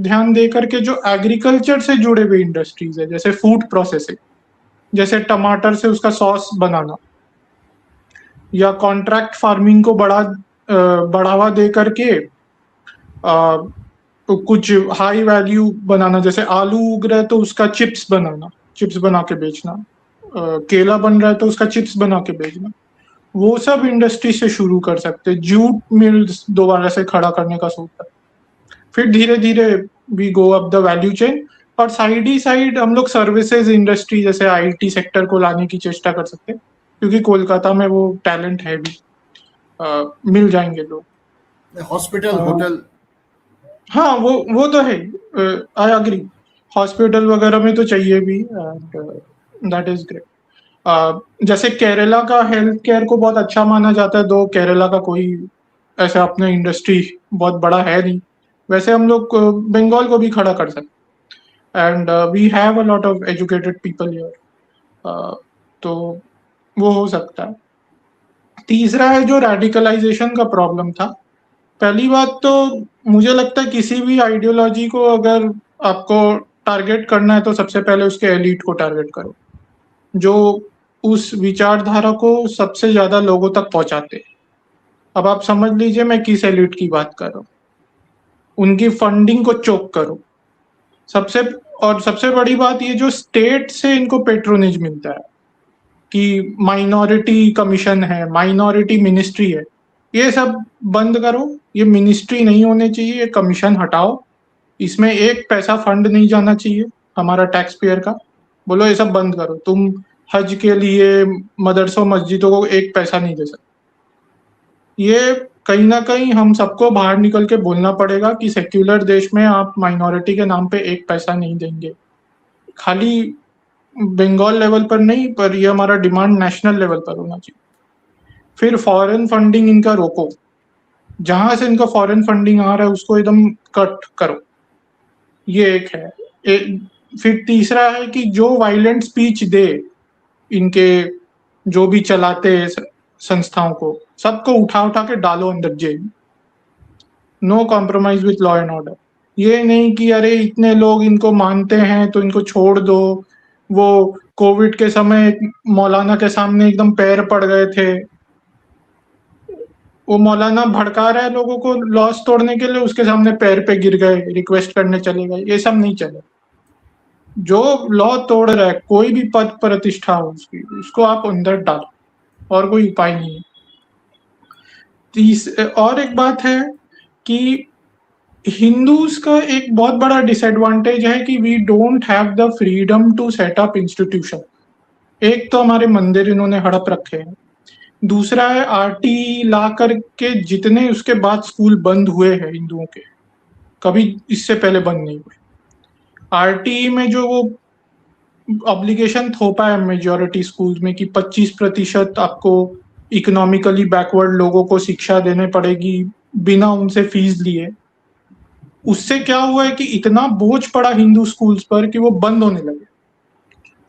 ध्यान दे करके जो एग्रीकल्चर से जुड़े हुए इंडस्ट्रीज है, जैसे फूड प्रोसेसिंग, जैसे टमाटर से उसका सॉस बनाना, या कॉन्ट्रैक्ट फार्मिंग को बढ़ावा दे करके कुछ हाई वैल्यू बनाना. जैसे आलू उग रहा है तो उसका चिप्स बनाना, चिप्स बना के बेचना. केला बन रहा है तो उसका चिप्स बना के बेचना. वो सब इंडस्ट्री से शुरू कर सकते. जूट मिल्स दोबारा से खड़ा करने का सोचता है. फिर धीरे धीरे we go up the value chain, और साइड ही साइड हम लोग सर्विसेज इंडस्ट्री जैसे आईटी सेक्टर को लाने की चेष्टा कर सकते हैं, क्योंकि कोलकाता में वो टैलेंट है भी. मिल जाएंगे लोग. Hospital, hotel. हाँ, वो तो है. I agree. हॉस्पिटल वगैरह में तो चाहिए भी, एंड दैट इज ग्रेट. जैसे केरला का हेल्थ केयर को बहुत अच्छा माना जाता है, दो केरला का कोई ऐसा अपना इंडस्ट्री बहुत बड़ा है नहीं. वैसे हम लोग बंगाल को भी खड़ा कर सकते. And we have a lot of educated people here. तो वो हो सकता है. तीसरा है जो रेडिकलाइजेशन का प्रॉब्लम था. पहली बात तो मुझे लगता है किसी भी आइडियोलॉजी को अगर आपको टारगेट करना है तो सबसे पहले उसके एलीट को टारगेट करो, जो उस विचारधारा को सबसे ज्यादा लोगों तक पहुंचाते हैं. अब आप समझ लीजिए मैं किस एलीट की बात कर रहा हूँ. उनकी फंडिंग को चोक करो. सबसे बड़ी बात ये जो स्टेट से इनको पेट्रोनेज मिलता है, कि माइनॉरिटी कमीशन है, माइनॉरिटी मिनिस्ट्री है, ये सब बंद करो। ये मिनिस्ट्री नहीं होने चाहिए, ये कमीशन हटाओ, इसमें एक पैसा फंड नहीं जाना चाहिए हमारा टैक्स पेयर का। बोलो ये सब बंद करो, तुम हज के लिए मदरसों मस्जिदों को एक पैसा नहीं दे सकते। ये कहीं ना कहीं हम सबको बाहर निकल के बोलना पड़ेगा कि सेक्युलर देश में आप माइनॉरिटी के नाम पे एक पैसा नहीं देंगे। खाली बंगाल लेवल पर नहीं, पर ये हमारा डिमांड नेशनल लेवल पर होना चाहिए। फिर फॉरेन फंडिंग इनका रोको, जहां से इनका फॉरेन फंडिंग आ रहा है उसको एकदम कट करो, ये एक है। फिर तीसरा है कि जो वायलेंट स्पीच दे इनके जो भी चलाते संस्थाओं को, सबको उठा उठा के डालो अंदर jail. No compromise with law and order. ये नहीं कि अरे इतने लोग इनको मानते हैं तो इनको छोड़ दो। वो कोविड के समय मौलाना के सामने एकदम पैर पड़ गए थे, वो मौलाना भड़का रहा है लोगों को लॉस तोड़ने के लिए, उसके सामने पैर पे गिर गए, रिक्वेस्ट करने चले गए। ये सब नहीं चले। जो लॉ तोड़ रहा है, कोई भी पद प्रतिष्ठा हो उसकी, उसको आप अंदर डालो, और कोई उपाय नहीं है। और एक बात है कि हिंदूज का एक बहुत बड़ा डिसएडवांटेज है कि we don't have the freedom to set up institution. एक तो हमारे मंदिर इन्होंने हड़प रखे हैं, दूसरा है आरटी ला करके जितने उसके बाद स्कूल बंद हुए हैं हिंदुओं के, कभी इससे पहले बंद नहीं हुए। आरटी में जो वो ऑब्लिगेशन थोपा है मेजॉरिटी स्कूल में कि 25% आपको इकोनॉमिकली बैकवर्ड लोगों को शिक्षा देने पड़ेगी बिना उनसे फीस लिए, उससे क्या हुआ है कि इतना बोझ पड़ा हिंदू स्कूल्स पर कि वो बंद होने लगे।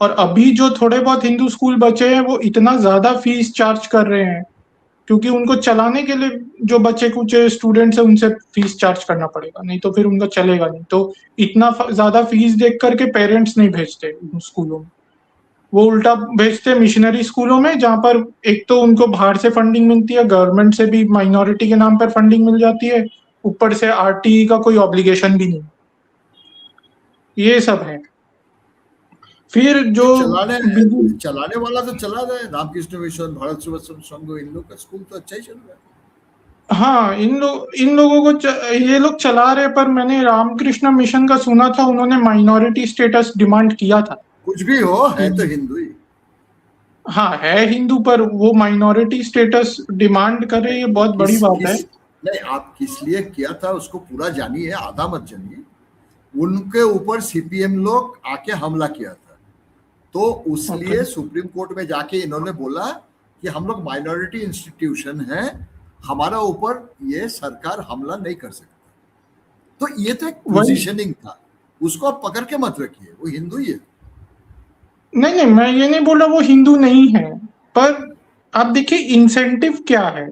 और अभी जो थोड़े बहुत हिंदू स्कूल बचे हैं वो इतना ज्यादा फीस चार्ज कर रहे हैं क्योंकि उनको चलाने के लिए जो बच्चे कुछ स्टूडेंट्स हैं उनसे फीस चार्ज करना पड़ेगा, नहीं तो फिर उनका चलेगा नहीं। तो इतना ज्यादा फीस देख करके पेरेंट्स नहीं भेजते उन स्कूलों में, वो उल्टा भेजते मिशनरी स्कूलों में, जहाँ पर एक तो उनको बाहर से फंडिंग मिलती है, गवर्नमेंट से भी माइनॉरिटी के नाम पर फंडिंग मिल जाती है, ऊपर से आरटीई का कोई ऑब्लिगेशन भी नहीं। ये सब है। फिर जो चलाने चलाने वाला तो चला रहा है, रामकृष्ण मिशन, भारत सेवा संघ, इन लोग का स्कूल तो अच्छा ही चल रहा है। हाँ, इन लोगों को ये लोग चला रहे, पर मैंने रामकृष्ण मिशन का सुना था उन्होंने माइनॉरिटी स्टेटस डिमांड किया था। कुछ भी हो, है तो हिंदू ही। हाँ, है हिंदू, पर वो माइनॉरिटी स्टेटस डिमांड करे, ये बहुत बड़ी बात है। नहीं, आप किस लिए किया था उसको पूरा जानिए, आधा मत जानिए। उनके ऊपर सीपीएम लोग आके हमला किया था, तो उसलिए सुप्रीम कोर्ट में जाके इन्होंने बोला कि हम लोग माइनॉरिटी इंस्टीट्यूशन है, हमारा ऊपर ये सरकार हमला नहीं कर सकती। तो ये तो एक पोजीशनिंग था, उसको आप पकड़ के मत रखिए, वो हिंदू ही है। नहीं नहीं, मैं ये नहीं बोल रहा वो हिंदू नहीं है, पर आप देखिए इंसेंटिव क्या है।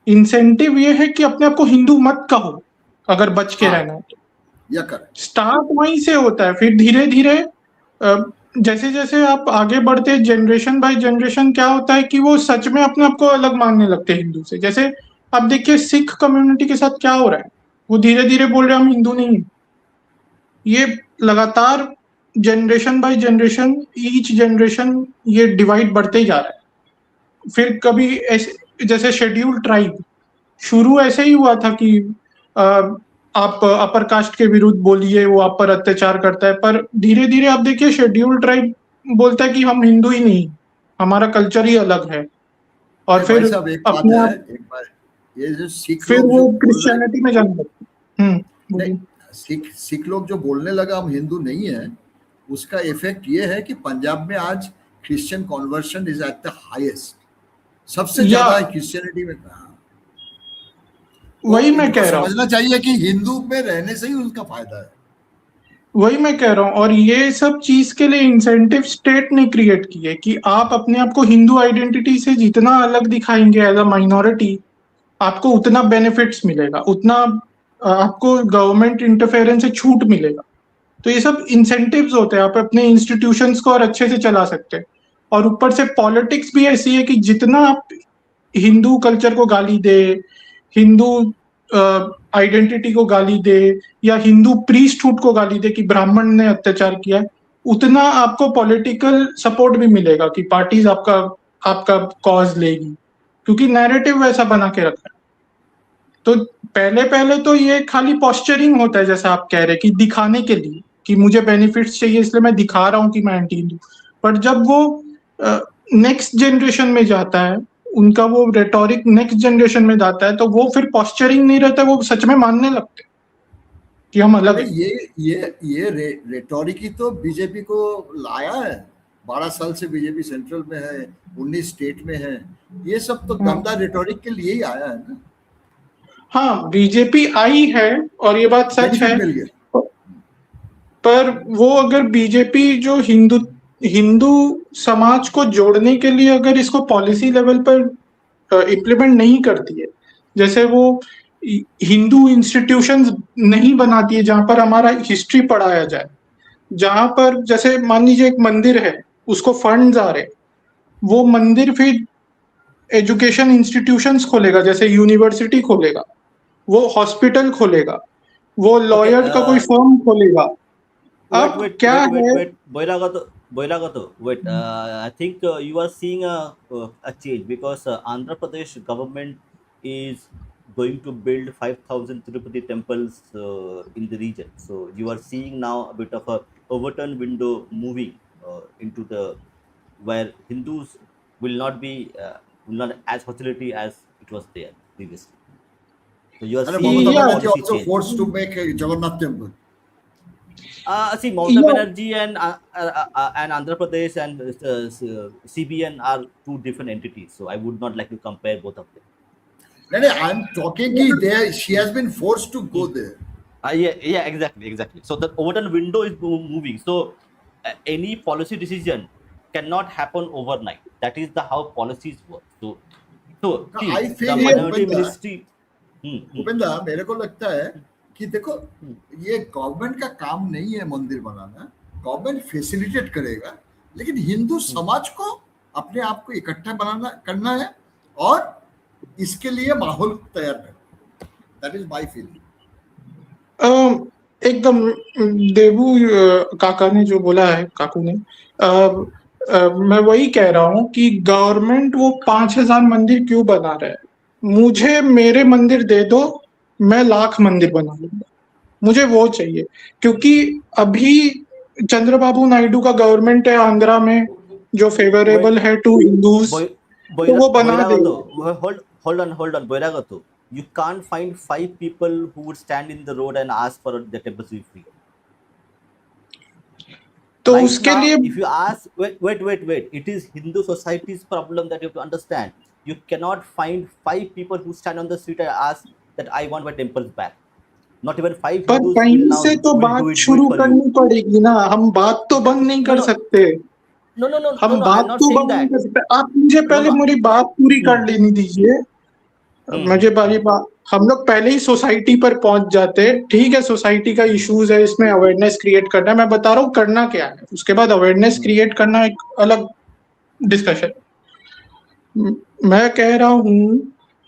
इंसेंटिव ये है कि अपने आप को हिंदू मत कहो अगर बच के रहना है तो। या कर स्टार्ट वहीं से होता है, फिर धीरे धीरे जैसे जैसे आप आगे बढ़ते जनरेशन बाय जनरेशन क्या होता है कि वो सच में अपने आप को अलग मानने लगते हैं हिंदू से। जैसे आप देखिए सिख कम्युनिटी के साथ क्या हो रहा है, वो धीरे धीरे बोल रहे हैं हम हिंदू नहीं हैं। ये लगातार generation by generation, each generation ये डिवाइड बढ़ते ही जा रहा है। फिर कभी ऐसे जैसे शेड्यूल्ड ट्राइब शुरू ऐसे ही हुआ था कि आप अपर कास्ट के विरुद्ध बोलिए, वो आप पर अत्याचार करता है, पर धीरे धीरे आप देखिए शेड्यूल्ड ट्राइब बोलता है कि हम हिंदू ही नहीं, हमारा कल्चर ही अलग है। और फिर अपने आप एक बार ये जो सिख फिर लोग वो क्रिश्चियनिटी में जाने लगते। सिख लोग जो बोलने लगा हम हिंदू नहीं है, उसका इफेक्ट ये है कि पंजाब में आज Christian conversion is at the highest, सबसे ज्यादा क्रिश्चियनिटी में। वही मैं कह रहा हूँ, समझना चाहिए कि हिंदू में रहने से ही उनका फायदा है। वही मैं कह रहा हूँ। और ये सब चीज के लिए इंसेंटिव स्टेट ने क्रिएट किए कि आप अपने आप को हिंदू आइडेंटिटी से जितना अलग दिखाएंगे एज अ माइनॉरिटी, आपको उतना बेनिफिट्स मिलेगा, उतना आपको गवर्नमेंट इंटरफेरेंस से छूट मिलेगा। तो ये सब इंसेंटिव्स होते हैं, आप अपने इंस्टीट्यूशंस को और अच्छे से चला सकते हैं। और ऊपर से पॉलिटिक्स भी ऐसी है कि जितना आप हिंदू कल्चर को गाली दे, हिंदू आइडेंटिटी को गाली दे, या हिंदू प्रीस्टहुड को गाली दे कि ब्राह्मण ने अत्याचार किया है, उतना आपको पॉलिटिकल सपोर्ट भी मिलेगा कि पार्टीज आपका आपका कॉज लेगी, क्योंकि नैरेटिव वैसा बना के रखा है। तो पहले पहले तो ये खाली पॉस्चरिंग होता है, जैसा आप कह रहे हैं, कि दिखाने के लिए कि मुझे बेनिफिट्स चाहिए इसलिए मैं दिखा रहा हूँ कि मैं एंटी हिंदू। पर जब वो नेक्स्ट जनरेशन में जाता है, उनका वो रेटोरिक नेक्स्ट जनरेशन में जाता है, तो वो फिर पॉस्चरिंग नहीं रहता, वो सच में मानने लगते हैं कि हम अलग अरे हैं। ये रेटोरिक ही तो बीजेपी को लाया है। 12 साल से बीजेपी सेंट्रल में है, 19 स्टेट में है। ये सब तो हाँ, गंदा रेटोरिक के लिए ही आया है ना। हाँ, बीजेपी आई है और ये बात सच बेनिफिट है। मिल गया। पर वो अगर बीजेपी जो हिंदू हिंदू समाज को जोड़ने के लिए अगर इसको पॉलिसी लेवल पर इम्प्लीमेंट नहीं करती है, जैसे वो हिंदू इंस्टीट्यूशंस नहीं बनाती है जहां पर हमारा हिस्ट्री पढ़ाया जाए, जहां पर जैसे मान लीजिए एक मंदिर है, उसको फंड्स आ रहे, वो मंदिर फिर एजुकेशन इंस्टीट्यूशंस खोलेगा, जैसे यूनिवर्सिटी खोलेगा, वो हॉस्पिटल खोलेगा, वो Okay, लॉयर का कोई फर्म खोलेगा। wait, अब wait, क्या wait, wait, है? wait. Boiragato, wait. I think you are seeing a change because Andhra Pradesh government is going to build 5,000 Tirupati temples in the region. So you are seeing now a bit of a overturned window moving into the where Hindus will not as hostility as it was there previously. So you are And seeing Mamata a Yeah, Banerjee policy also change. forced to make a Jagannath temple. See, Mamata yeah, Banerjee and Andhra Pradesh and CBN are two different entities. So I would not like to compare both of them. No, no, I'm talking ki there she has been forced to go there. Yeah, exactly. So the overturn window is moving. So any policy decision cannot happen overnight. That is the how policies work. So Now, see, I the feel yeah, minority ministry. Hmm, hmm, Bhupendra मेरे को लगता है कि देखो, hmm. ये government का काम नहीं है मंदिर बनाना। गवर्नमेंट फैसिलिटेट करेगा, लेकिन हिंदू समाज को अपने आप को इकट्ठा बनाना करना है और इसके लिए माहौल तैयार करना। That is my feeling. एकदम देबू काका ने जो बोला है, काकू ने, मैं वही कह रहा हूँ कि गवर्नमेंट वो 5,000 मंदिर क्यों बना रहा है। मुझे मेरे मंदिर दे दो, मैं लाख मंदिर बना लूंगा, मुझे वो चाहिए। क्योंकि अभी चंद्रबाबू नायडू का गवर्नमेंट है आंध्रा में, जो Wait, फेवरेबल है टू हिंदूज, तो वो बना देगा। hold on, Boiragato. You can't find five people who would stand in the road and ask for the temple to be free. तो Right उसके now, लिए if you ask, wait, it is Hindu society's problem that you have to understand. You cannot find five people who stand on the street and ask that I want my temples back. Not even five पर Hindus will कहीं से now तो will बात do it शुरू for you. करनी पड़ेगी ना, हम बात तो बंद नहीं No, कर no, सकते। हम no. I'm बात not तो saying बंद नहीं that. कर सकते। आप मुझे No, पहले no. मेरी बात पूरी Hmm, कर लेनी दीजिए। hmm, मुझे hmm, बारी बात, हम लोग पहले ही सोसाइटी पर पहुंच जाते हैं। ठीक है, सोसाइटी का इश्यूज है, इसमें अवेयरनेस क्रिएट करना है। मैं बता रहा हूँ करना क्या है, उसके बाद अवेयरनेस hmm. क्रिएट करना एक अलग डिस्कशन। मैं कह रहा हूँ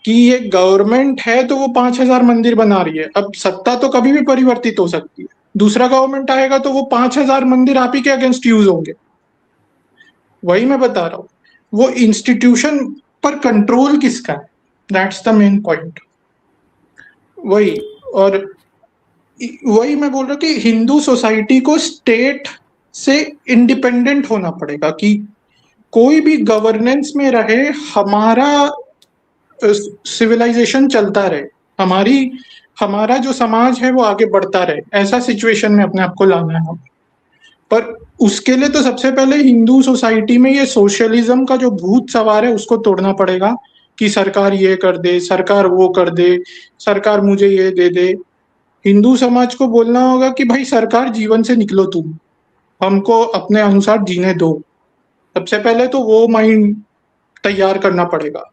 कि ये गवर्नमेंट है तो वो 5,000 मंदिर बना रही है। अब सत्ता तो कभी भी परिवर्तित हो सकती है, दूसरा गवर्नमेंट आएगा तो वो 5,000 मंदिर आप ही के अगेंस्ट यूज होंगे। वही मैं बता रहा हूँ, वो इंस्टीट्यूशन पर कंट्रोल किसका है, दैट्स द मेन पॉइंट। वही, और वही मैं बोल रहा हूँ कि हिंदू सोसाइटी को स्टेट से इंडिपेंडेंट होना पड़ेगा, कि कोई भी गवर्नेंस में रहे, हमारा सिविलाइजेशन चलता रहे, हमारी हमारा जो समाज है वो आगे बढ़ता रहे, ऐसा सिचुएशन में अपने आप को लाना है हमें। पर उसके लिए तो सबसे पहले हिंदू सोसाइटी में ये सोशलिज्म का जो भूत सवार है उसको तोड़ना पड़ेगा, कि सरकार ये कर दे, सरकार वो कर दे, सरकार मुझे ये दे दे। हिंदू समाज को बोलना होगा कि भाई सरकार जीवन से निकलो, तुम हमको अपने अनुसार जीने दो। सबसे पहले तो वो माइंड तैयार करना पड़ेगा।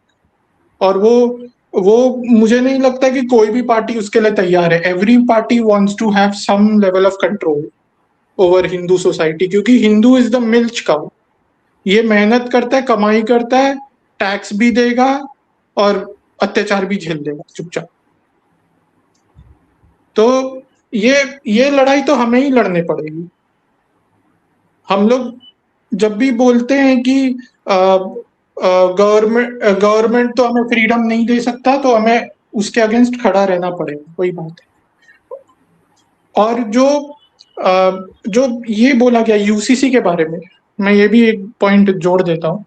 और वो मुझे नहीं लगता कि कोई भी पार्टी उसके लिए तैयार है। Every party wants to have some level of control over Hindu society, क्योंकि Hindu is the milch cow. ये मेहनत करता है, कमाई करता है, टैक्स भी देगा और अत्याचार भी झेल लेगा चुपचाप। तो ये लड़ाई तो हमें ही लड़नी पड़ेगी। हम लोग जब भी बोलते हैं कि गवर्नमेंट तो हमें फ्रीडम नहीं दे सकता, तो हमें उसके अगेंस्ट खड़ा रहना पड़ेगा, वही बात है। और जो ये बोला गया यूसीसी के बारे में, मैं ये भी एक पॉइंट जोड़ देता हूँ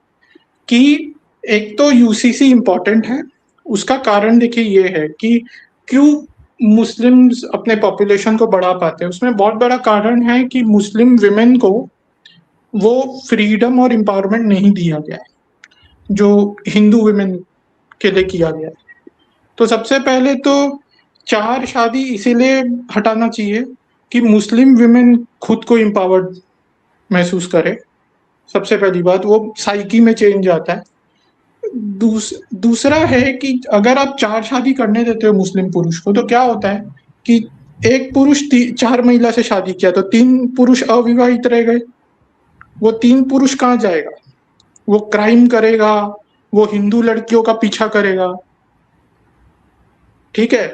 कि एक तो यूसीसी इम्पोर्टेंट है। उसका कारण देखिए ये है कि क्यों मुस्लिम्स अपने पॉपुलेशन को बढ़ा पाते हैं। उसमें बहुत बड़ा कारण है कि मुस्लिम विमेन को वो फ्रीडम और एम्पावरमेंट नहीं दिया गया है जो हिंदू विमेन के लिए किया गया है। तो सबसे पहले तो चार शादी इसीलिए हटाना चाहिए कि मुस्लिम विमेन खुद को एम्पावर्ड महसूस करे। सबसे पहली बात, वो साइकी में चेंज आता है। दूसरा है कि अगर आप चार शादी करने देते हो मुस्लिम पुरुष को, तो क्या होता है कि एक पुरुष चार महिला से शादी किया तो तीन पुरुष अविवाहित रह गए। वो तीन पुरुष कहाँ जाएगा? वो क्राइम करेगा, वो हिंदू लड़कियों का पीछा करेगा, ठीक है।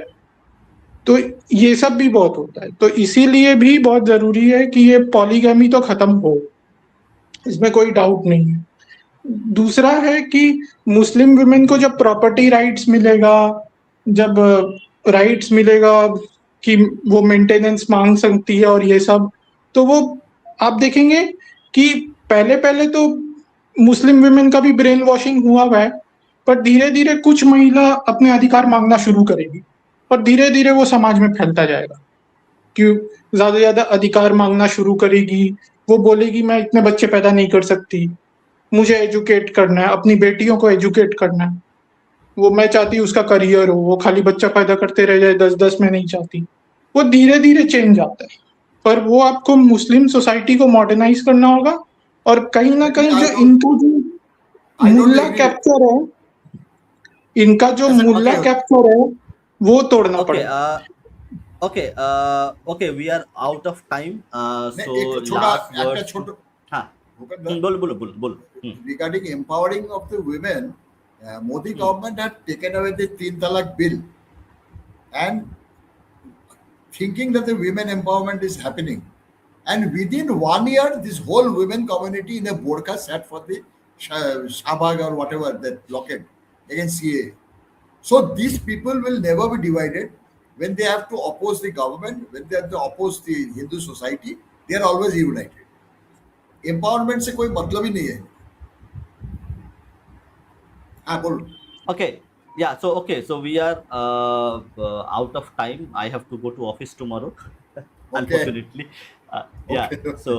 तो ये सब भी बहुत होता है, तो इसीलिए भी बहुत जरूरी है कि ये पॉलीगैमी तो खत्म हो, इसमें कोई डाउट नहीं है। दूसरा है कि मुस्लिम वुमेन को जब प्रॉपर्टी राइट्स मिलेगा, जब राइट्स मिलेगा कि वो मेंटेनेंस मांग सकती है और ये सब, तो वो आप देखेंगे कि पहले पहले तो मुस्लिम वुमेन का भी ब्रेन वॉशिंग हुआ है, पर धीरे धीरे कुछ महिला अपने अधिकार मांगना शुरू करेगी और धीरे धीरे वो समाज में फैलता जाएगा। क्यों? ज्यादा से ज्यादा अधिकार मांगना शुरू करेगी। वो बोलेगी मैं इतने बच्चे पैदा नहीं कर सकती, मुझे एजुकेट करना है, अपनी बेटियों को एजुकेट करना है। वो मैं चाहती हूँ उसका करियर हो, वो खाली बच्चा पैदा करते रह जाए 10-10 में नहीं चाहती। वो धीरे धीरे चेंज आता है, पर वो आपको मुस्लिम सोसाइटी को मॉडर्नाइज करना होगा। और कहीं ना Actually, कहीं जो I don't इनका जो I don't Mulla agree. Capture है, इनका जो As a, मुल्ला okay, कैप्चर है, वो तोड़ना Okay, पड़ेगा। okay, we are out of time. नहीं, So एक छोटा last একটা words. ছোট हाँ, भूपेंद्र, बोलो बोलो बोलो बोलो। regarding empowering of the women, Modi hmm, government had taken away the Teen Talak bill and thinking that the women empowerment is happening. And within 1 year, this whole women community in a Borka sat for the Shabag or whatever, that blockade against CA. So these people will never be divided. When they have to oppose the government, when they have to oppose the Hindu society, they are always united. Empowerment से कोई मतलब ही नहीं है. हाँ बोलो. Okay, yeah. So we are out of time. I have to go to office tomorrow, Okay. unfortunately. Yeah. Okay. So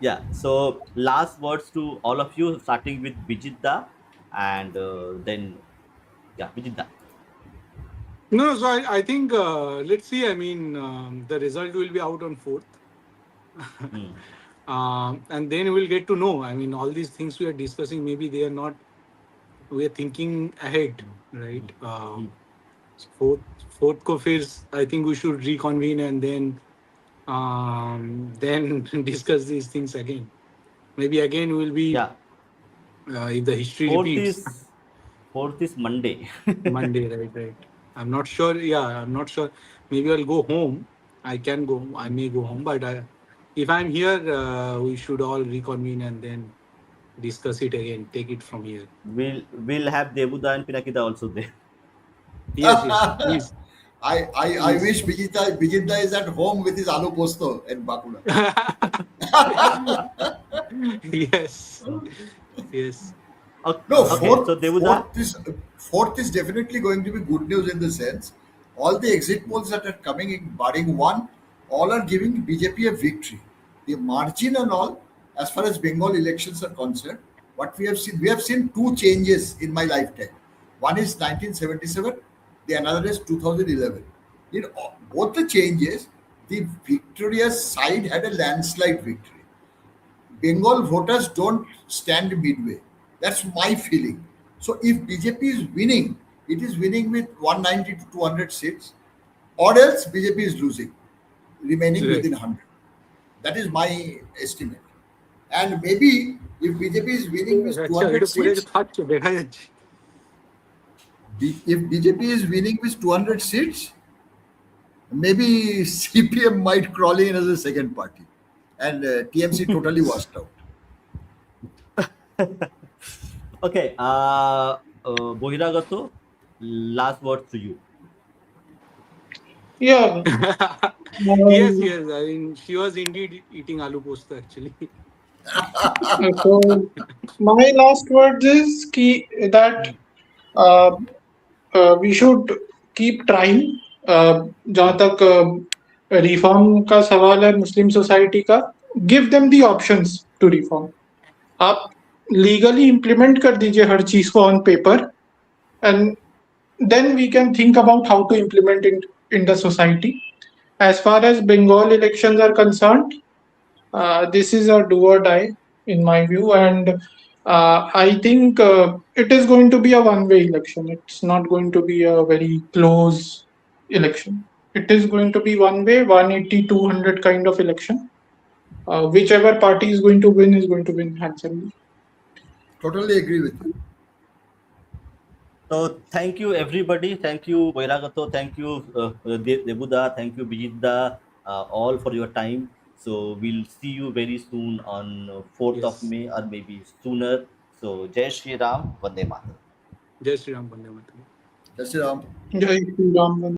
yeah. So last words to all of you, starting with Bijita, and then yeah, Bijita. No, so I think let's see. I mean, the result will be out on 4th. Hmm. And then we'll get to know. I mean, all these things we are discussing, maybe they are not, we are thinking ahead, right? Hmm. Fourth, fourth को फिर I think we should reconvene and then discuss these things again. Maybe again will be Yeah. if the history Fourth repeats. is fourth is Monday. Monday, right. I'm not sure. Yeah, I'm not sure. Maybe I'll go home. I can go. I may go home, but if I'm here, we should all reconvene and then discuss it again. Take it from here. We'll have Debuda and Pinakida also there. Yes. Please. I Please. wish Bijita is at home with his aloo posto in Bakula. Yes. Yes. Okay, No, okay. So Debuda. fourth is definitely going to be good news in the sense all the exit polls that are coming in, barring one, all are giving BJP a victory. The margin and all, as far as Bengal elections are concerned, what we have seen two changes in my lifetime. One is 1977, the another is 2011. In both the changes, the victorious side had a landslide victory. Bengal voters don't stand midway. That's my feeling. So if BJP is winning, it is winning with 190 to 200 seats, or else BJP is losing, remaining Right. within 100. That is my estimate. And maybe if BJP is winning with আচ্ছা এটা 200 পড়ে seats, খাচ্ছে দেখা যাচ্ছে if BJP is winning with 200 seats, maybe CPM might crawl in as a second party. and TMC totally washed out. Okay, Bohiragato, last word to you. Yeah. Yes, Um, yes. I mean, she was indeed eating aloo posta actually. so my last words is that uh, we should keep trying. जहाँ तक reform का सवाल है Muslim society का, give them the options to reform. आप legally implement कर दीजिए हर चीज को on paper, and then we can think about how to implement it in the society. As far as Bengal elections are concerned, this is a do or die in my view, and I think it is going to be a one-way election. It's not going to be a very close election. It is going to be one way, 180, 200 kind of election. Whichever party is going to win is going to win handsomely. Totally agree with you. So thank you everybody. Thank you Boiragato. Thank you Debuda. Thank you Bijitda. All for your time. So we'll see you very soon on 4th of Yes. May or maybe sooner. So Jai Shri Ram, Vande Mataram. Jai Sri Ram, Bande Mataram. Just Jai Shri Ram, Vande